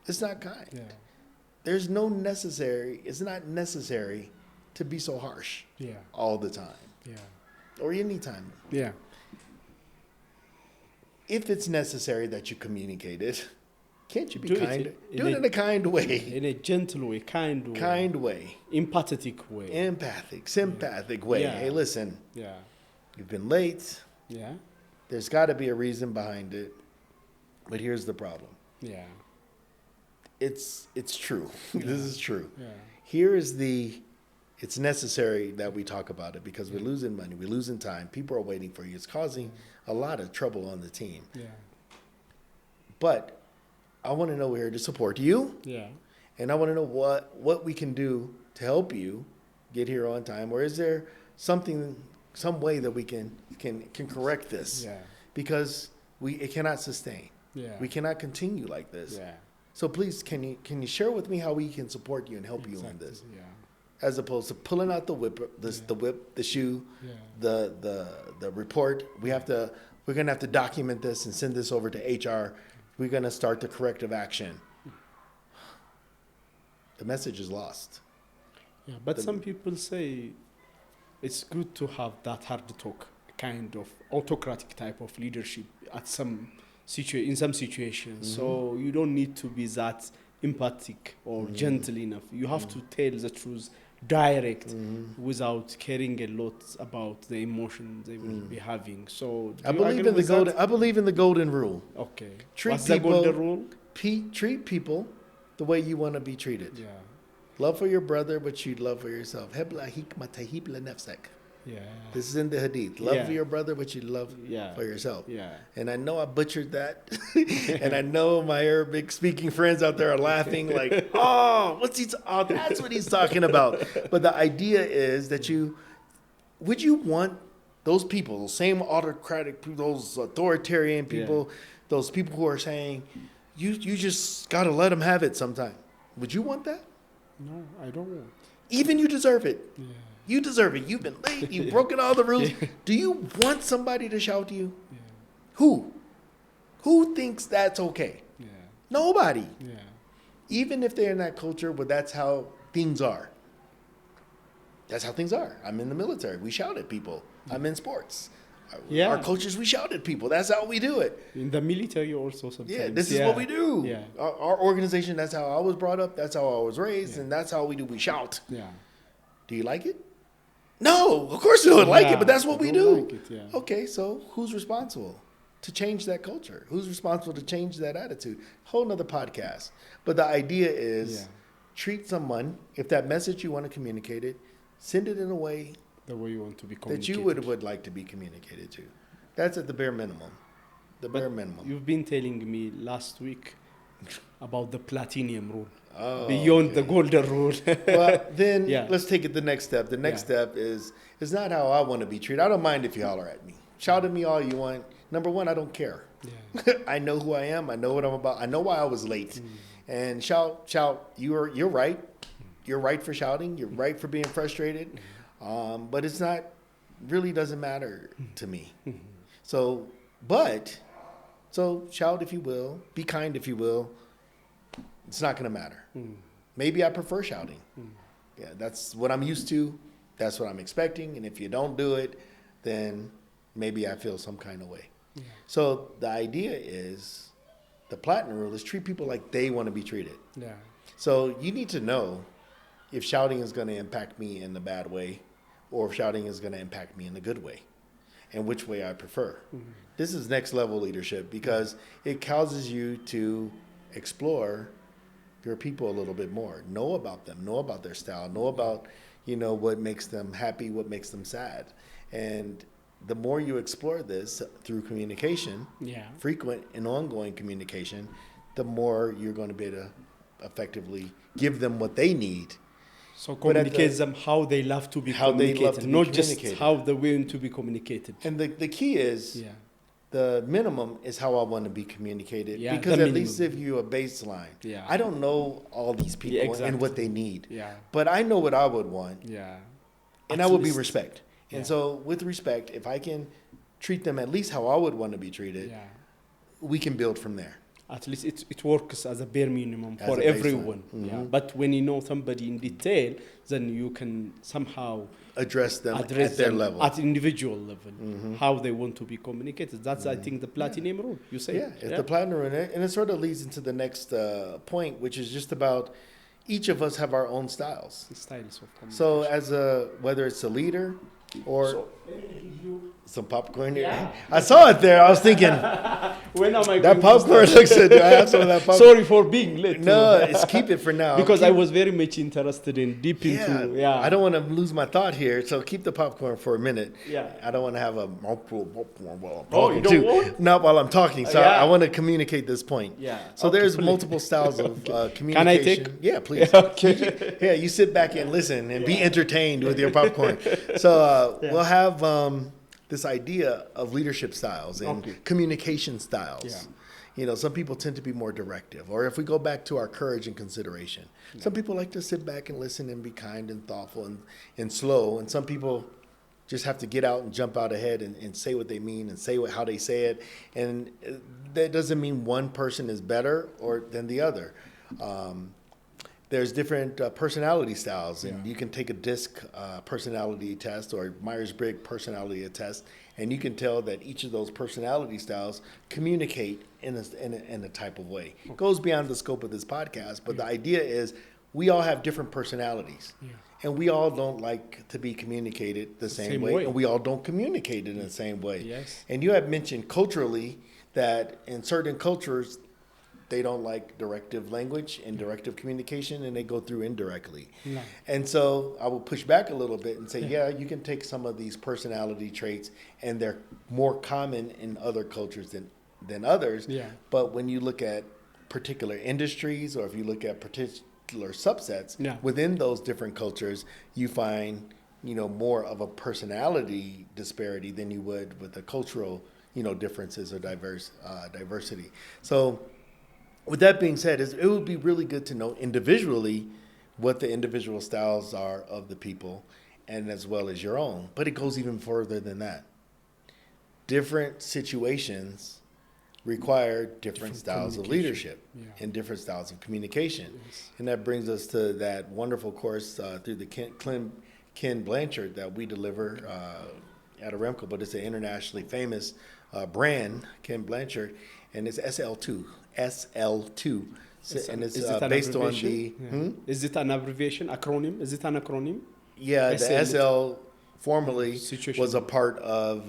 It's not kind. Yeah. It's not necessary to be so harsh Yeah. all the time Yeah. or anytime. Yeah. If it's necessary that you communicate it, can't you be Do it kind? in Do it in a kind way. In a gentle way, kind way. Kind way. Empathetic way. Empathic, sympathetic way. Yeah. Hey, listen, Yeah. you've been late. Yeah. There's got to be a reason behind it. But here's the problem. Yeah. It's true. This is true. Yeah. Here is it's necessary that we talk about it because we're losing money, we're losing time. People are waiting for you. It's causing a lot of trouble on the team. Yeah. But I want to know we're here to support you. Yeah. And I want to know what we can do to help you get here on time. Or is there some way that we can correct this? Yeah. Because it cannot sustain. Yeah. We cannot continue like this. Yeah. So please, can you share with me how we can support you and help you on this, Yeah. as opposed to pulling out the whip, the shoe, Yeah. the report. We're gonna have to document this and send this over to HR. We're gonna start the corrective action. The message is lost. Yeah. But some people say it's good to have that hard talk, kind of autocratic type of leadership at in some situations. So you don't need to be that empathic or gentle enough. You have to tell the truth direct without caring a lot about the emotion they will be having. So I believe in the golden rule. Okay. Treat What's people, the golden rule? Treat people the way you want to be treated. Yeah. Love for your brother, but you love for yourself. Yeah. This is in the Hadith. Love Yeah. for your brother, but you love Yeah. for yourself. Yeah. And I know I butchered that. And I know my Arabic speaking friends out there are laughing like, oh, that's what he's talking about. But the idea is that would you want those people, those same autocratic people, those authoritarian people, those people who are saying, you just got to let them have it sometime. Would you want that? No, I don't want. Even you deserve it. Yeah. You deserve it. You've been late. You've broken all the rules. Do you want somebody to shout to you? Yeah. Who? Who thinks that's okay? Yeah. Nobody. Yeah. Even if they're in that culture where that's how things are. That's how things are. I'm in the military. We shout at people. I'm in sports. Yeah. Our cultures, we shout at people. That's how we do it. In the military also sometimes. Yeah, this is what we do. Yeah. Our organization, that's how I was brought up. That's how I was raised. And that's how we do. We shout. Yeah. Do you like it? No, of course you don't like it, but that's what we do. Like it, yeah. Okay, so who's responsible to change that culture? Who's responsible to change that attitude? Whole nother podcast. But the idea is treat someone, if that message you want to communicate it, send it in a way The way you want to be that communicated. you would like to be communicated to. That's at the bare minimum. The bare minimum. You've been telling me last week about the platinum rule. Oh, Beyond the golden rule. Well, then Yeah. let's take it the next step. The next step is not how I want to be treated. I don't mind if you holler at me. Shout at me all you want. Number one, I don't care. Yeah. I know who I am. I know what I'm about. I know why I was late. And shout. You're right. You're right for shouting. You're right for being frustrated. But it's not, really doesn't matter to me. So shout if you will. Be kind if you will. It's not going to matter. Maybe I prefer shouting. Yeah, that's what I'm used to. that's what I'm expecting. And if you don't do it, then maybe I feel some kind of way. Yeah. So the idea is, the platinum rule is treat people like they want to be treated. Yeah. So you need to know if shouting is going to impact me in a bad way, or if shouting is going to impact me in a good way, and which way I prefer. Mm-hmm. This is next level leadership because it causes you to explore your people a little bit more, know about them, know about their style, know about, what makes them happy, what makes them sad. And the more you explore this through communication, Yeah. frequent and ongoing communication, the more you're going to be able to effectively give them what they need. So But at communicate the- them how they love to be How they communicated, love to be not just communicated. how they want to be communicated. And the key is, Yeah. the minimum is how I want to be communicated. Yeah, because the at least minimum. if you a baseline, Yeah. I don't know all these people exactly. and what they need, Yeah. but I know what I would want, Yeah. and At that would be least. respect. And Yeah. so with respect, if I can treat them at least how I would want to be treated, Yeah. we can build from there. At least it works as a bare minimum As for a baseline. everyone. Yeah. Mhm. But when you know somebody in detail, then you can somehow Address them address at their them level. at individual level, Mhm. how they want to be communicated. That's, I think, the platinum rule. You say? Yeah, it's the platinum rule. And it sort of leads into the next point, which is just about each of us have our own styles. Styles of communication. So whether it's a leader or So, some popcorn here. Yeah. I saw it there. I was thinking, when am I that going to popcorn start? looks good. Do I have some of that popcorn? Sorry for being late. No, it's keep it for now. because I Keep- was very much interested in deep into. Yeah. I don't want to lose my thought here, so keep the popcorn for a minute. Yeah. I don't want to have a mouthful of popcorn while I'm Oh, talking you don't too. want? Not while I'm talking. So Yeah. I want to communicate this point. Yeah. So Okay, there's please. multiple styles of communication. Can I take? Yeah, please. Okay. Yeah, you sit back and listen and be entertained with your popcorn. So we'll have this idea of leadership styles and Okay. communication styles. Yeah. Some people tend to be more directive. Or if we go back to our courage and consideration, some people like to sit back and listen and be kind and thoughtful and slow. And some people just have to get out and jump out ahead and say what they mean and say how they say it. And that doesn't mean one person is better or than the other. There's different personality styles, and you can take a DISC personality test or Myers-Briggs personality test, and you can tell that each of those personality styles communicate in a type of way. It goes beyond the scope of this podcast, but the idea is we all have different personalities, and we all don't like to be communicated the same way, and we all don't communicate in the same way. Yes. And you have mentioned culturally that in certain cultures, they don't like directive language and directive communication, and they go through indirectly. Yeah. And so I will push back a little bit and say, yeah, you can take some of these personality traits, and they're more common in other cultures than others. Yeah. But when you look at particular industries, or if you look at particular subsets Yeah. within those different cultures, you find more of a personality disparity than you would with the cultural differences or diversity. So with that being said, it would be really good to know individually what the individual styles are of the people, and as well as your own. But it goes even further than that. Different situations require different styles of communication. leadership Yeah. and different styles of communication. Yes. And that brings us to that wonderful course through the Ken Blanchard that we deliver at Aramco, but it's an internationally famous brand, Ken Blanchard, and it's SL2. And it's Is it an based on abbreviation? the Yeah. Is it an abbreviation, acronym? Is it an acronym? the SL formerly Situation- was a part of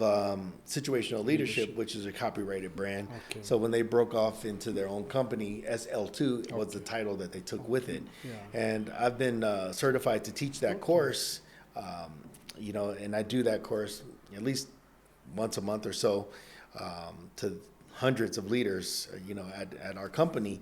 Situational Leadership, which is a copyrighted brand. Okay. So when they broke off into their own company, SL2 was the title that they took with it. Yeah. And I've been certified to teach that course, and I do that course at least once a month or so to hundreds of leaders, at our company.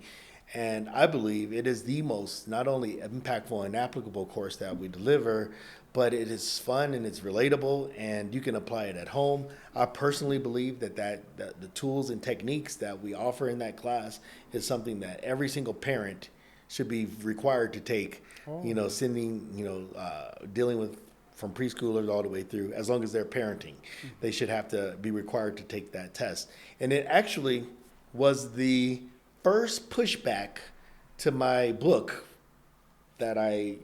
And I believe it is the most not only impactful and applicable course that we deliver, but it is fun and it's relatable, and you can apply it at home. I personally believe that the tools and techniques that we offer in that class is something that every single parent should be required to take. Dealing with from preschoolers all the way through, as long as they're parenting, they should have to be required to take that test. And it actually was the first pushback to my book that I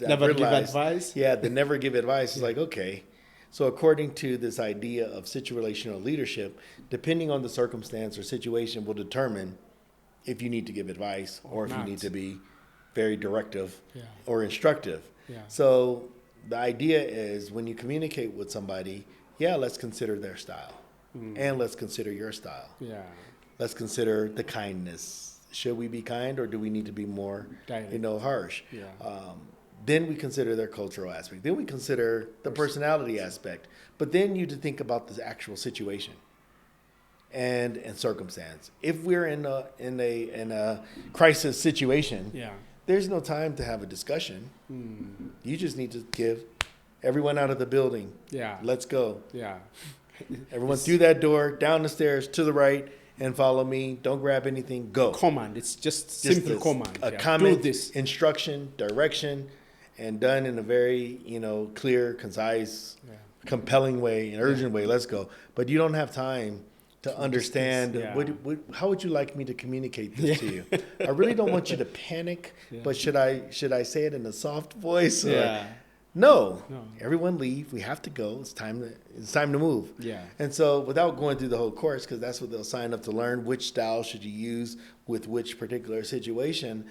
I Never give realized, advice. Yeah, the never give advice is like, okay. So according to this idea of situational leadership, depending on the circumstance or situation will determine if you need to give advice or if you not. need to be very directive Yeah. or instructive. Yeah. So the idea is when you communicate with somebody, yeah, let's consider their style. And let's consider your style. Yeah. Let's consider the kindness. Should we be kind or do we need to be more, Direct. harsh? Yeah. Then we consider their cultural aspect. Then we consider the personality aspect. But then you to think about the actual situation and circumstance. If we're in a crisis situation, Yeah. there's no time to have a discussion. You just need to give everyone out of the building. Yeah. Let's go. Yeah. Everyone through that door, down the stairs, to the right, and follow me. Don't grab anything. Go. Command. It's just Just simple command. A Yeah. comment, Do this. instruction, direction, and done in a very, clear, concise, Yeah. compelling way, an urgent way. Let's go. But you don't have time to understand yeah. how would you like me to communicate this to you? I really don't want you to panic, Yeah. but should I say it in a soft voice? Or, Yeah. No. No. Everyone leave. We have to go. It's time to move. Yeah. And so without going through the whole course, because that's what they'll sign up to learn, which style should you use with which particular situation,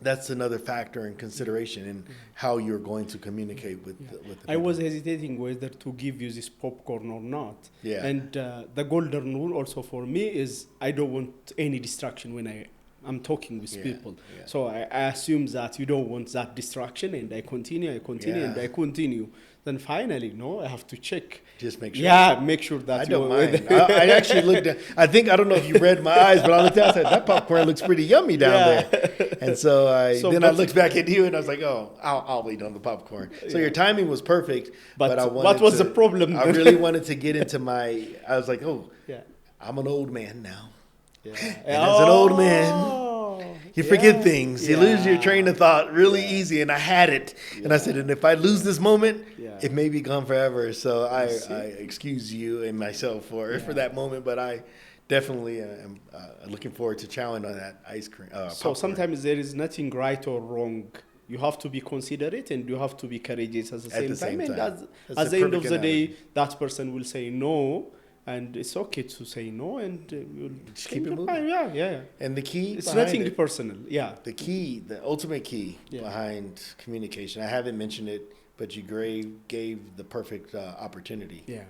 that's another factor in consideration in how you're going to communicate with the I people. was hesitating whether to give you this popcorn or not. Yeah. And the golden rule also for me is I don't want any distraction when I'm talking with Yeah, people. yeah. So I assume that you don't want that distraction, and I continue, and Yeah. I continue. Then finally, no, I have to check. Just make sure. Yeah, make sure that I don't you're mind. I actually looked at, I don't know if you read my eyes, but I looked down and said, that popcorn looks pretty yummy down Yeah. there. And so I but- looked back at you and I was like, oh, I'll wait on the popcorn. So your timing was perfect. But I what wanted was the problem I then? really wanted to get into I was like, oh, Yeah. I'm an old man now. Yeah. And as an old man, you forget things. You lose your train of thought really easy. And I had it. And I said, and if I lose this moment, Yeah. it may be gone forever. So I see. excuse you and myself for that moment. But I definitely am looking forward to chowing on that ice cream. So popcorn. sometimes there is nothing right or wrong. You have to be considerate and you have to be courageous at the same time. And That's at a the end of perfect the day, analogy. that person will say no, and it's okay to say no, and you'll Just keep change it your moving. mind. Yeah. And the key It's behind nothing it, personal. Yeah. the ultimate key Yeah. behind communication, I haven't mentioned it, but you gave the perfect opportunity. Yeah.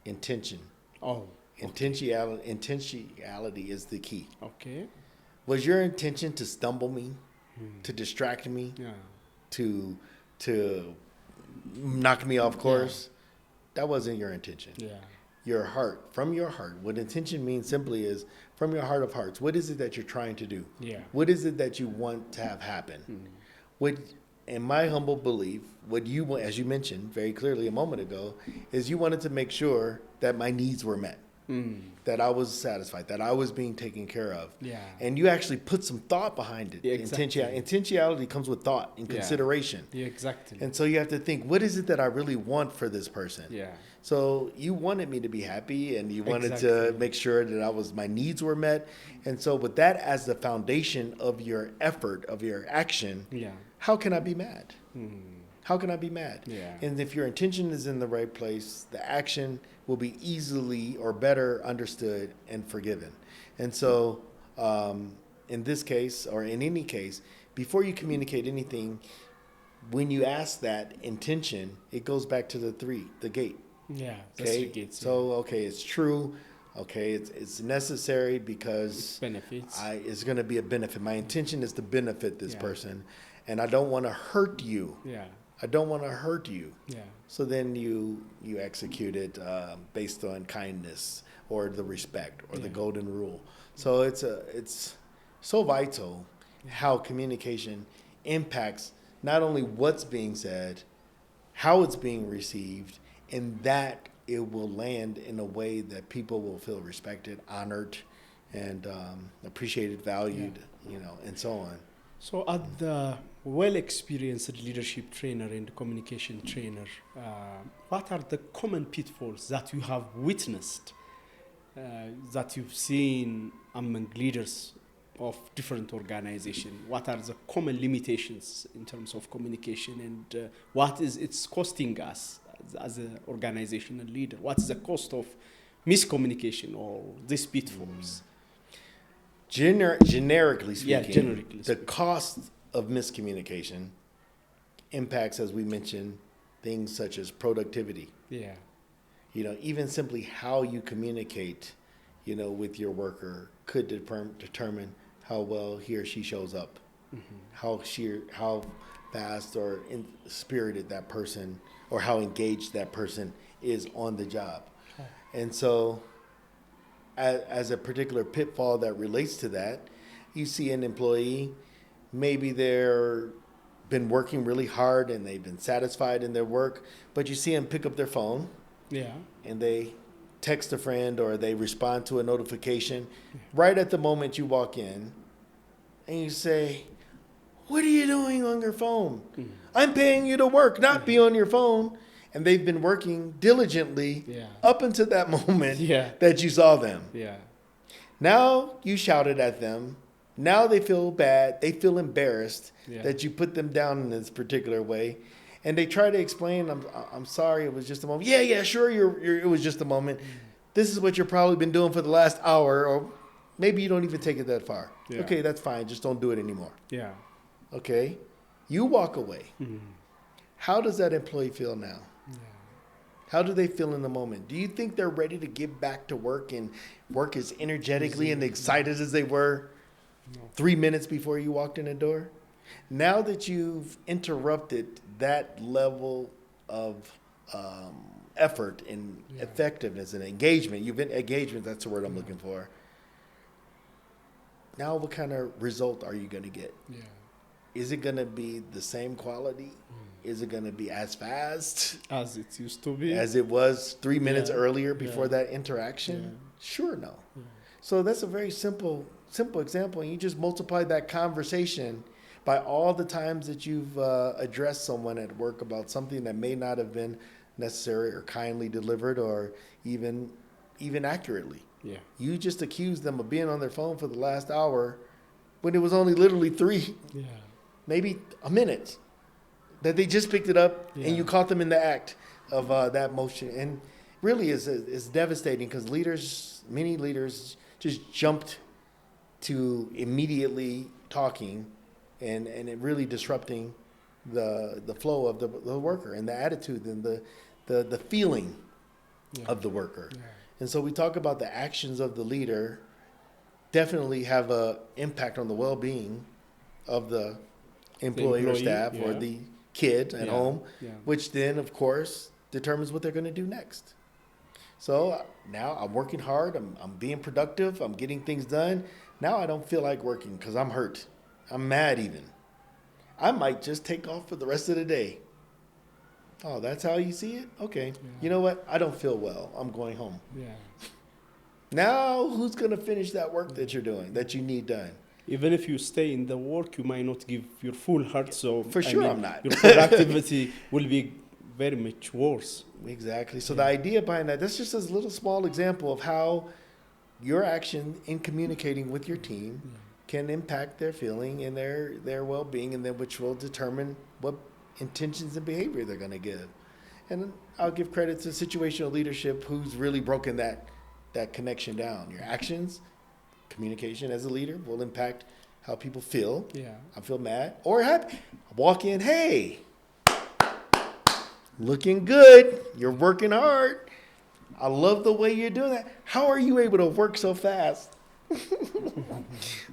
Intention. Oh. Intentionality is the key. Okay. Was your intention to stumble me, to distract me, Yeah. to knock me off course? That wasn't your intention. Yeah. Your heart, from your heart. What intention means simply is from your heart of hearts. What is it that you're trying to do? Yeah. What is it that you want to have happen? What, in my humble belief, what you want, as you mentioned very clearly a moment ago, is you wanted to make sure that my needs were met. That I was satisfied, that I was being taken care of. Yeah. And you actually put some thought behind it. Yeah, exactly. Intentionality comes with thought and Yeah. consideration. Yeah, exactly. And so you have to think, what is it that I really want for this person? Yeah. So you wanted me to be happy and you wanted to Exactly. make sure that my needs were met. And so with that as the foundation of your effort, of your action, Yeah. how can I be mad? How can I be mad? Yeah. And if your intention is in the right place, the action will be easily or better understood and forgiven. And so, in this case, or in any case, before you communicate anything, when you ask that intention, it goes back to the gate. Yeah. That's Okay. the gates, So, it's true. Okay. It's necessary because benefits. it's going to be a benefit. My intention is to benefit this Yeah. person, and I don't want to hurt you. Yeah. I don't want to hurt you. Yeah. So then you execute it based on kindness or the respect or the Yeah. golden rule. So it's so vital how communication impacts not only what's being said, how it's being received, and that it will land in a way that people will feel respected, honored, and appreciated, valued, and so on. So, as the well-experienced leadership trainer and communication trainer, what are the common pitfalls that you have witnessed, that you've seen among leaders of different organizations? What are the common limitations in terms of communication, and what is it's costing us as an organizational leader? What's the cost of miscommunication or these pitfalls? Generically speaking, generically the speaking. cost of miscommunication impacts, as we mentioned, things such as productivity. Yeah. You know, even simply how you communicate, you know, with your worker could determine how well he or she shows up, how fast or spirited that person, or how engaged that person is on the job. And so, as a particular pitfall that relates to that, you see an employee, maybe they're been working really hard and they've been satisfied in their work, but you see them pick up their phone Yeah. and they text a friend or they respond to a notification right at the moment you walk in, and you say, "What are you doing on your phone? I'm paying you to work, not be on your phone." And they've been working diligently Yeah. up until that moment Yeah. that you saw them. Yeah. Now you shouted at them. Now they feel bad. They feel embarrassed Yeah. that you put them down in this particular way. And they try to explain, I'm sorry, it was just a moment. Yeah, sure, it was just a moment. This is what you've probably been doing for the last hour, or maybe you don't even take it that far. Yeah. Okay, that's fine. Just don't do it anymore. Yeah. Okay? You walk away. How does that employee feel now? How do they feel in the moment? Do you think they're ready to get back to work and work as energetically and excited as they were 3 minutes before you walked in the door? Now that you've interrupted that level of effort and effectiveness and engagement, engagement, that's the word I'm looking for. Now what kind of result are you going to get? Yeah. Is it going to be the same quality? Is it going to be as fast As it used to be. as it was 3 minutes Yeah. earlier before Yeah. that interaction? Yeah. Sure, no. So that's a very simple example. And you just multiply that conversation by all the times that you've addressed someone at work about something that may not have been necessary or kindly delivered or even accurately. Yeah. You just accused them of being on their phone for the last hour when it was only literally maybe a minute that they just picked it up Yeah. and you caught them in the act of that motion. And really is devastating because many leaders just jumped to immediately talking and it really disrupting the flow of the worker and the attitude and the feeling of the worker. Yeah. And so we talk about the actions of the leader definitely have a impact on the well-being of the employee or employee, staff or yeah. the kid at Yeah, home, yeah. which then, of course, determines what they're going to do next. So now I'm working hard. I'm being productive. I'm getting things done. Now I don't feel like working because I'm hurt. I'm mad even. I might just take off for the rest of the day. Oh, that's how you see it? Okay. You know what? I don't feel well. I'm going home. Yeah. Now who's going to finish that work that you're doing, that you need done? Even if you stay in the work, you might not give your full heart. So For sure I'm not. Your productivity will be very much worse. Exactly. So the idea behind that's just a little small example of how your action in communicating with your team can impact their feeling and their well-being, and then which will determine what intentions and behavior they're going to give. And I'll give credit to situational leadership who's really broken that connection down. Your actions, communication as a leader will impact how people feel. Yeah. I feel mad or happy. I walk in, hey, looking good. You're working hard. I love the way you're doing that. How are you able to work so fast?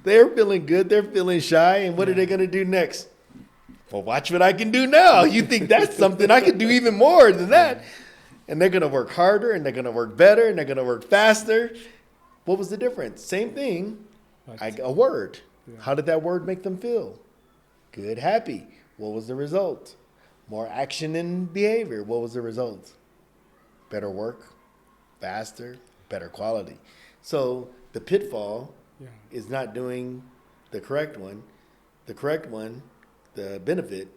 They're feeling good. They're feeling shy. And what are they going to do next? Well, watch what I can do now. You think that's something I can do even more than that. And they're going to work harder and they're going to work better and they're going to work faster. What was the difference? Same thing. A word. Yeah. How did that word make them feel? Good, happy. What was the result? More action and behavior. What was the result? Better work, faster, better quality. So the pitfall is not doing the correct one. The correct one, the benefit,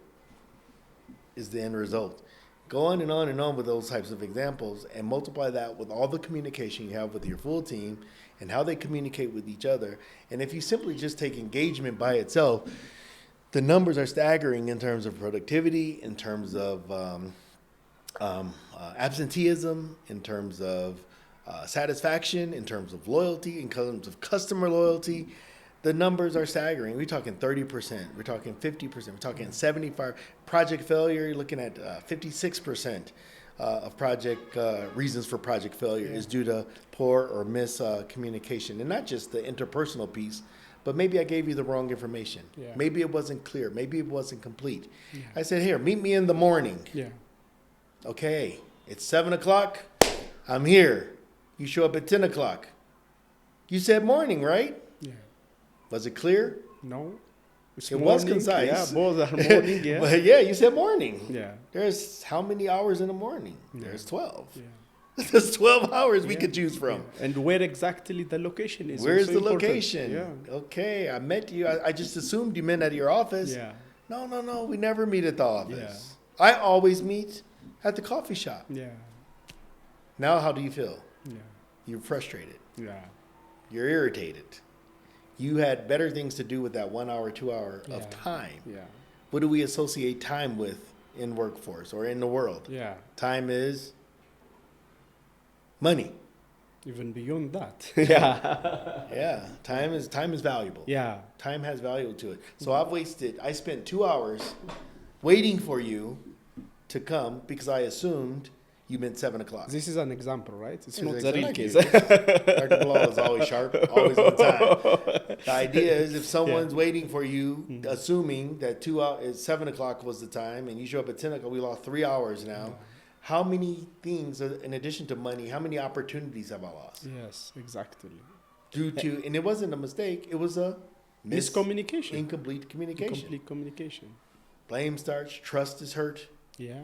is the end result. Go on and on and on with those types of examples and multiply that with all the communication you have with your full team and how they communicate with each other. And if you simply just take engagement by itself, the numbers are staggering in terms of productivity, in terms of absenteeism, in terms of satisfaction, in terms of loyalty, in terms of customer loyalty. The numbers are staggering. We're talking 30%. We're talking 50%. We're talking 75%. Project failure, you're looking at 56% of project reasons for project failure is due to poor or miscommunication. And not just the interpersonal piece, but maybe I gave you the wrong information. Yeah. Maybe it wasn't clear. Maybe it wasn't complete. Yeah. I said, here, meet me in the morning. Yeah. Okay, it's 7 o'clock. I'm here. You show up at 10 o'clock. You said morning, right? Yeah. Was it clear? No. It was concise. Yeah, both are morning, yeah. But yeah, you said morning. Yeah. There's how many hours in the morning? Yeah. There's 12. Yeah. There's 12 hours we could choose from. Yeah. And where exactly the location is. Where's also the important. location? Yeah. Okay, I met you. I just assumed you meant at your office. Yeah. No. We never meet at the office. Yeah. I always meet at the coffee shop. Yeah. Now, how do you feel? Yeah. You're frustrated. Yeah. You're irritated. You had better things to do with that 1 hour, 2 hour of time. Yeah. What do we associate time with in workforce or in the world? Yeah. Time is money. Even beyond that. Yeah. Yeah. Time is valuable. Yeah. Time has value to it. So I spent 2 hours waiting for you to come because I assumed you meant 7 o'clock. This is an example, right? It's not exactly. the real case. Dr. Bilal is always sharp, always on time. The idea is if someone's waiting for you, assuming that 7 o'clock was the time, and you show up at 10 o'clock, we lost 3 hours now. How many things, in addition to money, how many opportunities have I lost? Yes, exactly. Due to, and it wasn't a mistake, it was a miscommunication. Incomplete communication. Incomplete communication. Blame starts, trust is hurt. Yeah.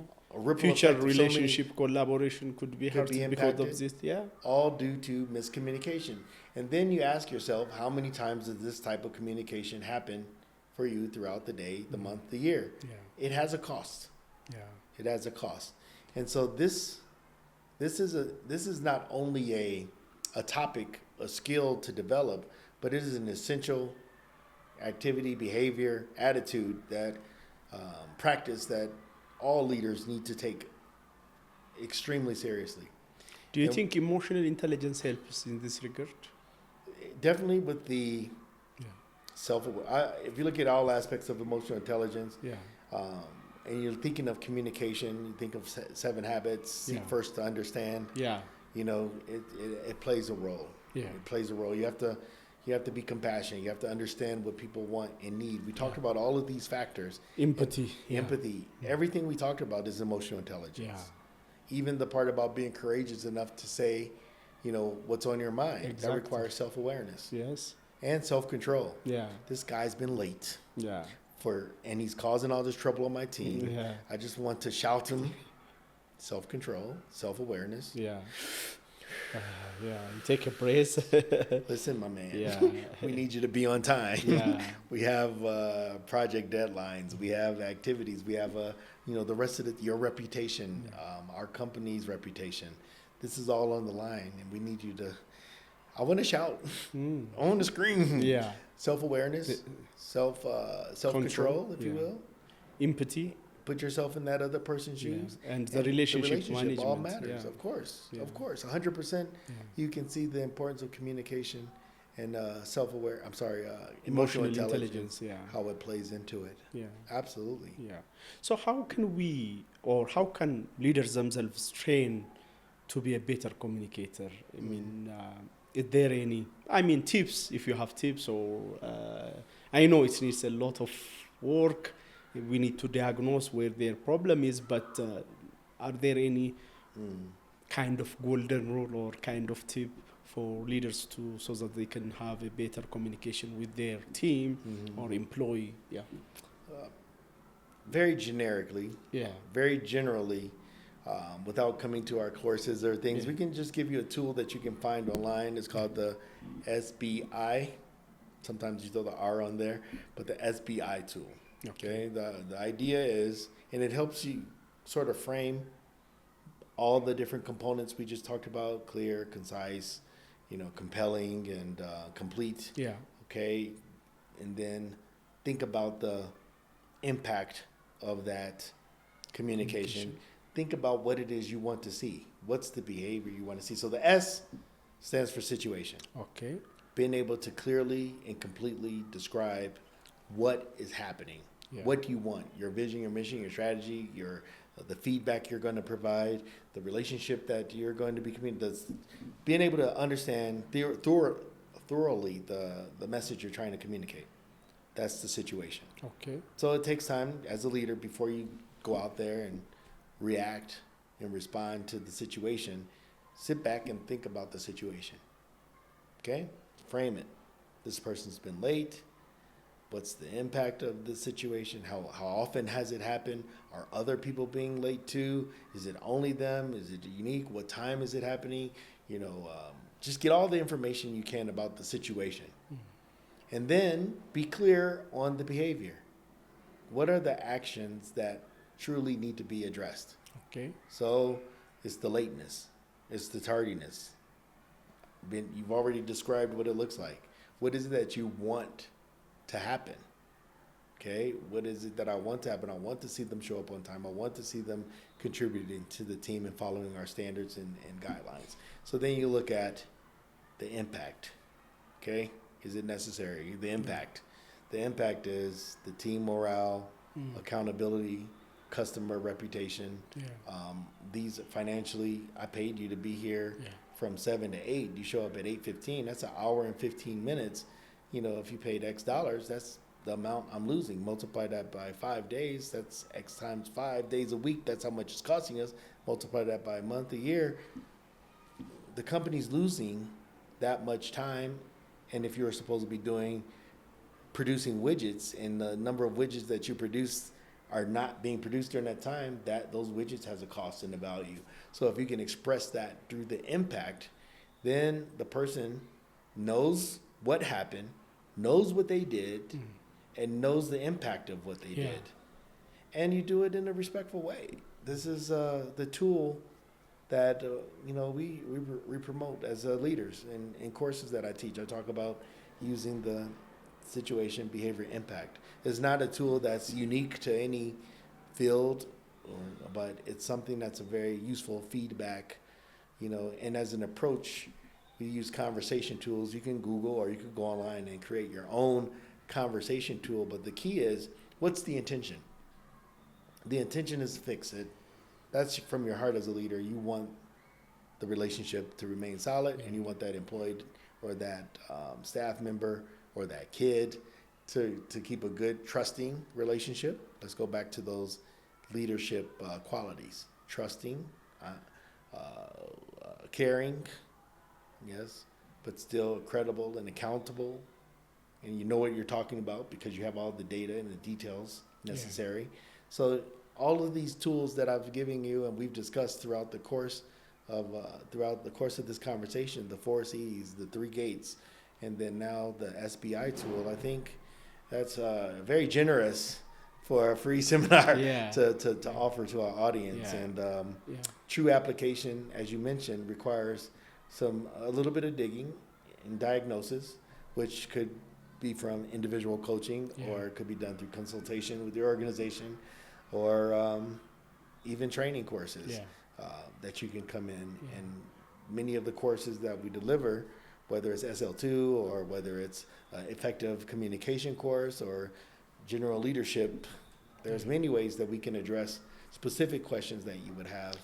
Future relationship collaboration could be hurt because of this. Yeah. All due to miscommunication. And then you ask yourself, how many times does this type of communication happen for you throughout the day, the month, the year? Yeah. It has a cost. Yeah. It has a cost. And so this is not only a topic, a skill to develop, but it is an essential activity, behavior, attitude that practice that all leaders need to take extremely seriously. Do you think emotional intelligence helps in this regard? Definitely with the self-aware. If you look at all aspects of emotional intelligence, and you're thinking of communication, you think of 7 habits, seek first to understand. Yeah. You know, it plays a role. Yeah. It plays a role. You have to be compassionate. You have to understand what people want and need. We talked about all of these factors. Empathy. Empathy. Everything we talked about is emotional intelligence. Yeah. Even the part about being courageous enough to say, what's on your mind. Exactly. That requires self-awareness. Yes. And self-control. Yeah. This guy's been late. Yeah. And he's causing all this trouble on my team. Yeah. I just want to shout him. Self-control, self-awareness. Yeah. You take a breath. Listen, my man. Yeah. We need you to be on time. Yeah. We have project deadlines. We have activities. We have the rest of your reputation, our company's reputation. This is all on the line, and we need you to. I want to shout on the screen. Yeah. Self-awareness, self-control, if you will. Empathy. Put yourself in that other person's shoes. And the relationship management. All matters, of course. 100%. You can see the importance of communication and emotional intelligence. How it plays into it. Yeah. Absolutely. Yeah. So how can leaders themselves train to be a better communicator? I mean, is there any, tips, if you have tips, or I know it needs a lot of work. We need to diagnose where their problem is, but are there any kind of golden rule or kind of tip for leaders so that they can have a better communication with their team or employee? Yeah. Very generically. Yeah. Very generally, without coming to our courses or things, we can just give you a tool that you can find online. It's called the SBI. Sometimes you throw the R on there, but the SBI tool. Okay. The idea is, and it helps you sort of frame all the different components we just talked about: clear, concise, compelling, and complete. Yeah. Okay, and then think about the impact of that communication. Think about what it is you want to see. What's the behavior you want to see? So the S stands for situation. Okay. Being able to clearly and completely describe what is happening. Yeah. What you want, your vision, your mission, your strategy, the feedback you're going to provide, the relationship that you're going to be communicating. Being able to understand thoroughly the message you're trying to communicate. That's the situation. Okay. So it takes time as a leader before you go out there and react and respond to the situation. Sit back and think about the situation. Okay? Frame it. This person's been late. What's the impact of the situation? How often has it happened? Are other people being late too? Is it only them? Is it unique? What time is it happening? Just get all the information you can about the situation. And then be clear on the behavior. What are the actions that truly need to be addressed? Okay. So it's the lateness. It's the tardiness. You've already described what it looks like. What is it that you want to happen? Okay, what is it that I want to happen? I want to see them show up on time. I want to see them contributing to the team and following our standards and guidelines. So then you look at the impact. Okay, is it necessary? The impact. The impact is the team morale, accountability, customer reputation. Yeah. These financially, I paid you to be here from 7 to 8. You show up at 8:15. That's an hour and 15 minutes. If you paid X dollars, that's the amount I'm losing. Multiply that by 5 days. That's X times 5 days a week. That's how much it's costing us. Multiply that by a month, a year. The company's losing that much time. And if you're supposed to be producing widgets, and the number of widgets that you produce are not being produced during that time, those widgets has a cost and a value. So if you can express that through the impact, then the person knows what happened, knows what they did, and knows the impact of what they did. And you do it in a respectful way. This is the tool that we promote as leaders. In courses that I teach, I talk about using the situation, behavior, impact. It's not a tool that's unique to any field, but it's something that's a very useful feedback, and as an approach, we use conversation tools. You can Google or you can go online and create your own conversation tool, but the key is, what's the intention? The intention is to fix it. That's from your heart as a leader. You want the relationship to remain solid, and you want that employed or that staff member or that kid to keep a good, trusting relationship. Let's go back to those leadership qualities: trusting, caring, yes, but still credible and accountable, and you know what you're talking about because you have all the data and the details necessary. So all of these tools that I've given you and we've discussed throughout the course of this conversation, the 4 C's, the 3 gates, and then now the SBI tool, I think that's very generous for a free seminar to offer to our audience. And true application, as you mentioned, requires a little bit of digging and diagnosis, which could be from individual coaching or it could be done through consultation with your organization, or even training courses that you can come in. And many of the courses that we deliver, whether it's SL2 or whether it's effective communication course or general leadership, there's many ways that we can address specific questions that you would have.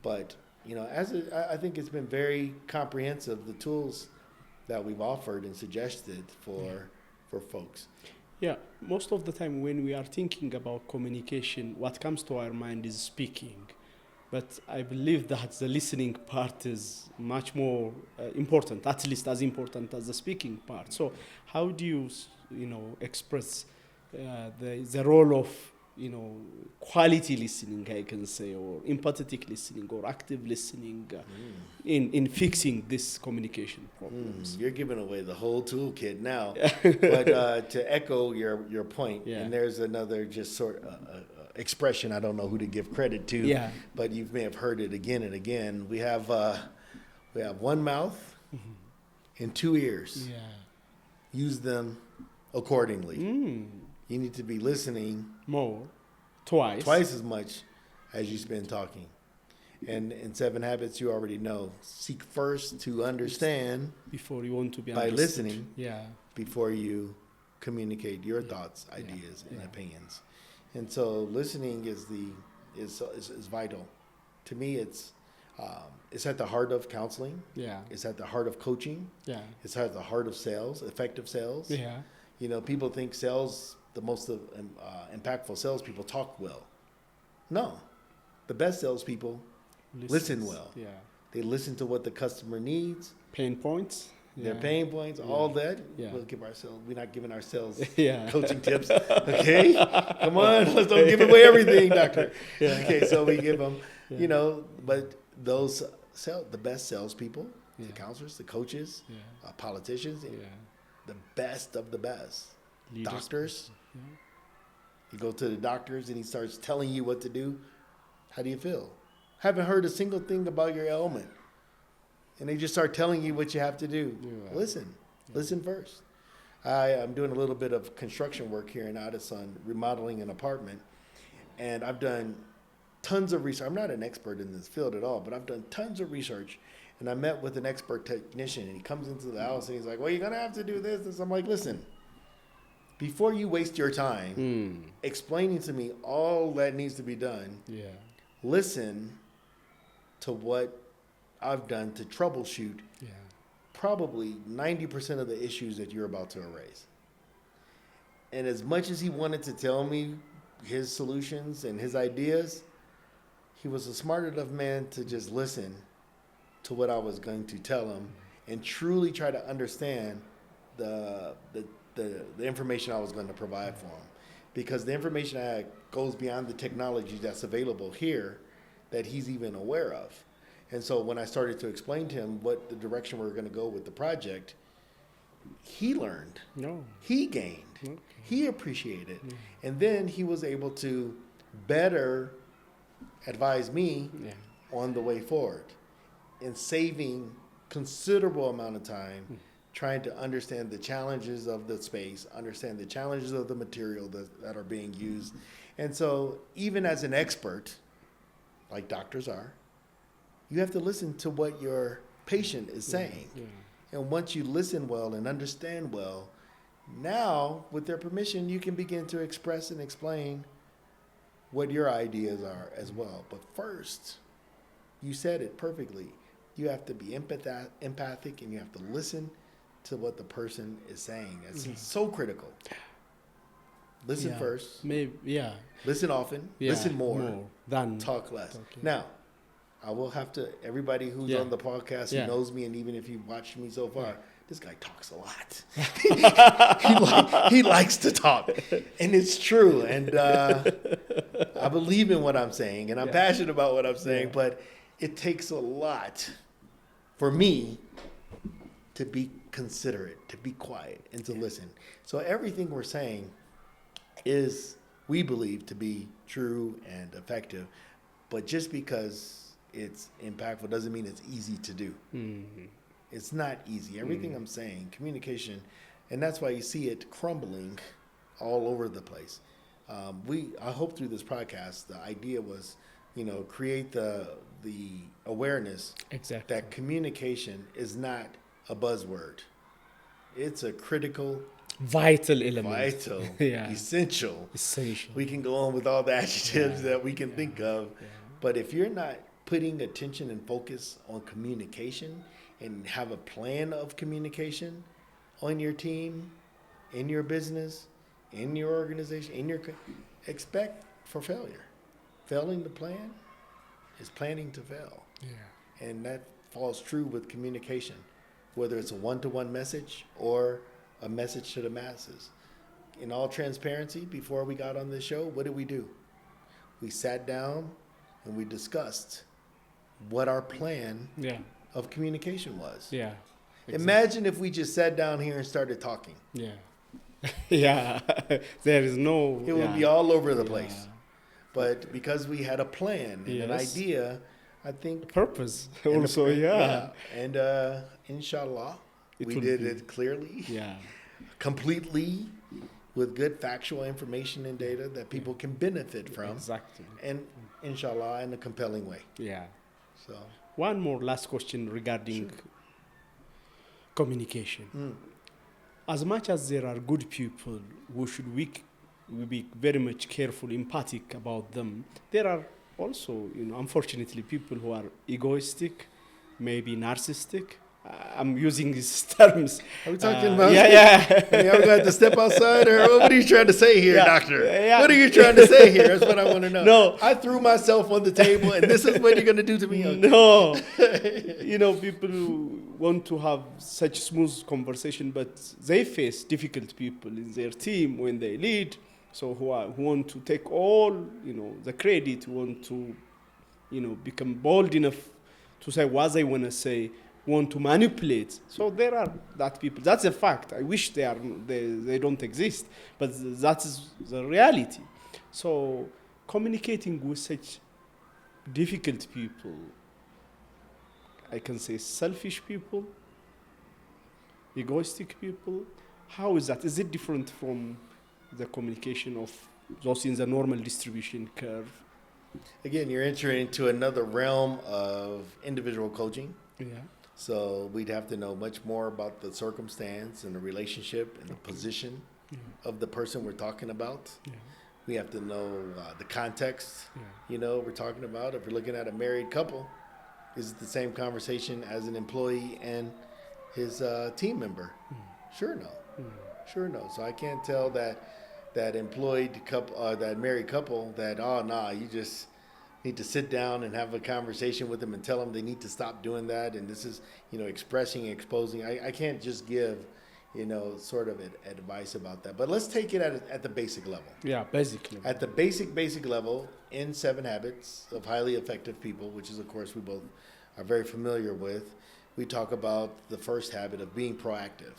But I think it's been very comprehensive, the tools that we've offered and suggested for folks. Yeah, most of the time when we are thinking about communication, what comes to our mind is speaking. But I believe that the listening part is much more important, at least as important as the speaking part. So how do you, express the role of, quality listening, I can say, or empathetic listening or active listening in fixing this communication problems? You're giving away the whole toolkit now. But to echo your point, and there's another just sort of expression. I don't know who to give credit to, Yeah. but you may have heard it again and again. We have one mouth and two ears. Yeah. Use them accordingly. Mm. You need to be listening More. Twice. twice as much as you spend talking. And in 7 Habits, you already know, seek first to understand Before you want to be by understood. listening Yeah. before you communicate your thoughts, ideas, and Yeah. opinions. And so listening is vital. To me, it's at the heart of counseling. Yeah. It's at the heart of coaching. Yeah. It's at the heart of sales, effective sales. Yeah. You know, people think sales, the most impactful salespeople talk well. No, the best salespeople listen Listens. well. Yeah. They listen to what the customer needs, Pain points. their Yeah. pain points, all that. Yeah. We're not giving ourselves Yeah. coaching tips. Okay, come on, let's don't give away everything, doctor. Okay, so we give them, but the best salespeople, Yeah. the counselors, the coaches, Yeah. politicians, Yeah. the best of the best. Leaders. Doctors. Yeah. You go to the doctors and he starts telling you what to do. How do you feel? Haven't heard a single thing about your ailment. And they just start telling you what you have to do. Yeah. Listen. Listen first. I'm doing a little bit of construction work here in Addison, remodeling an apartment. And I've done tons of research. I'm not an expert in this field at all, but I've done tons of research. And I met with an expert technician, and he comes into the house and he's like, well, you're going to have to do this. I'm like, listen, before you waste your time explaining to me all that needs to be done, Yeah. listen to what I've done to troubleshoot Yeah. probably 90% of the issues that you're about to erase. And as much as he wanted to tell me his solutions and his ideas, he was a smart enough man to just listen to what I was going to tell him and truly try to understand the information I was going to provide for him. Because the information I had goes beyond the technology that's available here that he's even aware of. And so when I started to explain to him what the direction we were going to go with the project, he learned, No. he gained, Okay. he appreciated. And then he was able to better advise me Yeah. on the way forward and saving considerable amount of time trying to understand the challenges of the space, understand the challenges of the material that are being used. And so even as an expert, like doctors are, you have to listen to what your patient is saying. Yeah. And once you listen well and understand well, now, with their permission, you can begin to express and explain what your ideas are as well. But first, you said it perfectly. You have to be empathic and you have to listen to what the person is saying. It's so critical. Listen Yeah. first, Maybe. Yeah. listen often, Yeah. listen more, than talk less. talking. Now, I will have to, everybody who's Yeah. on the podcast who Yeah. knows me, and even if you've watched me so far, this guy talks a lot. he likes to talk. And it's true. And I believe in what I'm saying, and I'm passionate about what I'm saying, but it takes a lot for me to be considerate, to be quiet, and to listen. So everything we're saying is, we believe, to be true and effective. But just because it's impactful doesn't mean it's easy to do. It's not easy. Everything I'm saying, communication, and that's why you see it crumbling all over the place. I hope through this podcast, the idea was, create the awareness Exactly. that communication is not a buzzword. It's a critical, Vital element. vital, Yeah. essential. Essential. We can go on with all the adjectives that we can think of, but if you're not putting attention and focus on communication and have a plan of communication on your team, in your business, in your organization, expect for failure. Failing to plan is planning to fail. Yeah. And that falls true with communication, whether it's a one-to-one message or a message to the masses. In all transparency, before we got on this show, what did we do? We sat down and we discussed what our plan Yeah. of communication was. Yeah. Imagine if we just sat down here and started talking. Yeah. Yeah. There is no. It would be all over the place. but because we had a plan and an Yes. idea, I think Purpose and a also, plan- yeah. And inshallah, It we will did be. it clearly, Yeah. completely, with good factual information and data that people can benefit from, Exactly. and inshallah, in a compelling way. Yeah. So, One more last question regarding communication. As much as there are good people who should we be very much careful, empathic about them, there are also, unfortunately, people who are egoistic, maybe narcissistic. I'm using these terms. Are we talking about? Yeah, yeah. I mean, are we going to have to step outside, or what are you trying to say here, Yeah, doctor? yeah. What are you trying to say here? That's what I want to know. No. I threw myself on the table, and this is what you're going to do to me. Okay. No. People who want to have such smooth conversation, but they face difficult people in their team when they lead. So who want to take all, the credit, who want to, become bold enough to say what they want to say, want to manipulate. So there are that people. That's a fact. I wish they don't exist, but that is the reality. So communicating with such difficult people, I can say selfish people, egoistic people, how is that? Is it different from the communication of those in the normal distribution curve? Again, you're entering into another realm of individual coaching. Yeah. So we'd have to know much more about the circumstance and the relationship and the position of the person we're talking about. Yeah. We have to know the context, Yeah. we're talking about. If we're looking at a married couple, is it the same conversation as an employee and his team member? Sure no. Sure no. So I can't tell that employed couple, that married couple, that, you just need to sit down and have a conversation with them and tell them they need to stop doing that. And this is, expressing, exposing. I can't just give, sort of advice about that. But let's take it at the basic level. Yeah, basically. At the basic level, in 7 Habits of Highly Effective People, which is, of course, we both are very familiar with, we talk about the first habit of being proactive.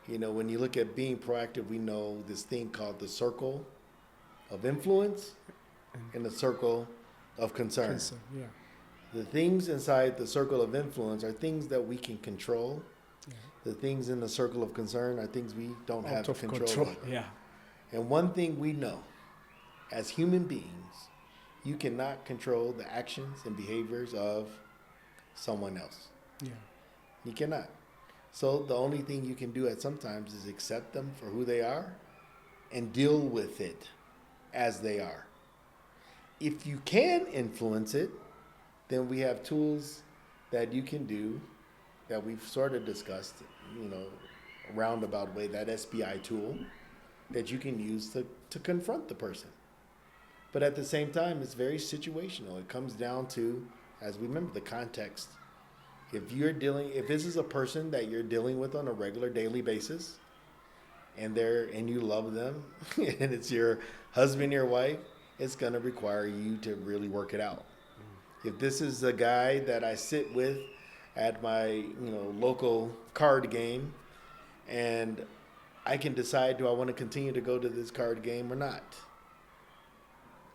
Yeah. When you look at being proactive, we know this thing called the circle of influence and the circle of concern. Yeah. The things inside the circle of influence are things that we can control. Yeah. The things in the circle of concern are things we don't have Out of control control. over. Yeah. And one thing we know, as human beings, you cannot control the actions and behaviors of someone else. Yeah. You cannot. So the only thing you can do at sometimes is accept them for who they are and deal with it as they are. If you can influence it, then we have tools that you can do that we've sort of discussed, a roundabout way, that SBI tool that you can use to confront the person. But at the same time, it's very situational. It comes down to, as we remember, the context. If this is a person that you're dealing with on a regular daily basis, and you love them, and it's your husband, your wife, it's going to require you to really work it out. If this is a guy that I sit with at my local card game, and I can decide, do I want to continue to go to this card game or not?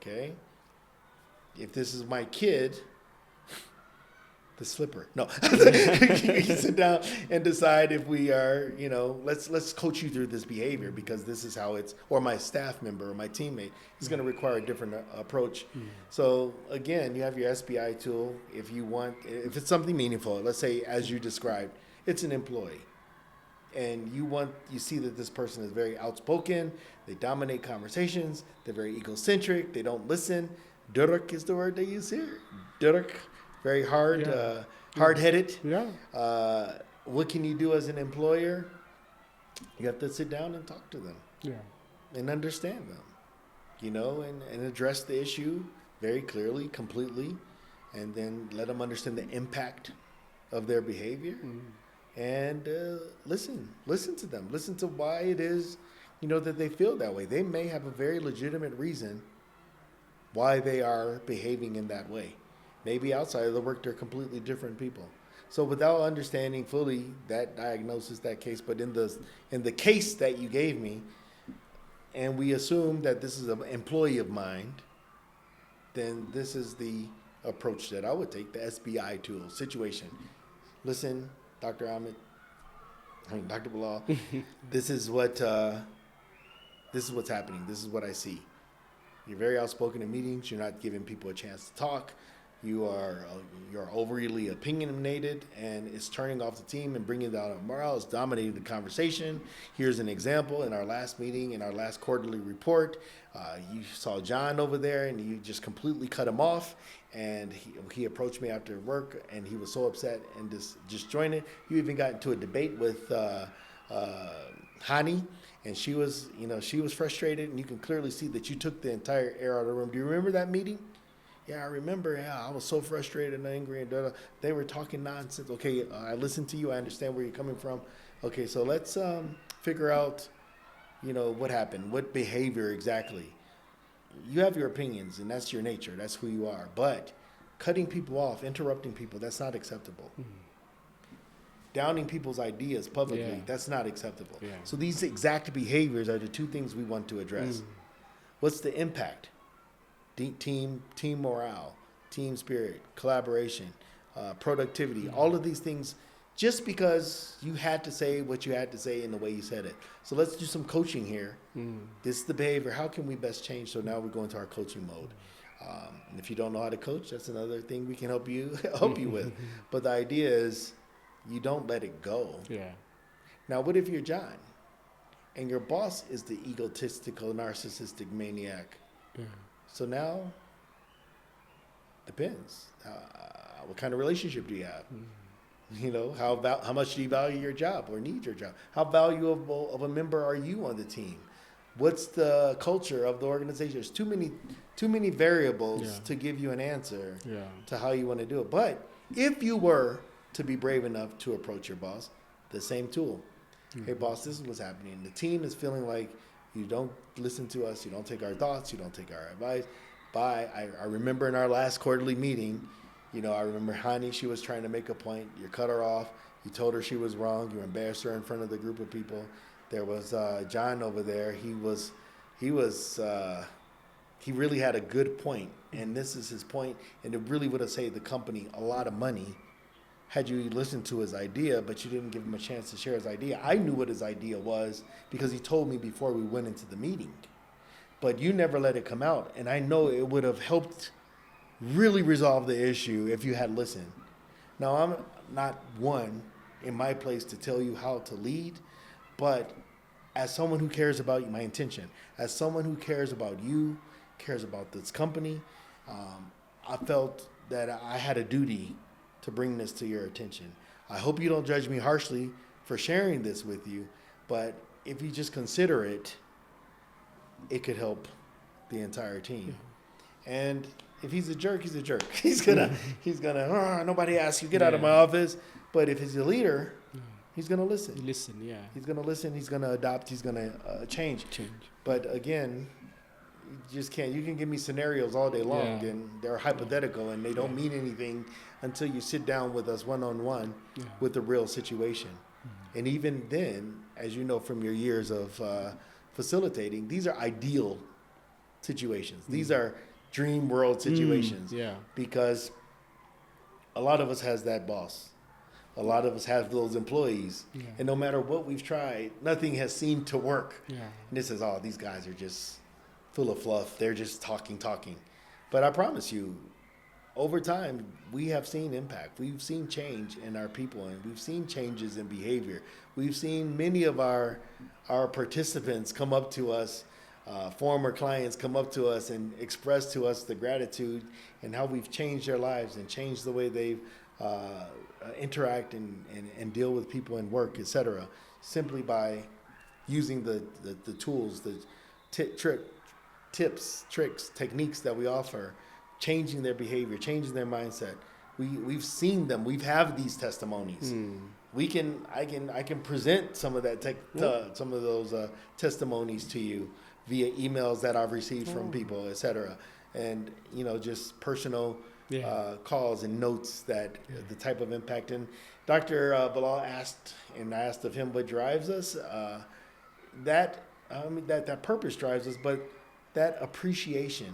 Okay. If this is my kid, the slipper. No, you sit down and decide if we are, let's coach you through this behavior because this is how or my staff member or my teammate is going to require a different approach. So again, you have your SBI tool. If it's something meaningful, let's say as you described, it's an employee. And you see that this person is very outspoken, they dominate conversations, they're very egocentric, they don't listen. Durk is the word they use here. Durk, very hard, hard-headed. Yeah. What can you do as an employer? You have to sit down and talk to them. Yeah. And understand them, and address the issue very clearly, completely, and then let them understand the impact of their behavior. And listen to them. Listen to why it is, that they feel that way. They may have a very legitimate reason why they are behaving in that way. Maybe outside of the work, they're completely different people. So without understanding fully that diagnosis, that case, but in the case that you gave me, and we assume that this is an employee of mine, then this is the approach that I would take, the SBI tool, situation. Listen, Dr. Dr. Bilal, this is what's happening. This is what I see. You're very outspoken in meetings. You're not giving people a chance to talk. You're overly opinionated, and it's turning off the team and bringing down morale. It's dominating the conversation. Here's an example. In our last meeting, in our last quarterly report, you saw John over there, and you just completely cut him off. And he approached me after work, and he was so upset and just joined it. You even got into a debate with Hani, and she was frustrated, and you can clearly see that you took the entire air out of the room. Do you remember that meeting? Yeah, I remember. Yeah, I was so frustrated and angry, and they were talking nonsense. Okay, I listened to you. I understand where you're coming from. Okay, so let's figure out, what happened, what behavior exactly. You have your opinions, and that's your nature. That's who you are. But cutting people off, interrupting people, that's not acceptable. Mm-hmm. Downing people's ideas publicly, that's not acceptable. Yeah. So these exact behaviors are the two things we want to address. What's the impact? Team morale, team spirit, collaboration, productivity, all of these things, just because you had to say what you had to say in the way you said it. So let's do some coaching here. This is the behavior. How can we best change? So now we're going to our coaching mode. And if you don't know how to coach, that's another thing we can help you with. But the idea is you don't let it go. Yeah. Now, what if you're John and your boss is the egotistical, narcissistic maniac? Yeah. So now, depends. What kind of relationship do you have? How much do you value your job or need your job? How valuable of a member are you on the team? What's the culture of the organization? There's too many variables to give you an answer to how you want to do it. But if you were to be brave enough to approach your boss, the same tool. Hey, boss, this is what's happening. The team is feeling like you don't listen to us. You don't take our thoughts. You don't take our advice. I remember in our last quarterly meeting, I remember Hani, she was trying to make a point. You cut her off. You told her she was wrong. You embarrassed her in front of the group of people. There was John over there. He really had a good point, and this is his point, and it really would have saved the company a lot of money had you listened to his idea, but you didn't give him a chance to share his idea. I knew what his idea was because he told me before we went into the meeting, but you never let it come out, and I know it would have helped really resolve the issue if you had listened. Now, I'm not one in my place to tell you how to lead, but as someone who cares about my intention, as someone who cares about you, cares about this company, I felt that I had a duty to bring this to your attention. I hope you don't judge me harshly for sharing this with you, but if you just consider it, it could help the entire team. And if he's a jerk, he's a jerk. He's gonna, nobody asks you, get out of my office. But if he's a leader, he's gonna listen. He's gonna listen. He's gonna adopt. He's gonna change. But again, you just can't. You can give me scenarios all day long, and they're hypothetical, and they don't mean anything until you sit down with us one-on-one with the real situation. And even then, as you know from your years of facilitating, these are ideal situations. These are dream world situations. Because a lot of us has that boss. A lot of us have those employees. And no matter what we've tried, nothing has seemed to work. And this is, these guys are just full of fluff. They're just talking. But I promise you, over time, we have seen impact. We've seen change in our people, and we've seen changes in behavior. We've seen many of our participants come up to us, former clients come up to us and express to us the gratitude and how we've changed their lives and changed the way they interact and deal with people and work, etc., simply by using the tools, the tips, tricks, techniques that we offer, changing their behavior, changing their mindset. We've seen them. We've had these testimonies. I can present some of that some of those testimonies to you via emails that I've received from people, etc. And just personal calls and notes that the type of impact. And Dr. Bilal asked, and I asked of him what drives us. That purpose drives us, but that appreciation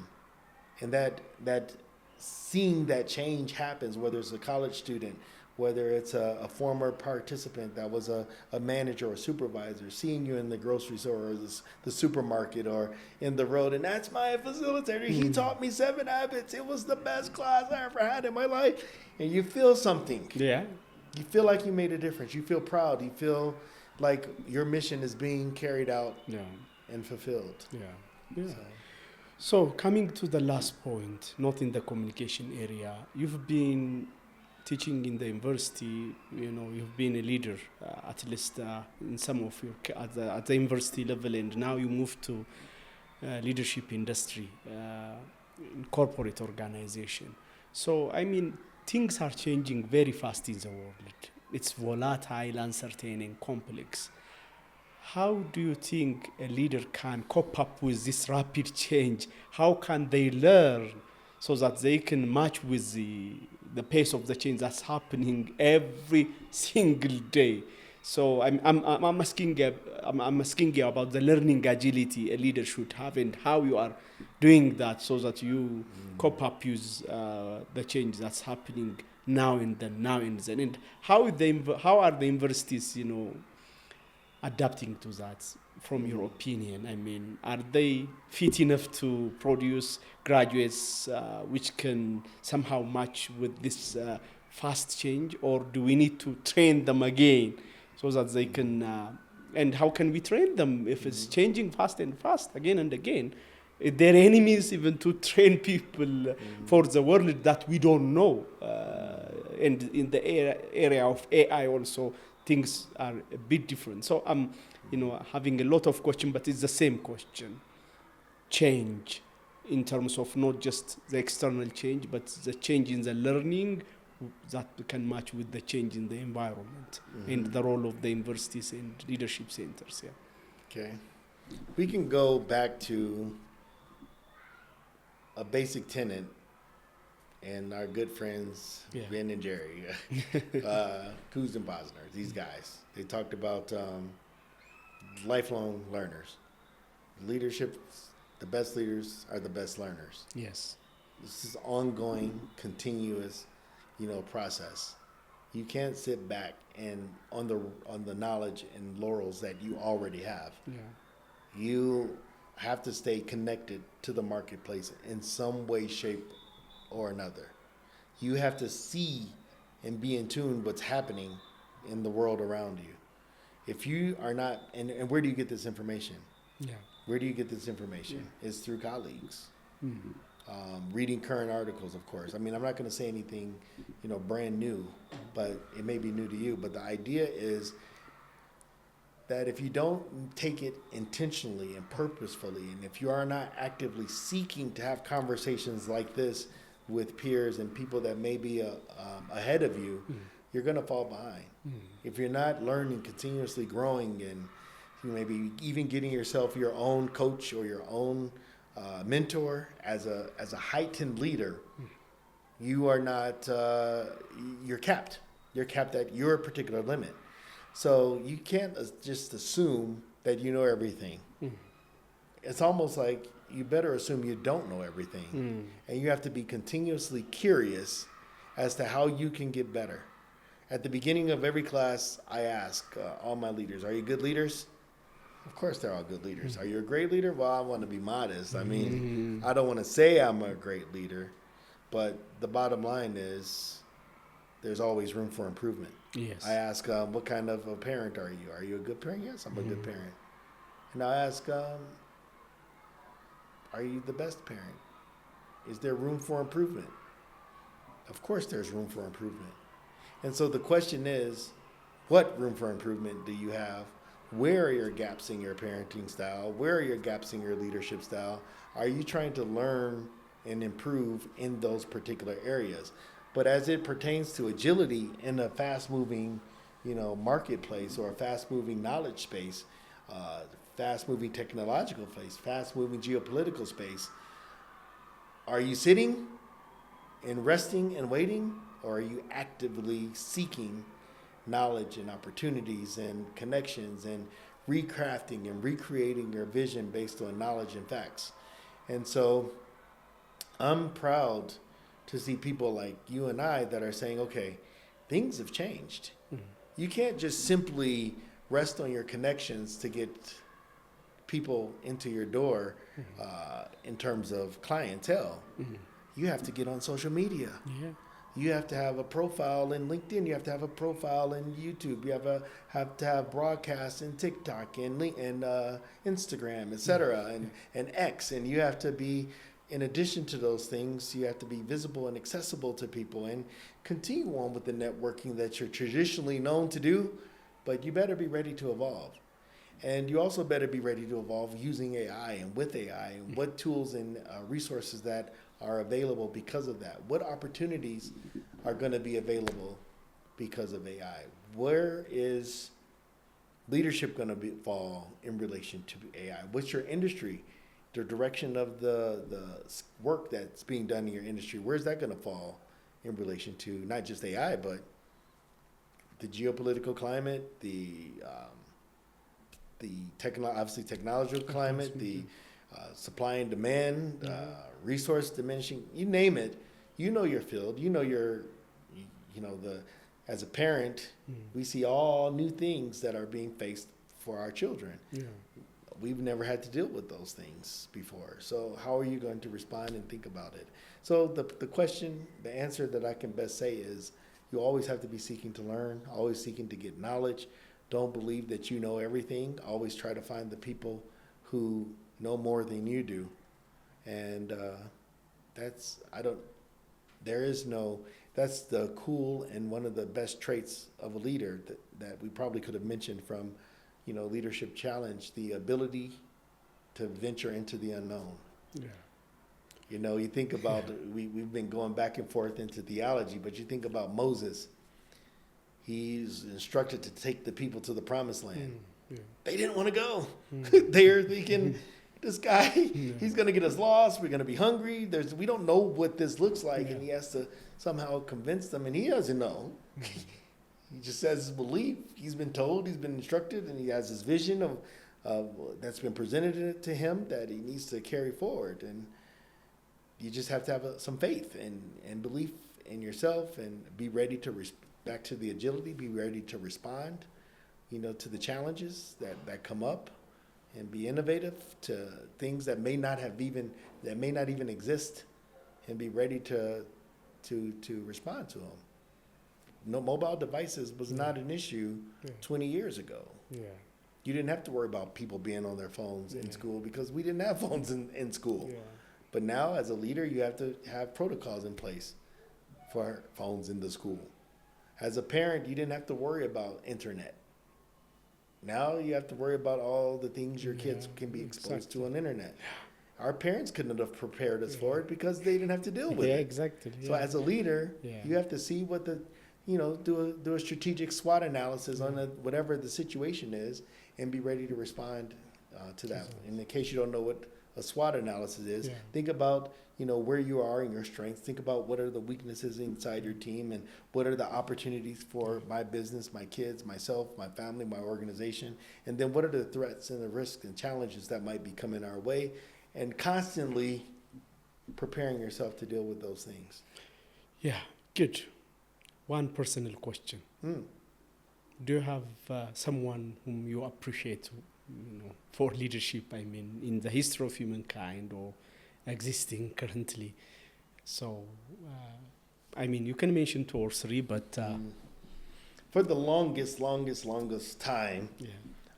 And that seeing that change happens, whether it's a college student, whether it's a former participant that was a manager or supervisor, seeing you in the grocery store or the supermarket or in the road, and that's my facilitator. He taught me 7 habits. It was the best class I ever had in my life. And you feel something. Yeah. You feel like you made a difference. You feel proud. You feel like your mission is being carried out and fulfilled. Yeah. So coming to the last point, not in the communication area, you've been teaching in the university, you've been a leader, at least in some of your, at the university level, and now you moved to leadership industry, in corporate organization. So, things are changing very fast in the world. It's volatile, uncertain, and complex. How do you think a leader can cope up with this rapid change? How can they learn so that they can match with the pace of the change that's happening every single day? So I'm asking you about the learning agility a leader should have and how you are doing that so that you cope up with the change that's happening now and then. And how are the universities, adapting to that, from your opinion? Are they fit enough to produce graduates which can somehow match with this fast change, or do we need to train them again so that they can, and how can we train them if it's changing fast again and again? They're enemies even to train people for the world that we don't know. And in the area of AI also, things are a bit different. So I'm, having a lot of questions, but it's the same question. Change in terms of not just the external change, but the change in the learning that can match with the change in the environment and the role of the universities and leadership centers. Yeah. Okay. We can go back to a basic tenet and our good friends, Ben and Jerry, Kuz and Bosner, these guys, they talked about lifelong learners. Leadership, the best leaders are the best learners. Yes. This is ongoing, continuous, process. You can't sit back and on the knowledge and laurels that you already have. Yeah. You have to stay connected to the marketplace in some way, shape, or another. You have to see and be in tune what's happening in the world around you. If you are not, and where do you get this information? Yeah. Where do you get this information? It's through colleagues. Reading current articles, of course. I'm not going to say anything, brand new, but it may be new to you. But the idea is that if you don't take it intentionally and purposefully, and if you are not actively seeking to have conversations like this with peers and people that may be ahead of you, you're going to fall behind. If you're not learning, continuously growing, and maybe even getting yourself your own coach or your own mentor as a heightened leader, you are not, you're capped. You're capped at your particular limit. So you can't just assume that you know everything. It's almost like you better assume you don't know everything. And you have to be continuously curious as to how you can get better. At the beginning of every class, I ask all my leaders, are you good leaders? Of course they're all good leaders. Are you a great leader? Well, I want to be modest. I don't want to say I'm a great leader, but the bottom line is there's always room for improvement. Yes. I ask, what kind of a parent are you? Are you a good parent? Yes, I'm a good parent. And I ask, are you the best parent? Is there room for improvement? Of course there's room for improvement. And so the question is, what room for improvement do you have? Where are your gaps in your parenting style? Where are your gaps in your leadership style? Are you trying to learn and improve in those particular areas? But as it pertains to agility in a fast-moving, marketplace or a fast-moving knowledge space, fast-moving technological space, fast-moving geopolitical space, are you sitting and resting and waiting, or are you actively seeking knowledge and opportunities and connections and recrafting and recreating your vision based on knowledge and facts? And so I'm proud to see people like you and I that are saying, okay, things have changed. You can't just simply rest on your connections to get people into your door in terms of clientele. You have to get on social media. Yeah. You have to have a profile in LinkedIn. You have to have a profile in YouTube. You have to have broadcasts in TikTok and Instagram, etc., and X. And you have to be, in addition to those things, you have to be visible and accessible to people and continue on with the networking that you're traditionally known to do. But you better be ready to evolve. And you also better be ready to evolve using AI and with AI and what tools and resources that are available because of that. What opportunities are going to be available because of AI? Where is leadership going to fall in relation to AI? What's your industry? The direction of the work that's being done in your industry, where's that going to fall in relation to not just AI, but the geopolitical climate, the obviously technological climate, the supply and demand, resource diminishing, you name it. You know your field. You know as a parent, we see all new things that are being faced for our children. Yeah. We've never had to deal with those things before. So how are you going to respond and think about it? So the answer that I can best say is you always have to be seeking to learn, always seeking to get knowledge. Don't believe that you know everything. Always try to find the people who know more than you do. And that's the cool and one of the best traits of a leader that we probably could have mentioned from, Leadership Challenge, the ability to venture into the unknown. Yeah. You think about, we've been going back and forth into theology, but you think about Moses. He's instructed to take the people to the promised land. Yeah. They didn't want to go. They're thinking, this guy, he's going to get us lost. We're going to be hungry. We don't know what this looks like. And he has to somehow convince them. And he doesn't know. He just has his belief. He's been told, he's been instructed, and he has his vision of that's been presented to him that he needs to carry forward. And you just have to have some faith and belief in yourself and be ready to back to the agility, be ready to respond, to the challenges that come up, and be innovative to things that may not even exist, and be ready to respond to them. No, mobile devices was not an issue 20 years ago. Yeah. You didn't have to worry about people being on their phones in school because we didn't have phones in school. Yeah. But now, as a leader, you have to have protocols in place for phones in the school. As a parent, you didn't have to worry about internet. Now you have to worry about all the things your kids can be exposed to on internet. Our parents couldn't have prepared us for it because they didn't have to deal with it. Yeah, exactly. So as a leader, Yeah. you have to see what do a strategic SWOT analysis on whatever the situation is and be ready to respond to that. In the case you don't know what a SWOT analysis is, think about where you are in your strengths. Think about what are the weaknesses inside your team and what are the opportunities for my business, my kids, myself, my family, my organization, and then what are the threats and the risks and challenges that might be coming our way, and constantly preparing yourself to deal with those things. Yeah, good. One personal question. Do you have someone whom you appreciate, for leadership, in the history of humankind or existing currently? So, you can mention 2 or 3, but... For the longest time,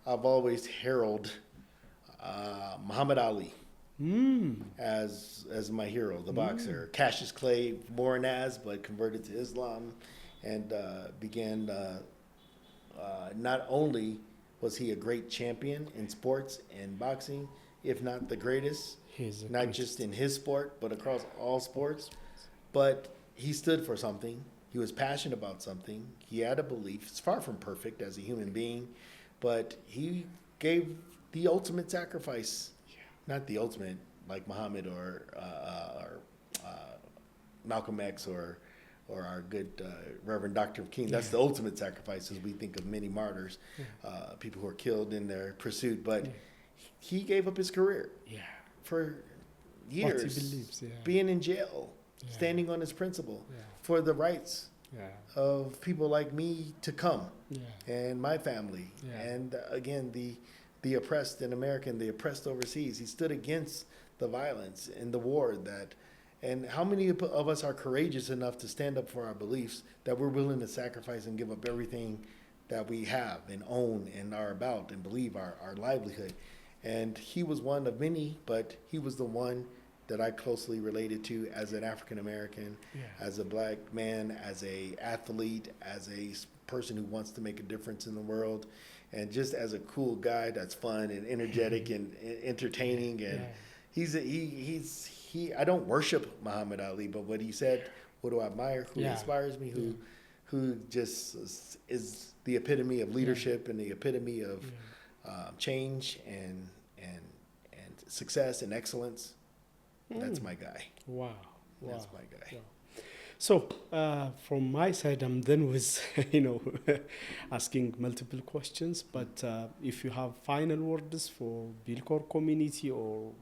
I've always heralded Muhammad Ali as my hero, the boxer. Cassius Clay, born as, but converted to Islam, and began... not only was he a great champion in sports and boxing, if not the greatest, not just in his sport, but across all sports. But he stood for something. He was passionate about something. He had a belief. It's far from perfect as a human being, but he gave the ultimate sacrifice. Not the ultimate, like Muhammad or Malcolm X or our good Reverend Dr. King. That's the ultimate sacrifice as we think of many martyrs, people who are killed in their pursuit. But he gave up his career for years believes, being in jail, standing on his principle for the rights of people like me to come and my family. And again, the oppressed in America and the oppressed overseas. He stood against the violence and the war and how many of us are courageous enough to stand up for our beliefs that we're willing to sacrifice and give up everything that we have and own and are about and believe our livelihood. And he was one of many, but he was the one that I closely related to as an African American, as a black man, as a athlete, as a person who wants to make a difference in the world, and just as a cool guy that's fun and energetic and entertaining. And I don't worship Muhammad Ali, but what he said, what do I admire, who inspires me, who just is the epitome of leadership and the epitome of change and success and excellence. That's my guy. Wow. That's my guy. Wow. So from my side, I'm done with asking multiple questions. But if you have final words for Bilkor community or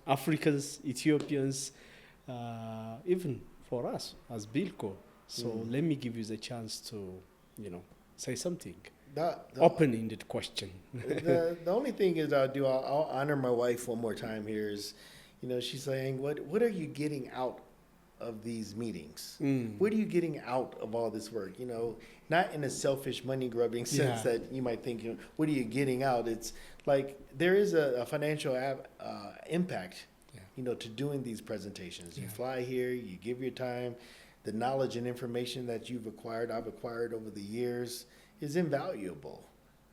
Africans, Ethiopians, even for us as Bilkor, so let me give you the chance to say something. Open-ended question. The only thing is I'll honor my wife one more time here. Is she's saying, what are you getting out of these meetings? What are you getting out of all this work? Not in a selfish money grubbing sense that you might think, what are you getting out? It's like there is a financial impact, to doing these presentations. You fly here, you give your time, the knowledge and information that I've acquired over the years is invaluable.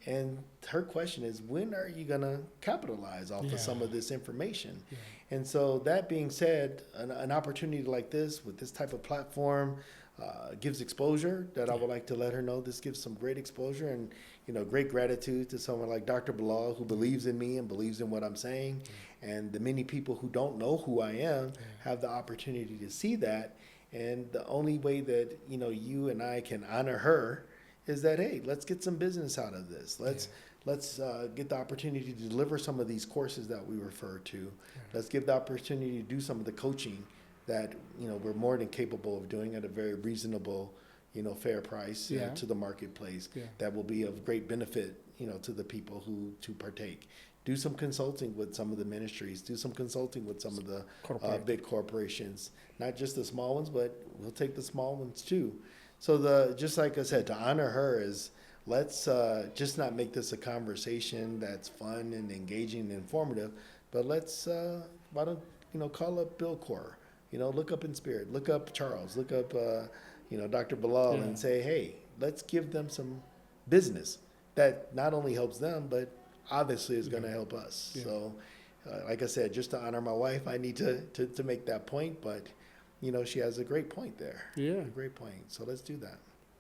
And her question is, when are you going to capitalize off of some of this information? And so that being said, an opportunity like this with this type of platform gives exposure that I would like to let her know. This gives some great exposure and, great gratitude to someone like Dr. Bilal, who believes in me and believes in what I'm saying. And the many people who don't know who I am have the opportunity to see that. And the only way that, you and I can honor her is that, hey, let's get some business out of this. Let's get the opportunity to deliver some of these courses that we refer to. Let's give the opportunity to do some of the coaching that we're more than capable of doing at a very reasonable, fair price to the marketplace. That will be of great benefit, to the people who to partake. Do some consulting with some of the ministries. Do some consulting with some of the big corporations, not just the small ones, but we'll take the small ones too. So just like I said, to honor her is, let's just not make this a conversation that's fun and engaging and informative, but let's why don't call up Bilkor, look up In Spirit, look up Charles, look up Dr. Bilal, and say, hey, let's give them some business that not only helps them, but obviously is going to help us. So like I said, just to honor my wife, I need to make that point, but she has a great point there. A great point. So let's do that.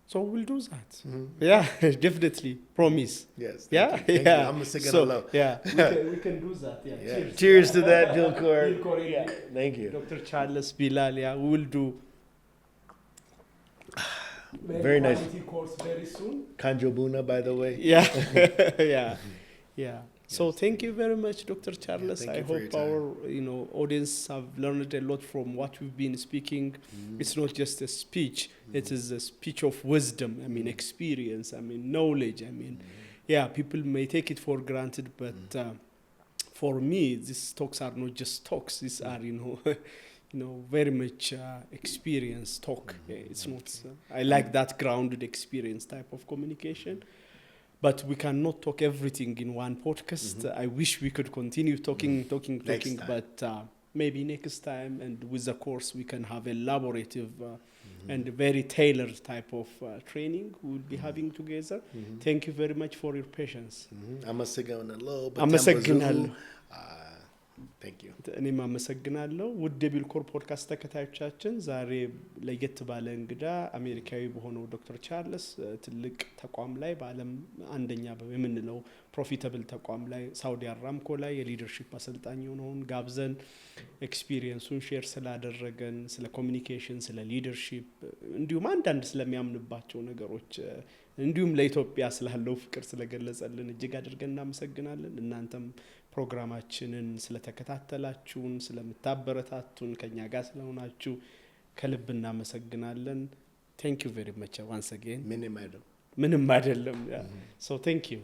So we'll do that. Yeah, definitely. Promise. Yes. Thank you. I'm going to stick it low. Yeah, we can do that. Yeah. Cheers to that, Bilkor. Yeah. Thank you. Dr. Charles Bilal, we will do very nice course very soon. Kanjobuna, by the way. Yeah. So thank you very much, Dr. Charles. I hope our audience have learned a lot from what we've been speaking. It's not just a speech; it is a speech of wisdom. Experience. Knowledge. People may take it for granted, but for me, these talks are not just talks. These are very much experience talk. It's not. I like that grounded experience type of communication. But we cannot talk everything in one podcast. I wish we could continue talking, but maybe next time, and with the course, we can have a elaborative and very tailored type of training we'll be having together. Thank you very much for your patience. Thank you. እኔም አመሰግናለሁ። ውድ የቢልኮር ፖድካስት ተከታዮቻችን ዛሬ ለየት ባለ እንግዳ አሜሪካዊ በሆነው ዶክተር ቻርልስ ትልቅ ተቋም ላይ በዓለም አንደኛ የምንለው ፕሮፊታብል ተቋም ላይ ሳውዲ አራምኮ ላይ የሊደርሺፕ አሰልጣኝ ሆነውን ጋብዘን ኤክስፒሪየንሱን ሼር ስላደረገን ስለ ኮሚኒኬሽን ስለ ሊደርሺፕ እንዲሁም አንዳንድ ስለሚያምንባቸው ነገሮች እንዲሁም ለኢትዮጵያ ስላለው ፍቅር ስለገለጸልን እጅግ አድርገን እናመሰግናለን። እናንተም ፕሮግራማችንን ስለተከታተላችሁን ስለምታበረታቱን ከኛ ጋር ስለሆናችሁ ከልብ እናመሰግናለን። Thank you very much once again. ምንም አይደለም ምንም አይደለም. So thank you.